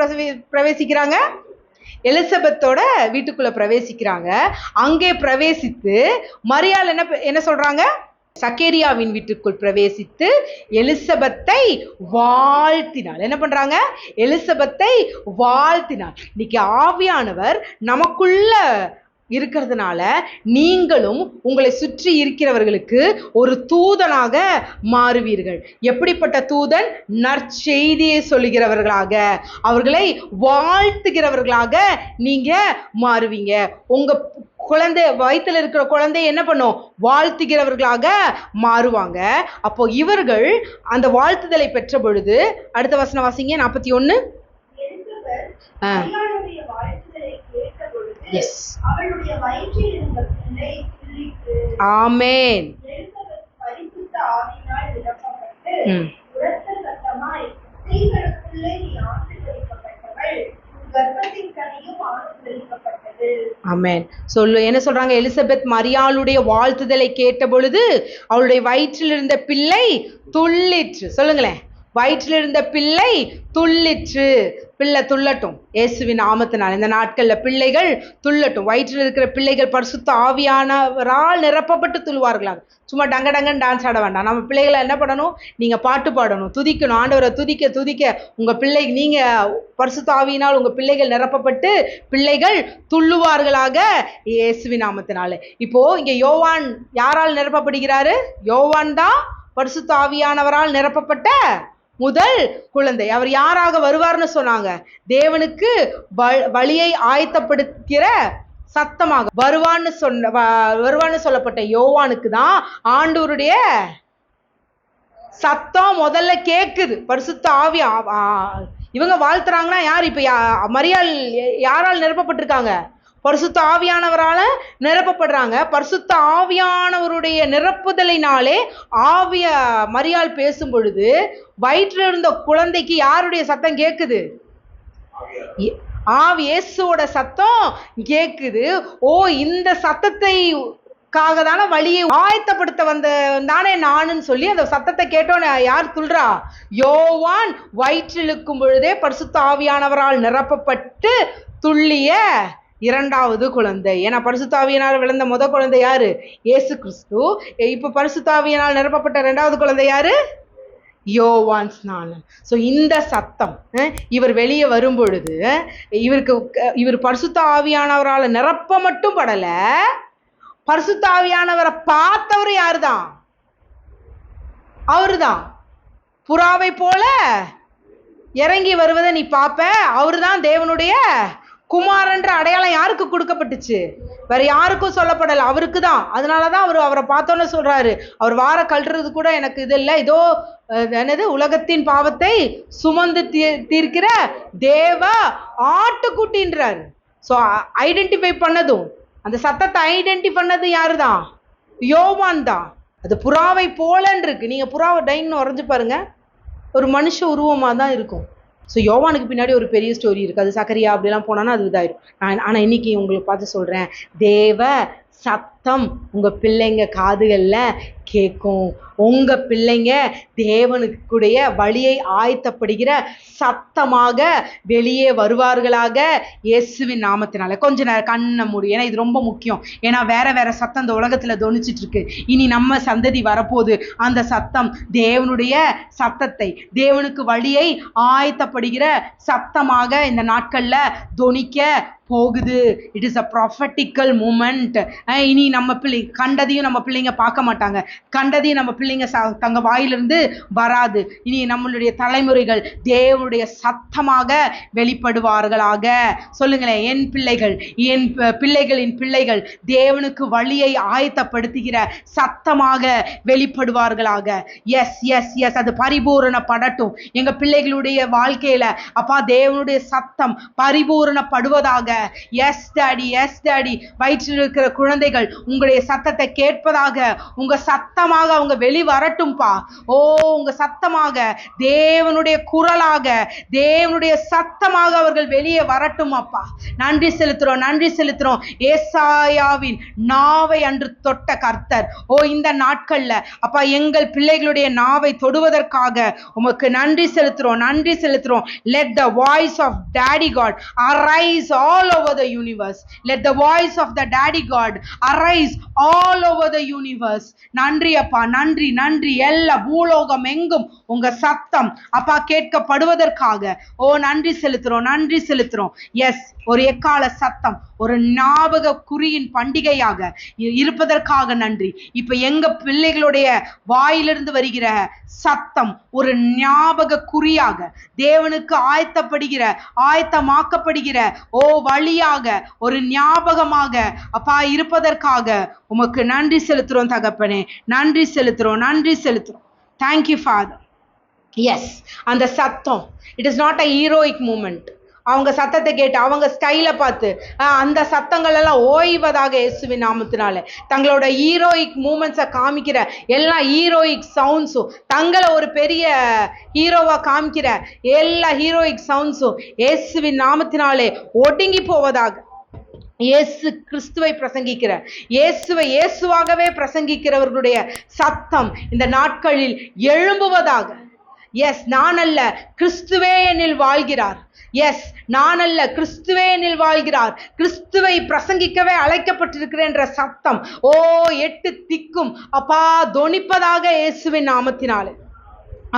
பிரவேசிக்கிறாங்க? எலிசபெத்தோட வீட்டுக்குள்ள பிரவேசிக்கிறாங்க. அங்கே பிரவேசித்து மரியாள் என்ன சொல்றாங்க? சக்கேரியாவின் வீட்டுக்குள் பிரவேசித்து எலிசபெத்தை வாழ்த்தினாள். என்ன பண்றாங்க? எலிசபெத்தை வாழ்த்தினாள். இன்னைக்கு ஆவியானவர் நமக்குள்ள இருக்கிறதுனால நீங்களும் உங்களை சுற்றி இருக்கிறவர்களுக்கு ஒரு தூதனாக மாறுவீர்கள். எப்படிப்பட்ட தூதன்? நற்செய்தியை சொல்லுகிறவர்களாக, அவர்களை வாழ்த்துகிறவர்களாக நீங்க மாறுவீங்க. உங்க குழந்தை, வயிற்றுல இருக்கிற குழந்தை என்ன பண்ணும்? வாழ்த்துகிறவர்களாக மாறுவாங்க. அப்போ இவர்கள் அந்த வாழ்த்துதலை பெற்ற பொழுது, அடுத்த வசனம் வாசிங்க, 41. ஆமென். ஆமென். என்ன சொல்றாங்க? எலிசபெத் மரியாளுடைய வாழ்த்துதலை கேட்ட பொழுது அவளுடைய வயிற்றில் இருந்த பிள்ளை துள்ளிற்று. சொல்லுங்களேன், வயிற்றில் இருந்த பிள்ளை துள்ளிற்று. பிள்ளை துள்ளட்டும் இயேசுவின் நாமத்தினால். இந்த நாட்கள்ல பிள்ளைகள் துள்ளட்டும். வயிற்றில் இருக்கிற பிள்ளைகள் பரிசுத்த ஆவியானவரால் நிரப்பப்பட்டு துள்ளுவார்களாக. சும்மா டங்க டங்கன்னு டான்ஸ் ஆட வேண்டாம். நம்ம பிள்ளைகளை என்ன பண்ணணும்? நீங்க பாட்டு பாடணும், துதிக்கணும். ஆண்டவரை துதிக்க துதிக்க உங்க பிள்ளை, நீங்க பரிசுத்த ஆவியினால் உங்க பிள்ளைகள் நிரப்பப்பட்டு பிள்ளைகள் துள்ளுவார்களாக இயேசுவின் நாமத்தினால. இப்போ இங்க யோவான் யாரால் நிரப்பப்படுகிறாரு? யோவான் தான் பரிசுத்த ஆவியானவரால் நிரப்பப்பட்ட முதல் குழந்தை. அவர் யாராக வருவார்னு சொன்னாங்க? தேவனுக்கு வழியை ஆயத்தப்படுத்துகிற சத்தமாக வருவான்னு சொல்லப்பட்ட யோவானுக்கு தான் ஆண்டவருடைய சத்தம் முதல்ல கேக்குது. பரிசுத்த ஆவி இவங்க வாழ்த்துறாங்கன்னா யார்? இப்ப மரியாள் யாரால் நிரப்பப்பட்டிருக்காங்க? பரிசுத்த ஆவியானவரால நிரப்பப்படுறாங்க. பரிசுத்த ஆவியானவருடைய நிரப்புதலினாலே மரியாள் பேசும் பொழுது வயிற்றில் இருந்த குழந்தைக்கு யாருடைய சத்தம் கேக்குது? இயேசுவோட சத்தம் கேக்குது. ஓ, இந்த சத்தத்தை தானே வழியை ஆயத்தப்படுத்த வந்தானே நானுன்னு சொல்லி அந்த சத்தத்தை கேட்டோன்னு யார் துள்றா? யோவான் வயிற்றில் இருக்கும் பொழுதே பரிசுத்த ஆவியானவரால் நிரப்பப்பட்டு துள்ளிய இரண்டாவது குழந்தை. ஏன்னா பரிசுத்த ஆவியினால் விழுந்த முதல் குழந்தை யாரு? இயேசு கிறிஸ்து. இப்ப பரிசுத்த ஆவியினால் நிரப்பப்பட்ட இரண்டாவது குழந்தை யாரு? யோவான் ஸ்நானன். ஸோ இந்த சத்தம் இவர் வெளியே வரும் பொழுது இவர் பரிசுத்த ஆவியானவரால் நிரப்ப மட்டும் படல, பரிசுத்த ஆவியானவரை பார்த்தவர் யாருதான்? அவருதான். புறாவை போல இறங்கி வருவதை நீ பார்ப்ப. அவருதான் தேவனுடைய குமாரன்ற அடையாளம் யாருக்கு கொடுக்கப்பட்டுச்சு? வேற யாருக்கும் சொல்லப்படல, அவருக்கு தான். அதனாலதான் அவரை பார்த்தோன்னு சொல்றாரு, அவர் வார கல்றது கூட எனக்கு இது இல்லை, இதோ என்னது உலகத்தின் பாவத்தை சுமந்து தீர்க்கிற தேவ ஆட்டுக்குட்டின்றாரு. ஸோ ஐடென்டிஃபை பண்ணதும், அந்த சத்தத்தை ஐடென்டிஃபை பண்ணது யாருதான்? யோவான் தான். அது புறாவை போலன்னு இருக்கு. நீங்க புறாவை டைன்னு வரைஞ்சு பாருங்க, ஒரு மனுஷ உருவமா தான் இருக்கும். ஸோ யோவானுக்கு பின்னாடி ஒரு பெரிய ஸ்டோரி இருக்குது. அது சக்கரியா அப்படிலாம் போனான்னா அது இதாயிடும். ஆனால் இன்னைக்கு உங்களுக்கு பார்த்து சொல்கிறேன், தேவ சத்தம் உங்க பிள்ளைங்க காதுகள்ல கேட்கும். உங்க பிள்ளைங்க தேவனுக்குடைய வழியை ஆயத்தப்படுகிற சத்தமாக வெளியே வருவார்களாக இயேசுவின் நாமத்தினால. கொஞ்ச நேரம் கண்ணை மூடி, ஏன்னா இது ரொம்ப முக்கியம். ஏன்னா வேற வேற சத்தம் இந்த உலகத்துல தொனிச்சிட்டு இருக்கு. இனி நம்ம சந்ததி வரப்போகுது. அந்த சத்தம் தேவனுடைய சத்தத்தை, தேவனுக்கு வழியை ஆயத்தப்படுகிற சத்தமாக இந்த நாட்கள்ல தொனிக்க போகுது. It is a prophetical moment. இனி நம்ம கண்டதையும் நம்ம பிள்ளைங்க பார்க்க மாட்டாங்க, கண்டதையும் நம்ம பிள்ளைங்க தங்க வாயிலிருந்து வராது. இனி நம்மளுடைய தலைமுறைகள் தேவனுடைய சத்தமாக வெளிப்படுவார்களாக. சொல்லுங்களேன், என் பிள்ளைகள், என் பிள்ளைகளின் பிள்ளைகள் தேவனுக்கு வழியை ஆயத்தப்படுத்துகிற சத்தமாக வெளிப்படுவார்களாக. எஸ் எஸ் எஸ், அது பரிபூரணப்படட்டும் எங்க பிள்ளைகளுடைய வாழ்க்கையில. அப்பா, தேவனுடைய சத்தம் பரிபூரணப்படுவதாக. Yes daddy, yes daddy. வயிற்றில் இருக்கிற குழந்தைகள் உங்களுடைய சத்தத்தை கேட்பதாக. உங்க சத்தமாக அவங்க வெளிவரட்டும்பா. ஓ, உங்க சத்தமாக, தேவனுடைய குரலாக, தேவனுடைய சத்தமாக அவர்கள் வெளியே வரட்டும் அப்பா. நன்றி செலுத்துறோம், நன்றி செலுத்துறோம். ஏசாயாவின் நாவை அன்று தொட்ட கர்த்தர், ஓ இந்த நாட்கள்ல அப்பா எங்கள் பிள்ளைகளுடைய நாவை தொடுவதற்காக உமக்கு நன்றி செலுத்துறோம், நன்றி செலுத்துறோம். Let the voice of Daddy God arise all over the universe. Let the voice of the Daddy God arise all over the universe. நன்றி அப்பா, நன்றி நன்றி. எல்லா பூலோகம் எங்கும் உங்க சத்தம் அப்பா கேட்கப்படுவதற்காக ஓ நன்றி செலுத்துறோம், நன்றி செலுத்துறோம். எஸ், ஒரு எக்கால சத்தம் ஒரு ஞாபக குறியின் பண்டிகையாக இருப்பதற்காக நன்றி. இப்ப எங்க பிள்ளைகளுடைய வாயிலிருந்து வருகிற சத்தம் ஒரு ஞாபக குறியாக, தேவனுக்கு ஆயத்தமாக்கப்படுகிற ஓ வழியாக, ஒரு ஞாபகமாக அப்பா இருப்பதற்காக உமக்கு நன்றி செலுத்துறோம் தகப்பனே. நன்றி செலுத்துறோம், நன்றி செலுத்துறோம். Thank you father. எஸ், அந்த சத்தம், it is not a heroic moment. அவங்க சத்தத்தை கேட்டு அவங்க ஸ்டைலை பார்த்து அந்த சத்தங்கள் எல்லாம் ஓய்வதாக இயேசுவின் நாமத்தினால. தங்களோட ஹீரோயிக் மூமெண்ட்ஸை காமிக்கிற எல்லா ஹீரோயிக் சவுண்ட்ஸும், தங்களை ஒரு பெரிய ஹீரோவா காமிக்கிற எல்லா ஹீரோயிக் சவுண்ட்ஸும் இயேசுவின் நாமத்தினாலே ஒடுங்கி போவதாக. இயேசு கிறிஸ்துவை பிரசங்கிக்கிற, இயேசுவாகவே பிரசங்கிக்கிறவர்களுடைய சத்தம் இந்த நாட்களில் எழும்புவதாக. எஸ், நான் அல்ல கிறிஸ்துவே என்னில் வாழ்கிறார். எஸ், நான் அல்ல கிறிஸ்துவே என்னில் வாழ்கிறார். கிறிஸ்துவை பிரசங்கிக்கவே அழைக்கப்பட்டிருக்கிறேன் என்ற சத்தம் ஓ 8 திக்கும் அப்பா தொனிப்பதாக இயேசுவின் நாமத்தினாலே.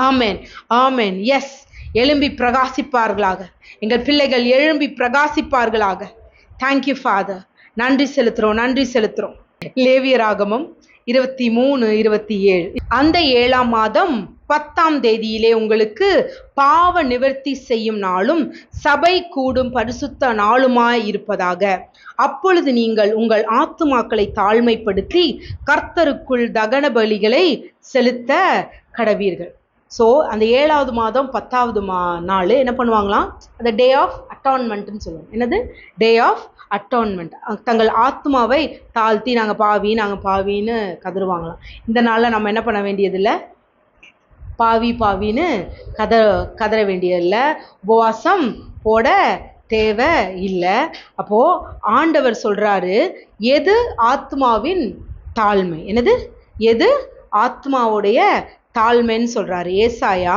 ஆமென், ஆமென். எஸ், எழும்பி பிரகாசிப்பார்களாக எங்கள் பிள்ளைகள், எழும்பி பிரகாசிப்பார்களாக. Thank you father. நன்றி செலுத்துறோம், நன்றி செலுத்துறோம். லேவியராகமம் 23:27. அந்த 7ஆம் மாதம் 10ஆம் தேதியிலே உங்களுக்கு பாவ நிவர்த்தி செய்யும் நாளும் சபை கூடும் பரிசுத்த நாளுமாய் இருப்பதாக. அப்பொழுது நீங்கள் உங்கள் ஆத்துமாக்களை தாழ்மைப்படுத்தி கர்த்தருக்குள் தகன பலிகளை செலுத்த கடவீர்கள். ஸோ அந்த 7ஆவது மாதம் 10ஆவது நாள் என்ன பண்ணுவாங்களாம்? அந்த டே ஆஃப் அட்டான்மெண்ட்னு சொல்லுவாங்க. என்னது? டே ஆஃப் அட்டான்மெண்ட். தங்கள் ஆத்மாவை தாழ்த்தி நாங்கள் பாவின்னு கதறுவாங்களாம். இந்த நாளில் நம்ம என்ன பண்ண வேண்டியதில்லை, பாவின்னு கதற வேண்டியதில்லை, உபவாசம் போட தேவை இல்லை. அப்போ ஆண்டவர் சொல்றாரு, எது ஆத்மாவின் தாழ்மை, என்னது எது ஆத்மாவுடைய தாழ்மைன்னு சொல்றாரு. ஏசாயா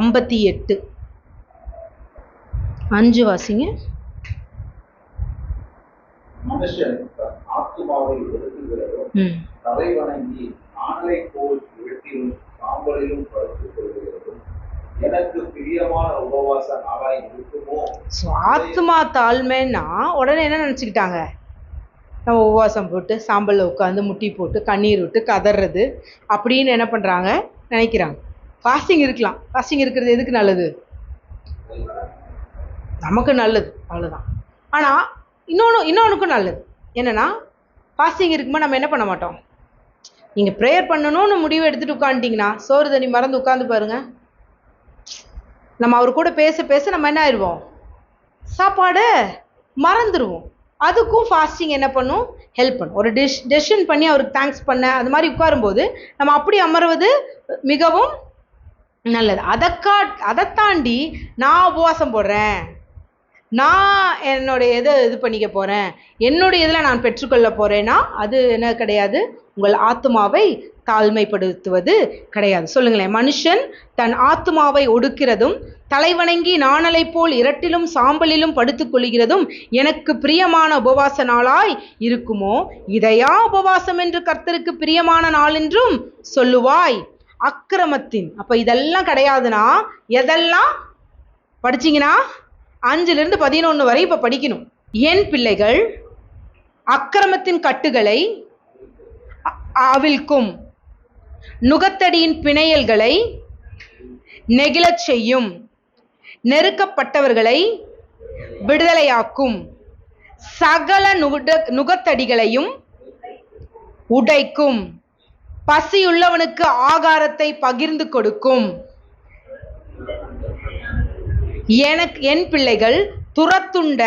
58:5 வாசிங்க. மனுஷன் ஆத்மாவை ஒடுக்குகிறதும் தலை வணங்கி ஆணலை போல் வீட்டிலும் சாம்பலிலும் படுத்துக் கொள்கிறதும் எனக்கு பிரியமான உபவாச நாளாய் இருக்குமோ? ஆத்மா தாழ்மைன்னா உடனே என்ன நினைச்சுக்கிட்டாங்க? நம்ம உபவாசம் போட்டு சாம்பலில் உட்காந்து முட்டி போட்டு கண்ணீர் விட்டு கதறது அப்படின்னு என்ன பண்ணுறாங்க, நினைக்கிறாங்க. ஃபாஸ்டிங் இருக்கலாம். ஃபாஸ்டிங் இருக்கிறது எதுக்கு நல்லது? நமக்கு நல்லது, அவ்வளோதான். ஆனால் இன்னொன்றுக்கும் நல்லது என்னென்னா, ஃபாஸ்டிங் இருக்கும்போது நம்ம என்ன பண்ண மாட்டோம். நீங்கள் ப்ரேயர் பண்ணணும்னு முடிவு எடுத்துகிட்டு உட்காந்துட்டிங்கன்னா சோறு தண்ணி மறந்து உட்காந்து பாருங்க, நம்ம அவர் கூட பேச நம்ம என்ன ஆயிடுவோம், சாப்பாடு மறந்துடுவோம். அதுக்கும் ஃபாஸ்டிங் என்ன பண்ணும், ஹெல்ப் பண்ணும். ஒரு டெசிஷன் பண்ணி அவருக்கு தேங்க்ஸ் பண்ண அது மாதிரி உட்காரும்போது நம்ம அப்படி அமர்வது மிகவும் நல்லது. அதை தாண்டி நான் உபவாசம் போடுறேன், நான் என்னுடைய இது பண்ணிக்க போகிறேன், என்னுடைய இதில் நான் பெற்றுக்கொள்ள போகிறேன்னா அது என்ன கிடையாது, உங்கள் ஆத்மாவை தாழ்மைப்படுத்துவது கிடையாது. சொல்லுங்களேன். மனுஷன் தன் ஆத்மாவை ஒடுக்கிறதும் தலைவணங்கி நாணலை போல் இரட்டிலும் சாம்பலிலும் படுத்துக் கொள்கிறதும் எனக்கு பிரியமான உபவாச நாளாய் இருக்குமோ, இதையா உபவாசம் என்று கர்த்தருக்கு பிரியமான நாள் என்றும் சொல்லுவாய். அக்கிரமத்தின், அப்ப இதெல்லாம் கிடையாதுன்னா எதெல்லாம் படிச்சீங்கன்னா 5லிருந்து 11 வரை இப்ப படிக்கணும். என் பிள்ளைகள் அக்கிரமத்தின் கட்டுகளை அவிழ்க்கும், நுகத்தடியின் பிணையல்களை நெகிழச் செய்யும், நெருக்கப்பட்டவர்களை விடுதலையாக்கும், சகல நுகத்தடிகளையும் உடைக்கும், பசியுள்ளவனுக்கு ஆகாரத்தை பகிர்ந்து கொடுக்கும். என் பிள்ளைகள் துரத்துண்ட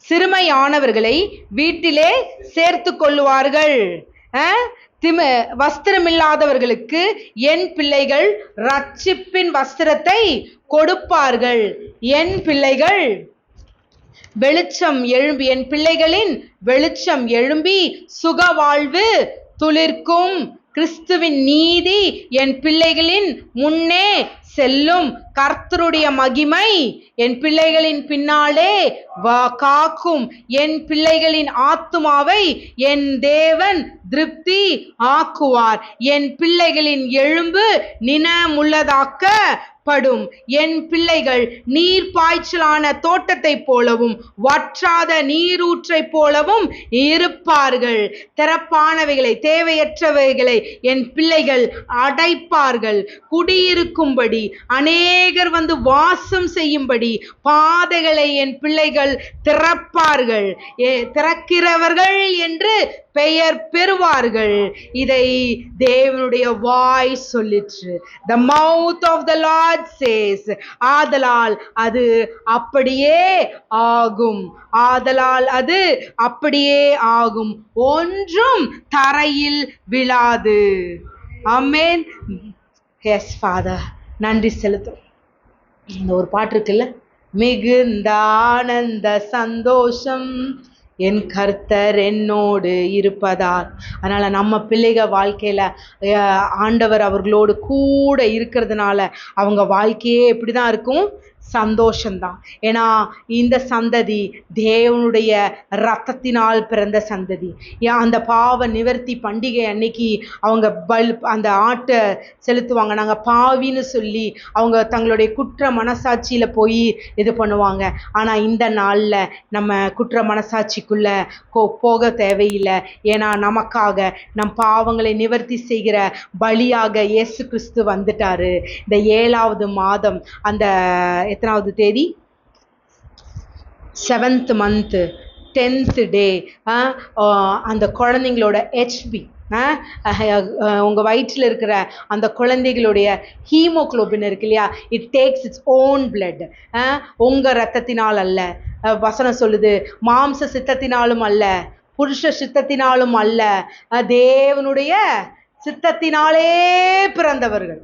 சிறுமையானவர்களை வீட்டிலே சேர்த்து கொள்ளுவார்கள். வஸ்திரமில்லாதவர்களுக்கு என் பிள்ளைகள் ரட்சிப்பின் வஸ்திரத்தை கொடுப்பார்கள். என் பிள்ளைகள் வெளிச்சம் எழும்பி, என் பிள்ளைகளின் வெளிச்சம் எழும்பி சுகவாழ்வு துளிர்க்கும். கிறிஸ்துவின் நீதி என் பிள்ளைகளின் முன்னே செல்லும். கர்த்தருடைய மகிமை என் பிள்ளைகளின் பின்னாலே காக்கும். என் பிள்ளைகளின் ஆத்துமாவை என் தேவன் திருப்தி ஆக்குவார். என் பிள்ளைகளின் எழும்பு நினமுள்ளதாக்கப்படும். என் பிள்ளைகள் நீர் பாய்ச்சலான தோட்டத்தை போலவும் வற்றாத நீரூற்றை போலவும் இருப்பார்கள். திறப்பானவைகளை தேவையற்றவைகளை என் பிள்ளைகள் அடைப்பார்கள். குடியிருக்கும்படி அநேகர் வந்து வாசம் செய்யும்படி பாதைகளை என் பிள்ளைகள் திறப்பார்கள். திறக்கிறவர்கள் என்று பெயர் பெறுவார்கள். இதை தேவனுடைய வாய் சொல்லிற்று. The mouth of the Lord says, ஆதலால் அது அப்படியே ஆகும். ஆதலால் அது அப்படியே ஆகும். ஒன்றும் தரையில் விழாது. ஆமென். Yes, Father. நன்றி செலுத்தும். இந்த ஒரு பாட்டு இருக்குல்ல, மிகுந்த ஆனந்த சந்தோஷம் என் கர்த்தர் என்னோடு இருப்பதால். அதனால நம்ம பிள்ளைக வாழ்க்கையில ஆண்டவர் அவர்களோடு கூட இருக்கிறதுனால அவங்க வாழ்க்கையே எப்படிதான் இருக்கும், சந்தோஷம்தான். ஏன்னா இந்த சந்ததி தேவனுடைய இரத்தத்தினால் பிறந்த சந்ததி. அந்த பாவ நிவர்த்தி பண்டிகை அன்னைக்கு அவங்க அந்த ஆட்டை செலுத்துவாங்க. நாங்கள் பாவின்னு சொல்லி அவங்க தங்களுடைய குற்ற மனசாட்சியில போய் இது பண்ணுவாங்க. ஆனால் இந்த நாளில் நம்ம குற்ற மனசாட்சிக்குள்ள போக தேவையில்லை. ஏன்னா நமக்காக நம் பாவங்களை நிவர்த்தி செய்கிற பலியாக இயேசு கிறிஸ்து வந்துட்டாரு. இந்த 7வது மாதம் அந்த எத்தனாவது தேதி, 7th month 10th day, அந்த குழந்தைங்களோட HB, உங்கள் வயிற்றில் இருக்கிற அந்த குழந்தைகளுடைய ஹீமோக்ளோபின் இருக்கு இல்லையா, it takes its own blood. உங்கள் ரத்தத்தினால் அல்ல, வசனம் சொல்லுது, மாம்ச சித்தத்தினாலும் அல்ல, புருஷ சித்தத்தினாலும் அல்ல, தேவனுடைய சித்தத்தினாலே பிறந்தவர்கள்.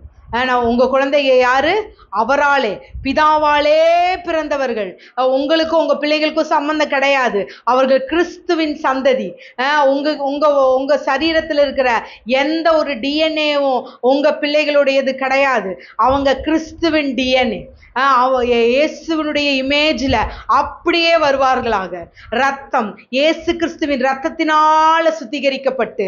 உங்கள் குழந்தைங்க யாரு? அவராலே, பிதாவாலே பிறந்தவர்கள். உங்களுக்கும் உங்கள் பிள்ளைகளுக்கும் சம்பந்தம் கிடையாது. அவர்கள் கிறிஸ்துவின் சந்ததி. உங்க சரீரத்தில் இருக்கிற எந்த ஒரு டிஎன்ஏவும் உங்கள் பிள்ளைகளுடையது கிடையாது. அவங்க கிறிஸ்துவின் டிஎன்ஏ. இயேசுவினுடைய இமேஜில் அப்படியே வருவார்களாக. ரத்தம் இயேசு கிறிஸ்துவின் ரத்தத்தினால சுத்திகரிக்கப்பட்டு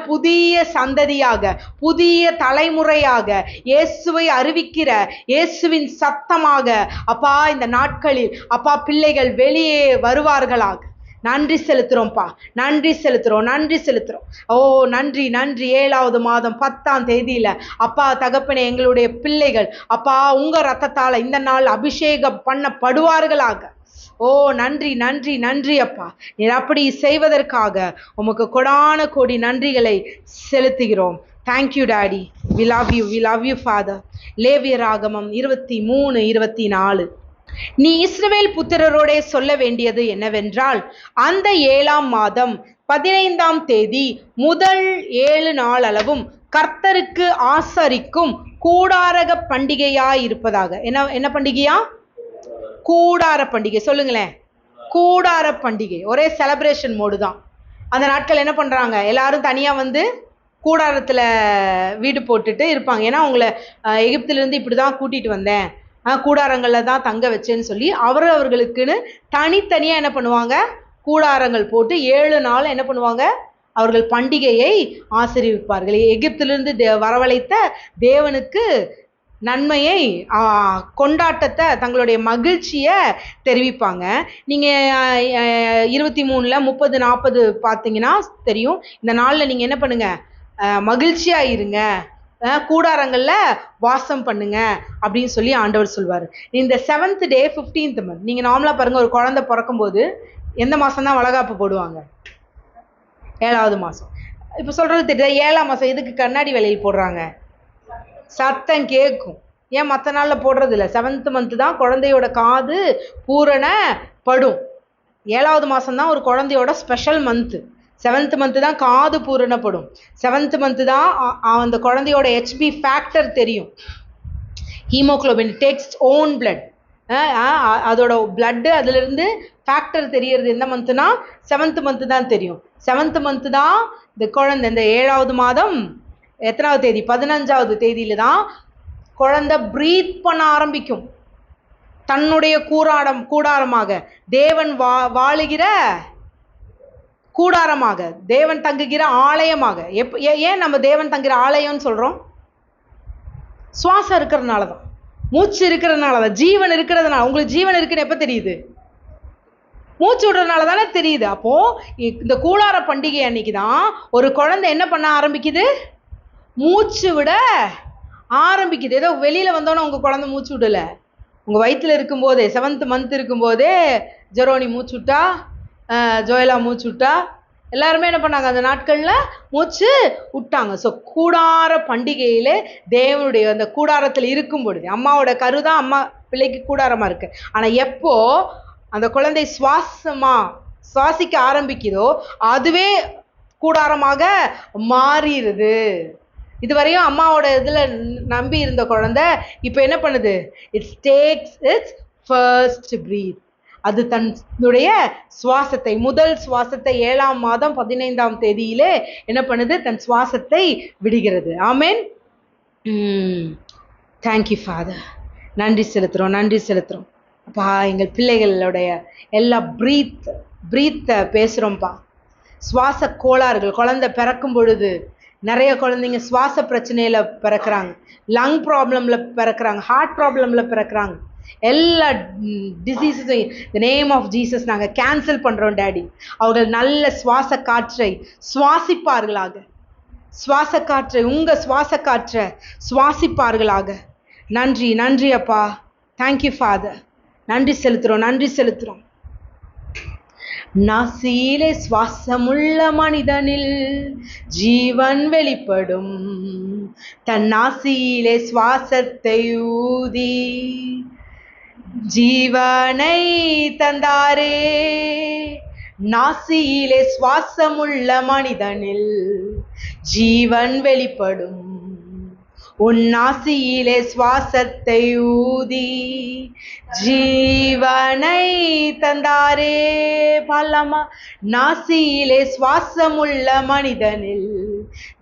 புதிய சந்ததியாக, புதிய தலைமுறையாக இயேசுவை அறிவிக்கிற இயேசுவின் சத்தமாக அப்பா இந்த நாட்களில் அப்பா பிள்ளைகள் வெளியே வருவார்களாக. நன்றி செலுத்துறோம்ப்பா, நன்றி செலுத்துறோம், நன்றி செலுத்துறோம். ஓ நன்றி நன்றி. 7வது மாதம் 10ஆம் தேதியில அப்பா தகப்பனே, எங்களுடைய பிள்ளைகள் அப்பா உங்க ரத்தத்தால இந்த நாள் அபிஷேகம் பண்ணப்படுவார்களாக. ஓ நன்றி நன்றி நன்றி அப்பா. நீர் அப்படி செய்வதற்காக உமக்கு கொடான கோடி நன்றிகளை செலுத்துகிறோம். Thank you daddy. We love you, we love you father. லேவியராகமம் 23:24. நீ இஸ்ரவேல் புத்திரரோடே சொல்ல வேண்டியது என்னவென்றால், அந்த 7ஆம் மாதம் 15ஆம் தேதி முதல் 7 நாள் அளவும் கர்த்தருக்கு ஆசரிக்கும் கூடாரக பண்டிகையாயிருப்பதாக. என்ன பண்டிகையா? கூடார பண்டிகை. சொல்லுங்களேன், கூடார பண்டிகை. ஒரே செலப்ரேஷன் மோடு தான். அந்த நாட்கள் என்ன பண்ணுறாங்க, எல்லாரும் தனியாக வந்து கூடாரத்தில் வீடு போட்டுட்டு இருப்பாங்க. ஏன்னா அவங்கள எகிப்திலேருந்து இப்படி தான் கூட்டிகிட்டு வந்தேன், கூடாரங்களில் தான் தங்க வச்சேன்னு சொல்லி அவர்களுக்குன்னு தனித்தனியாக என்ன பண்ணுவாங்க, கூடாரங்கள் போட்டு 7 நாள் என்ன பண்ணுவாங்க, அவர்கள் பண்டிகையை ஆசரிப்பார்கள். எகிப்திலிருந்து வரவழைத்த தேவனுக்கு நன்மையை, கொண்டாட்டத்தை, தங்களுடைய மகிழ்ச்சியை தெரிவிப்பாங்க. நீங்கள் 23, 30, 40 பார்த்தீங்கன்னா தெரியும். இந்த நாளில் நீங்கள் என்ன பண்ணுங்க, மகிழ்ச்சியாக இருங்க, கூடாரங்களில் வாசம் பண்ணுங்க அப்படின்னு சொல்லி ஆண்டவர் சொல்வார். இந்த 7th day 15th month. நீங்கள் நார்மலாக பாருங்கள், ஒரு குழந்தை பிறக்கும்போது எந்த மாதம் தான் வளகாப்பு போடுவாங்க? 7வது மாதம். இப்போ சொல்கிறது தெரியுது, 7ஆம் மாதம் எதுக்கு கண்ணாடி வளையல் போடுறாங்க? சத்தம் கேட்கும். ஏன் மற்ற நாளில் போடுறது இல்லை? 7th month தான் குழந்தையோட காது பூரணப்படும். 7வது மாதம் தான் ஒரு குழந்தையோட ஸ்பெஷல் மந்த்து. 7th month தான் காது பூரணப்படும். 7th month தான் அந்த குழந்தையோட HB ஃபேக்டர் தெரியும். Hemoglobin takes own blood. அதோட பிளட்டு அதிலிருந்து ஃபேக்டர் தெரியறது எந்த மந்த்துனா 7th month தான் தெரியும். 7th month தான் இந்த குழந்தை, இந்த 7வது மாதம் எத்தனாவது தேதி, 15வது தேதியில தான் குழந்தை ப்ரீத் பண்ண ஆரம்பிக்கும். தன்னுடைய கூடாரமாக, தேவன் வாழுகிற கூடாரமாக, தேவன் தங்குகிற ஆலயமாக. ஏன் நம்ம தேவன் தங்குகிற ஆலயம்னு சொல்றோம்? சுவாசம் இருக்கிறதுனால தான், மூச்சு இருக்கிறதுனால தான், ஜீவன் இருக்கிறதுனால. உங்களுக்கு ஜீவன் இருக்குன்னு எப்ப தெரியுது? மூச்சு விடுறதுனால தானே தெரியுது. அப்போ இந்த கூடார பண்டிகை அன்னைக்கு தான் ஒரு குழந்தை என்ன பண்ண ஆரம்பிக்குது, மூச்சு விட ஆரம்பிக்குது. ஏதோ வெளியில வந்தோன்னா உங்க குழந்தை மூச்சு விடல, உங்க வயிற்றுல இருக்கும்போதே 7th month இருக்கும்போதே ஜெரோனி மூச்சு விட்டா, ஜோயலா மூச்சு விட்டா, எல்லாருமே என்ன பண்ணாங்க, அந்த நாட்களில் மூச்சு விட்டாங்க. ஸோ கூடார பண்டிகையில் தேவனுடைய அந்த கூடாரத்தில் இருக்கும் பொழுது, அம்மாவோட கருதான் அம்மா பிள்ளைக்கு கூடாரமாக இருக்கு. ஆனால் எப்போ அந்த குழந்தை சுவாசிக்க ஆரம்பிக்குதோ அதுவே கூடாரமாக மாறிடுது. இதுவரையும் அம்மாவோட இதில் நம்பி இருந்த குழந்தை இப்போ என்ன பண்ணுது, it's takes its first breath. அது தன்னுடைய சுவாசத்தை, முதல் சுவாசத்தை 7ஆம் மாதம் 15ஆம் தேதியிலே என்ன பண்ணுது, தன் சுவாசத்தை விடுகிறது. ஆமேன். Thank you father. நன்றி செலுத்துகிறோம் அப்பா. எங்கள் பிள்ளைகளுடைய எல்லா பிரீத்தை பேசுகிறோம்ப்பா. சுவாச கோளாறுகள், குழந்தை பிறக்கும் பொழுது நிறைய குழந்தைங்க சுவாச பிரச்சனையில் பிறக்கிறாங்க, லங் ப்ராப்ளமில் பிறக்கிறாங்க, ஹார்ட் ப்ராப்ளமில் பிறக்கிறாங்க. எல்லா டிசீஸஸையும் தி நேம் ஆஃப் ஜீசஸ் நாங்கள் கேன்சல் பண்ணுறோம் டேடி. அவர்கள் நல்ல சுவாச காற்றை சுவாசிப்பார்களாக, உங்கள் சுவாச காற்றை சுவாசிப்பார்களாக. நன்றி அப்பா. Thank you father. நன்றி செலுத்துகிறோம். நாசியிலே சுவாசமுள்ள மனிதனில் ஜீவன் வெளிப்படும், தன் நாசியிலே சுவாசத்தை ஊதி ஜீவனை தந்தாரே. நாசியிலே சுவாசமுள்ள மனிதனில் ஜீவன் வெளிப்படும், உன் நாசியிலே சுவாசத்தை ஊதி ஜீவனை தந்தாரே. பாலாமா. நாசியிலே சுவாசமுள்ள மனிதனில்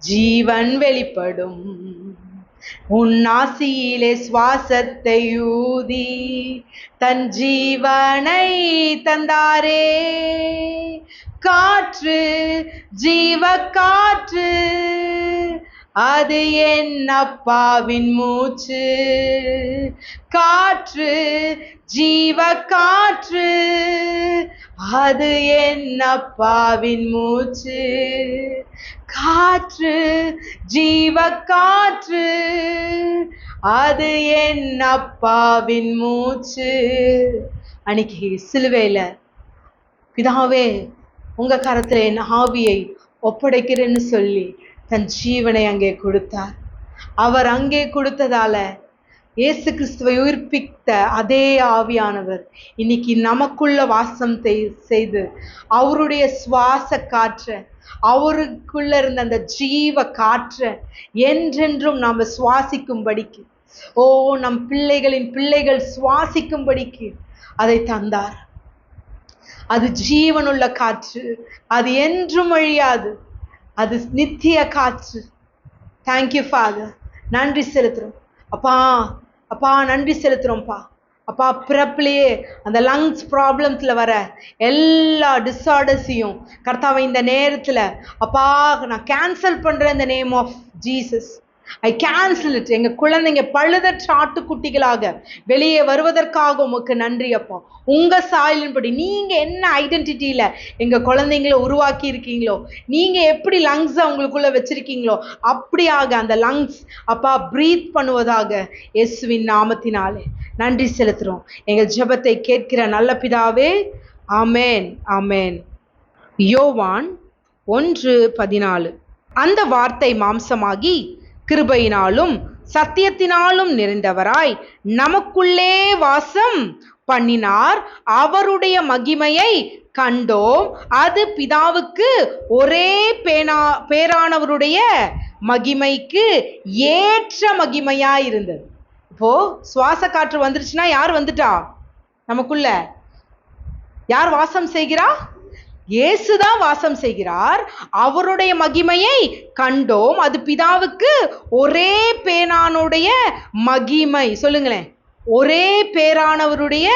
ஜீவன் வெளிப்படும், உன் நாசியிலே சுவாசத்தை ஊதி தன் ஜீவனை தந்தாரே. காற்று, ஜீவ காற்று, அது என் அப்பாவின் மூச்சு. காற்று, ஜீவ காற்று, அது என் அப்பாவின் மூச்சு. காற்று, ஜீவ காற்று, அது என் அப்பாவின் மூச்சு. அன்னைக்கு சிலுவையில் பிதாவே உங்க கரத்துல என் ஆவியை ஒப்படைக்கிறேன்னு சொல்லி தன் ஜீவனை அங்கே கொடுத்தார். அவர் அங்கே கொடுத்ததால இயேசு கிறிஸ்துவை உயிர்ப்பித்த அதே ஆவியானவர் இன்னைக்கு நமக்குள்ள வாசம் செய்து அவருடைய சுவாச காற்றை, அவருக்குள்ள இருந்த அந்த ஜீவ காற்றை என்றென்றும் நாம் சுவாசிக்கும்படிக்கு, நம் பிள்ளைகள் சுவாசிக்கும்படிக்கு அதை தந்தார். அது ஜீவனுள்ள காற்று, அது என்றும் அழியாது, அது நித்திய காற்று. Thank you father. நன்றி செலுத்துறோம் அப்பா. அப்பா நன்றி செலுத்துறோம்ப்பா. அப்பா பிறப்பிலேயே அந்த லங்ஸ் ப்ராப்ளம்ஸில் வர எல்லா டிஸார்டர்ஸையும் கர்த்தாவை இந்த நேரத்தில் அப்பா நான் கேன்சல் பண்ணுறேன். இந்த name of Jesus I cancel it. எங்கள் குழந்தைங்க பழுதற்ற ஆட்டுக்குட்டிகளாக வெளியே வருவதற்காக உமக்கு நன்றி அப்பா. உங்கள் சாயலின்படி நீங்கள் என்ன ஐடென்டிட்டியில் எங்கள் குழந்தைங்கள உருவாக்கி இருக்கீங்களோ, நீங்கள் எப்படி லங்ஸை அவங்களுக்குள்ளே வச்சுருக்கீங்களோ அப்படியாக அந்த லங்ஸ் அப்பா ப்ரீத் பண்ணுவதாக இயேசுவின் நாமத்தினாலே நன்றி செலுத்துகிறோம். எங்கள் ஜெபத்தை கேட்கிற நல்ல பிதாவே, ஆமேன் ஆமேன். யோவான் 1:14. அந்த வார்த்தை மாம்சமாகி கிருபையினாலும் சத்தியத்தினாலும் நிறைந்தவராய் நமக்குள்ளே வாசம் பண்ணினார். அவருடைய மகிமையை கண்டோம். அது பிதாவுக்கு ஒரே பேரானவருடைய மகிமைக்கு ஏற்ற மகிமையா இருந்தது. இப்போ சுவாச காற்று வந்துருச்சுன்னா யார் வந்துட்டா? நமக்குள்ள யார் வாசம் செய்கிறா? இயேசுதான் வாசம் செய்கிறார். அவருடைய மகிமையை கண்டோம். அது பிதாவுக்கு ஒரே பேரானுடைய மகிமை. சொல்லுங்களேன், ஒரே பேரானவருடைய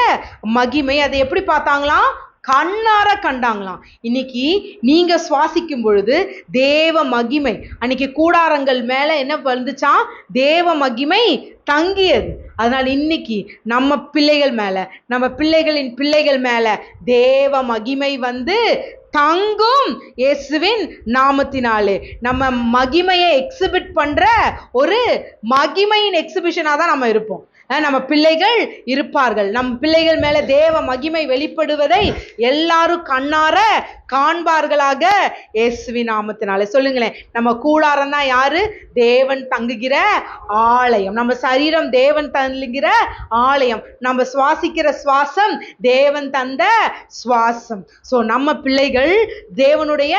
மகிமை. அதை எப்படி பார்த்தாங்களாம்? கண்ணார கண்டாங்களாம். இன்னைக்கு நீங்க சுவாசிக்கும் பொழுது தேவ மகிமை, அன்னைக்கு கூடாரங்கள் மேல என்ன வந்துச்சான்? தேவ மகிமை தங்கியது. அதனால் இன்னைக்கு நம்ம பிள்ளைகள் மேல, நம்ம பிள்ளைகளின் பிள்ளைகள் மேல தேவ மகிமை வந்து தங்கும் இயேசுவின் நாமத்தினாலே. நம்ம மகிமையை எக்ஸிபிட் பண்ற ஒரு மகிமையின் எக்ஸிபிஷனா தான் நம்ம இருப்போம். நம்ம பிள்ளைகள் இருப்பார்கள். நம் பிள்ளைகள் மேல தேவ மகிமை வெளிப்படுவதை எல்லாரும் கண்ணார காண்பார்களாக இயேசுவின் நாமத்தினாலே. சொல்லுங்களேன், நம்ம கூடாரம் தான் யாரு? தேவன் தங்குகிற ஆலயம். நம்ம சரீரம் தேவன் தங்குகிற ஆலயம். நம்ம சுவாசிக்கிற சுவாசம் தேவன் தந்த சுவாசம். ஸோ நம்ம பிள்ளைகள் தேவனுடைய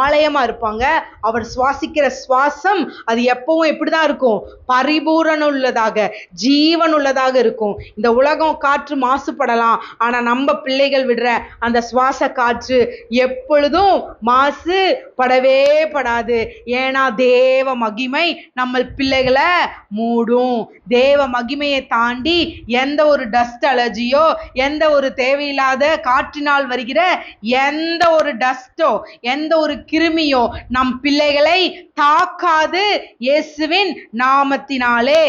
ஆலயமா இருப்பாங்க. அவர் சுவாசிக்கிற சுவாசம் அது எப்பவும் எப்படிதான் இருக்கும்? பரிபூரண உள்ளதாக, ஜீவன் உள்ளதாக இருக்கும். இந்த உலகம் காற்று மாசுபடலாம், ஆனா நம்ம பிள்ளைகள் விடுற அந்த சுவாச காற்று எப்பொழுதும் மாசுபடவே படாது. ஏன்னா தேவ மகிமை நம்ம பிள்ளைகளை மூடும். தேவ மகிமையை தாண்டி எந்த ஒரு டஸ்ட் அலர்ஜியோ, எந்த ஒரு தேவையில்லாத காற்றினால் வருகிற எந்த ஒரு டஸ்டோ, எந்த ஒரு கிருமியோ நம் பிள்ளைகளை தாக்காது இயேசுவின் நாமத்தினாலே.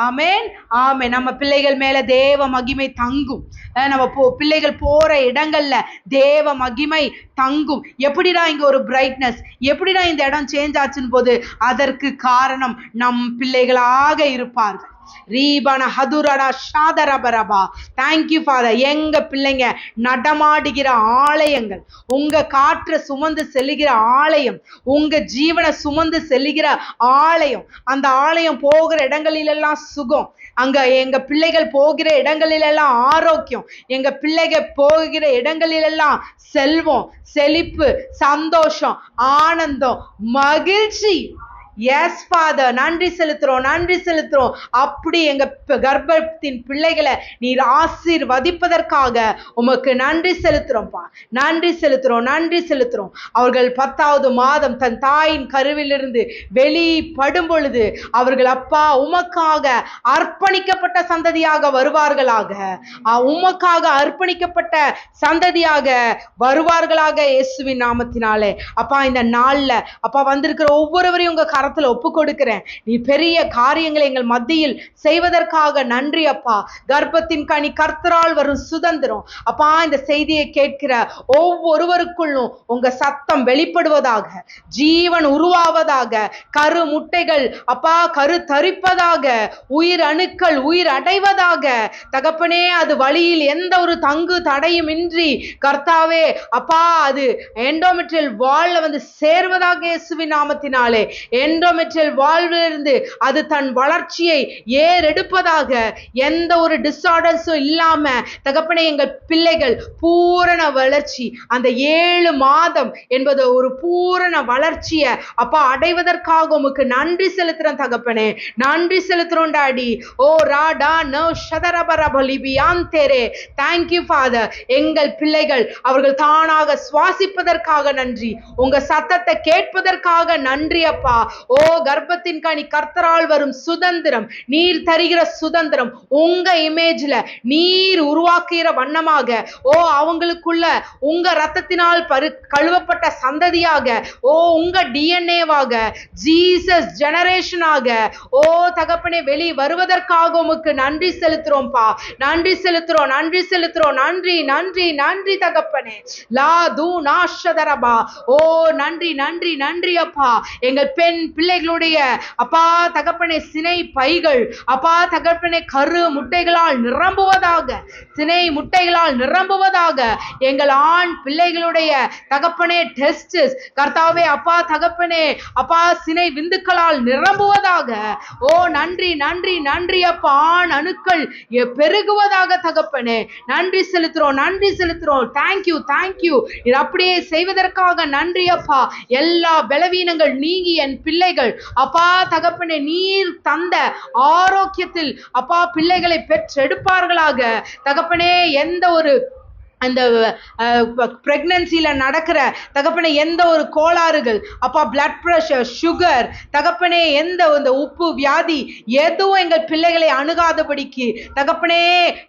ஆமேன் ஆமேன். நம்ம பிள்ளைகள் மேல தேவ மகிமை தங்கும். நம்ம பிள்ளைகள் போற இடங்கள்ல தேவ மகிமை தங்கும். எப்படிடா இங்க ஒரு பிரைட்னஸ், எப்படிடா இந்த இடம் சேஞ்ச் ஆச்சுன்னு போது அதற்கு காரணம் நம் பிள்ளைகளாக இருப்பார்கள். ரீபன ஹதுரடா ஷாதரபரபா. Thank you father. எங்க பிள்ளைங்க நடமாடுகிற ஆலயங்கள், உங்க காற்றை சுமந்து செல்லுகிற ஆலயம், உங்க ஜீவனை சுமந்து செல்லுகிற ஆலயம். அந்த ஆலயம் போகிற இடங்களிலெல்லாம் சுகம், அங்க எங்க பிள்ளைகள் போகிற இடங்களிலெல்லாம் ஆரோக்கியம், எங்க பிள்ளைகள் போகிற இடங்களிலெல்லாம் செல்வம், செழிப்பு, சந்தோஷம், ஆனந்தம், மகிழ்ச்சி. எஸ் ஃபாதர், நன்றி செலுத்துறோம், நன்றி செலுத்துறோம். அப்படி எங்க கர்ப்பத்தின் பிள்ளைகளை நீர் ஆசீர்வதிப்பதற்காக உமக்கு நன்றி செலுத்துறோம்ப்பா. நன்றி செலுத்துறோம், நன்றி செலுத்துறோம். அவர்கள் 10வது மாதம் தன் தாயின் கருவிலிருந்து வெளிப்படும் பொழுது அவர்கள் அப்பா உமக்காக அர்ப்பணிக்கப்பட்ட சந்ததியாக வருவார்களாக, உமக்காக அர்ப்பணிக்கப்பட்ட சந்ததியாக வருவார்களாக இயேசுவின் நாமத்தினாலே. அப்பா இந்த நாள்ல அப்பா வந்திருக்கிற ஒவ்வொருவரையும் உங்க கரத்துல ஒப்பு கொடுக்கிறேன். நீ பெரிய காரியங்களை எங்கள் மத்தியில் செய்வதற்காக நன்றி அப்பா. கர்ப்பத்தின் கனி கர்த்தரால் வரும் சுதந்திரம். அப்பா இந்த செய்தியை கேட்கிற ஒவ்வொருவருக்குள்ளும் உங்க சத்தம் வெளிப்படுவதாக, ஜீவன் உருவாவதாக, கரு முட்டைகள் அப்பா கரு தரிப்பதாக, உயிர் அணுக்கள் உயிர் அடைவதாக. தகப்பனே, அது வழியில் எந்த ஒரு தங்கு தடையும் இன்றி கர்த்தாவே அப்பா அது எண்டோமெட்ரியல் வால்ல வந்து சேர்வதாக இயேசுவின் நாமத்தினாலே. எண்டோமெட்ரியல் வாழ்விலிருந்து அது தன் வளர்ச்சியை ஏறெடுப்பதாக. எந்த ஒரு டிஸார்டர்ஸும் இல்லாம தகப்பனே எங்கள் பிள்ளைகள் பூரண வளர்ச்சி, அந்த 7 மாதம் என்பது ஒரு பூரண வளர்ச்சியை அப்பா அடைவதற்காக உமக்கு நன்றி செலுத்துறோம் தகப்பனே. நன்றி செலுத்துறோம் டாடி. ஓ ராடா நோ ஷதரபரபலிபியாந்தேரே. Thank you father. எங்கள் பிள்ளைகள் அவர்கள் தானாக சுவாசிப்பதற்காக நன்றி, உங்க சத்தத்தை கேட்பதற்காக நன்றி அப்பா. ஓ கர்ப்பத்தின் கனி கர்த்தரால் வரும் சுதந்திரம், நீர் தருகிற சுதந்திரம், உங்க இமேஜ்ல நீர் உருவாக்குகிற வண்ணமாக, ஓ அவங்களுக்குள்ள உங்க ரத்தத்தினால் கழுவப்பட்ட சந்ததியாக, ஓ உங்க டிஎன்ஏவாக, ஜீசஸ் ஜெனரேஷனாக, ஓ தகப்பனே வெளி வருவதற்காக உமக்கு நன்றி செலுத்துறோம்பா. நன்றி செலுத்துறோம், நன்றி செலுத்துறோம். நன்றி நன்றி நன்றி தகப்பனே. லா தூ நாஷதரபா. ஓ நன்றி நன்றி நன்றி அப்பா. எங்கள் பெண் பிள்ளைகளுடைய அப்பா தகப்பனே சினை பைகள் அப்பா தகப்பனே கரு முட்டைகளால் நிரம்புவதாக, சினை முட்டைகளால் நிரம்புவதாக. எங்கள் ஆண் பிள்ளைகளுடைய தகப்பனே டெஸ்டஸ் கர்த்தாவே அப்பா தகப்பனே அப்பா சினை விந்துக்களால் நிரம்புவதாக. ஓ நன்றி நன்றி நன்றி அப்பா. ஆண் அணுக்கள் பெருகுவதாக தகப்பனே. நன்றி செலுத்துறோம், நன்றி செலுத்துறோம். Thank you thank you. இது அப்படியே செய்வதற்காக நன்றி அப்பா. எல்லா பலவீனங்கள் நீங்கி என் பிள்ளைகள் அப்பா தகப்பனே நீர் தந்த ஆரோக்கியத்தில் அப்பா பிள்ளைகளை பெற்றெடுப்பார்களாக தகப்பனே. எந்த ஒரு அந்த பிரெக்னன்சில நடக்கிற தகப்பனே எந்த ஒரு கோளாறுகள் அப்பா, பிளட் பிரஷர், சுகர் தகப்பனே, எந்த இந்த உப்பு வியாதி எதுவும் எங்கள் பிள்ளைகளை அணுகாதபடிக்கு தகப்பனே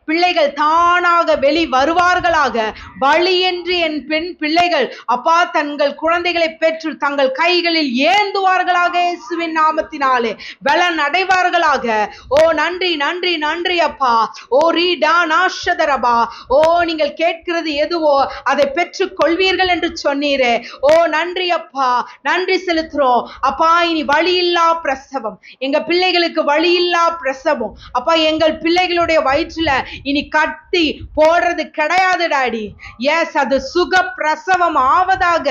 பிள்ளைகள் தானாக வெளி வருவார்களாக. வழியின்றி என் பெண் பிள்ளைகள் அப்பா தங்கள் குழந்தைகளை பெற்று தங்கள் கைகளில் ஏந்துவார்களாக. இயேசுவின் நாமத்தினாலே பலன் அடைவார்களாக. ஓ நன்றி நன்றி நன்றி அப்பா. ஓ ரீடா நாஷதரபா. ஓ நீங்கள் கேட்கிறது எதுவோ அதை பெற்றுக் கொள்வீர்கள் என்று சொன்னீரே. ஓ நன்றி அப்பா, நன்றி செலுத்துறோம் அப்பா. இனி வழியில்லா பிரசவம், எங்க பிள்ளைகளுக்கு வழியில்லா பிரசவம் அப்பா. எங்கள் பிள்ளைகளுடைய வயிற்றுல இனி கட்டி போடுறது கிடையாது டாடி. எஸ், அது சுக பிரசவம் ஆவதாக.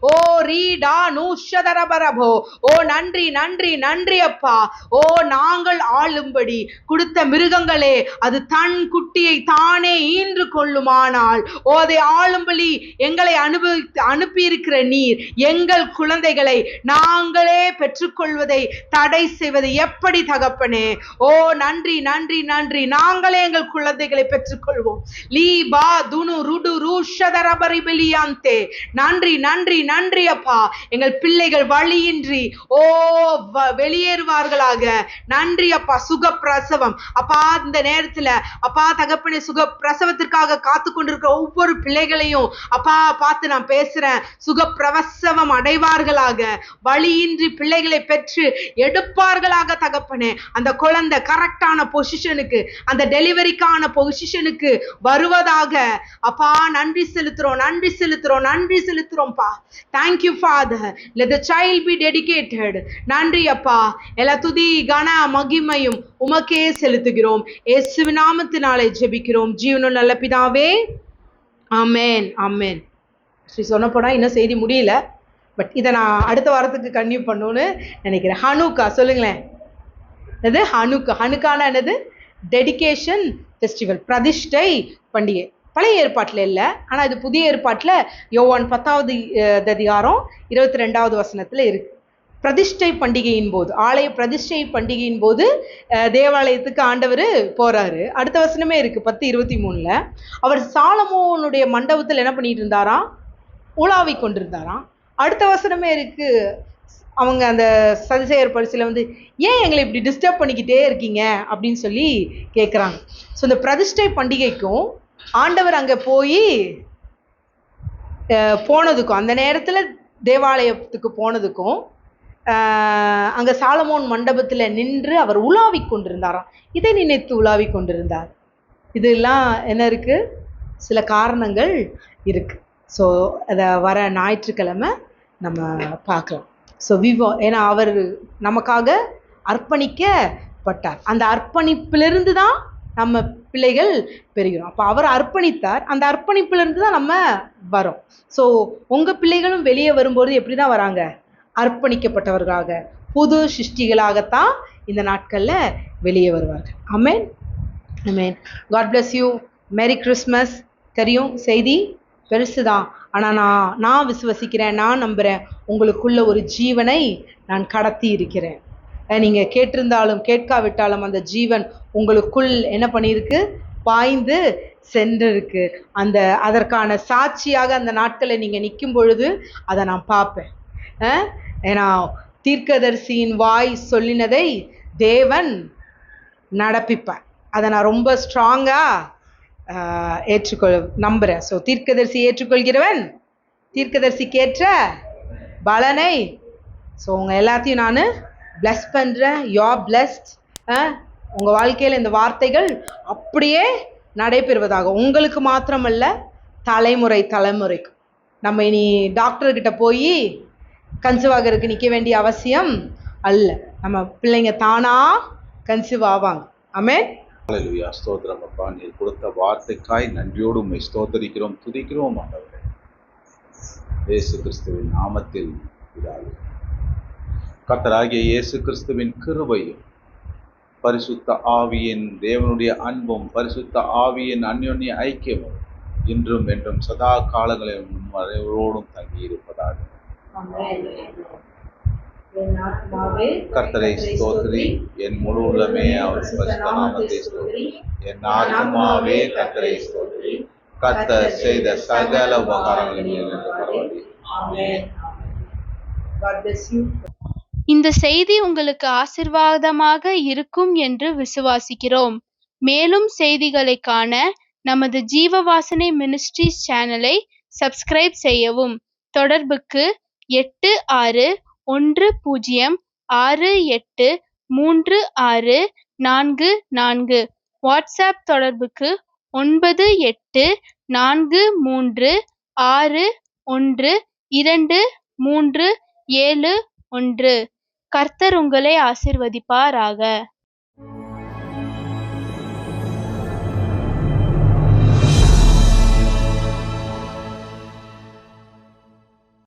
ஓ ரீடா நூஷதரபரபோ. ஓ நன்றி நன்றி நன்றி அப்பா. ஓ நாங்கள் ஆளும்படி கொடுத்த மிருகங்களே அது தன் குட்டியை தானே ஈன்று கொள்ளுமானால் அதை ஆளும்படி எங்களை அனுப்பி இருக்கிற நீர் எங்கள் குழந்தைகளை நாங்களே பெற்றுக்கொள்வதை தடை செய்வது எப்படி தகப்பனே? ஓ நன்றி நன்றி நன்றி. நாங்களே எங்கள் குழந்தைகளை பெற்றுக்கொள்வோம். லீபா துனு ருடு ரூஷதரபரிபிலியாந்தே. நன்றி நன்றி நன்றி அப்பா. எங்கள் பிள்ளைகள் வழியின்றி ஓ வெளியேறுவார்களாக. நன்றி அப்பா. சுகப்பிரசவம் அப்பா, இந்த நேரத்தில் அப்பா தகப்பனே சுகப்பிரசவத்திற்காக காத்து கொண்டிருக்கிற ஒவ்வொரு பிள்ளைகளையும் அப்பா பார்த்து நான் பேசுறேன். சுகப்பிரசவம் அடைவார்களாக. வழியின்றி பிள்ளைகளை பெற்று எடுப்பார்களாக தகப்பனே. அந்த குழந்தை கரெக்டான பொசிஷனுக்கு, அந்த டெலிவரிக்கான பொசிஷனுக்கு வருவதாக அப்பா. நன்றி செலுத்துறோம், நன்றி செலுத்துறோம், நன்றி செலுத்துறோம்ப்பா. Thank you father. let the child be dedicated. நன்றி அப்பா. எல்லா துதி கன மகிமையும் உமக்கே செலுத்துகிறோம். இயேசுவின் நாமத்தினாலே ஜெபிக்கிறோம் ஜீவனுள்ள நல்ல பிதாவே. ஆமென் ஆமென். சொன்ன போனா இன்னும் செய்தி முடியல, பட் இதை நான் அடுத்த வாரத்துக்கு கன்டினியூ பண்ணணும்னு நினைக்கிறேன். ஹனுக்கா சொல்லுங்களேன். அது ஹனுக்கா. ஹனுக்கான என்னது? டெடிகேஷன் ஃபெஸ்டிவல், பிரதிஷ்டை பண்டிகை. பழைய ஏற்பாட்டில் இல்லை, ஆனால் இது புதிய ஏற்பாட்டில் யோவான் 10வது அதிகாரம் 22வது வசனத்தில் இருக்கு. பிரதிஷ்டை பண்டிகையின் போது, ஆலய பிரதிஷ்டை பண்டிகையின் போது தேவாலயத்துக்கு ஆண்டவர் போறாரு. அடுத்த வசனமே இருக்கு 10:23. அவர் சாலமோனுடைய மண்டபத்தில் என்ன பண்ணிட்டு இருந்தாராம்? உலாவி கொண்டிருந்தாராம். அடுத்த வசனமே இருக்கு. அவங்க அந்த சதுசேயர் பரிசில ஏன் எங்களை இப்படி டிஸ்டர்ப் பண்ணிக்கிட்டே இருக்கீங்க அப்படின்னு சொல்லி கேட்குறாங்க. ஸோ இந்த பிரதிஷ்டை பண்டிகைக்கும் ஆண்டவர் அங்கே போனதுக்கும், அந்த நேரத்தில் தேவாலயத்துக்கு போனதுக்கும், அங்கே சாலமோன் மண்டபத்தில் நின்று அவர் உலாவி கொண்டிருந்தாராம். இதை நினைத்து உலாவி கொண்டிருந்தார். இதெல்லாம் என்ன இருக்கு? சில காரணங்கள் இருக்கு. ஸோ அதை வர ஞாயிற்றுக்கிழமை நம்ம பார்க்கலாம். ஸோ ஏன்னா அவர் நமக்காக அர்ப்பணிக்கப்பட்டார். அந்த அர்ப்பணிப்பிலிருந்து தான் நம்ம பிள்ளைகள் பெறுகிறோம். அப்போ அவர் அர்ப்பணித்தார், அந்த அர்ப்பணிப்பிலிருந்து தான் நம்ம வரோம். ஸோ உங்கள் பிள்ளைகளும் வெளியே வரும்போது எப்படி தான் வராங்க? அர்ப்பணிக்கப்பட்டவர்களாக, புது சிருஷ்டிகளாகத்தான் இந்த நாட்கள்ல வெளியே வருவார்கள். ஆமென், ஆமென். God bless you. Merry Christmas. தெரியும், செய்தி பெருசுதான். ஆனா நான் விசுவசிக்கிறேன், நான் நம்புறேன், உங்களுக்குள்ள ஒரு ஜீவனை நான் கடத்தி இருக்கிறேன். நீங்க கேட்டிருந்தாலும் கேட்காவிட்டாலும் அந்த ஜீவன் உங்களுக்குள் என்ன பண்ணியிருக்கு? பாய்ந்து சென்றிருக்கு. அதற்கான சாட்சியாக அந்த நாட்களை நீங்க நிற்கும் பொழுது அதை நான் பார்ப்பேன். ஏன்னா தீர்க்கதரிசியின் வாய் சொல்லினதை தேவன் நடப்பிப்பார். அதை நான் ரொம்ப ஸ்ட்ராங்கா நம்புறேன். ஸோ தீர்க்கதரிசி ஏற்றுக்கொள்கிறவன் தீர்க்கதரிசிக்கேற்ற பலனை. ஸோ உங்க எல்லாத்தையும் நான் bless பண்றேன். You are blessed. உங்க வாழ்க்கையில் இந்த வார்த்தைகள் அப்படியே நடைபெறுவதாக. உங்களுக்கு மாத்திரமல்ல, தலைமுறைக்கு. நம்ம இனி டாக்டர்கிட்ட போய் கன்சீவ் ஆகிறதுக்கு நிற்க வேண்டிய அவசியம் அல்ல. நம்ம பிள்ளைங்க தானா கன்சீவ் ஆவாங்க. ஆமென். ஹல்லேலூயா. ஸ்தோத்திரம் அப்பா, நீர் கொடுத்த வார்த்தைக்காய் நன்றியோடு உம்மை ஸ்தோத்தரிக்கிறோம், துதிக்கிறோம் ஆண்டவரே. இயேசு கிறிஸ்துவின் நாமத்தில் பிதாவே. கர்த்தராகிய இயேசு கிறிஸ்துவின் கிருபையும் பரிசுத்த ஆவியின் தேவனுடைய அன்பும் பரிசுத்த ஆவியின் அந்யோன்ய ஐக்கியமும் இன்றும் என்றும் சதா காலங்களிலும் அனைவரோடும் தங்கியிருப்பதாக. கர்த்தரை ஸ்தோத்திரி, என் முழு உள்ளமே அவர் பரிசுத்த நாமத்தை ஸ்தோத்திரி. என் ஆத்துமாவே கர்த்தரை ஸ்தோத்திரி. கர்த்தர் செய்த சகல உபகாரங்களையும் எனக்கு பரவாயில்லை. இந்த செய்தி உங்களுக்கு ஆசீர்வாதமாக இருக்கும் என்று விசுவாசிக்கிறோம். மேலும் செய்திகளை காண நமது ஜீவவாசனை மினிஸ்ட்ரீஸ் சேனலை சப்ஸ்கிரைப் செய்யவும். தொடர்புக்கு 8610683644. வாட்ஸ்அப் தொடர்புக்கு 9843612371. கர்த்தர் உங்களை ஆசீர்வதிப்பாராக.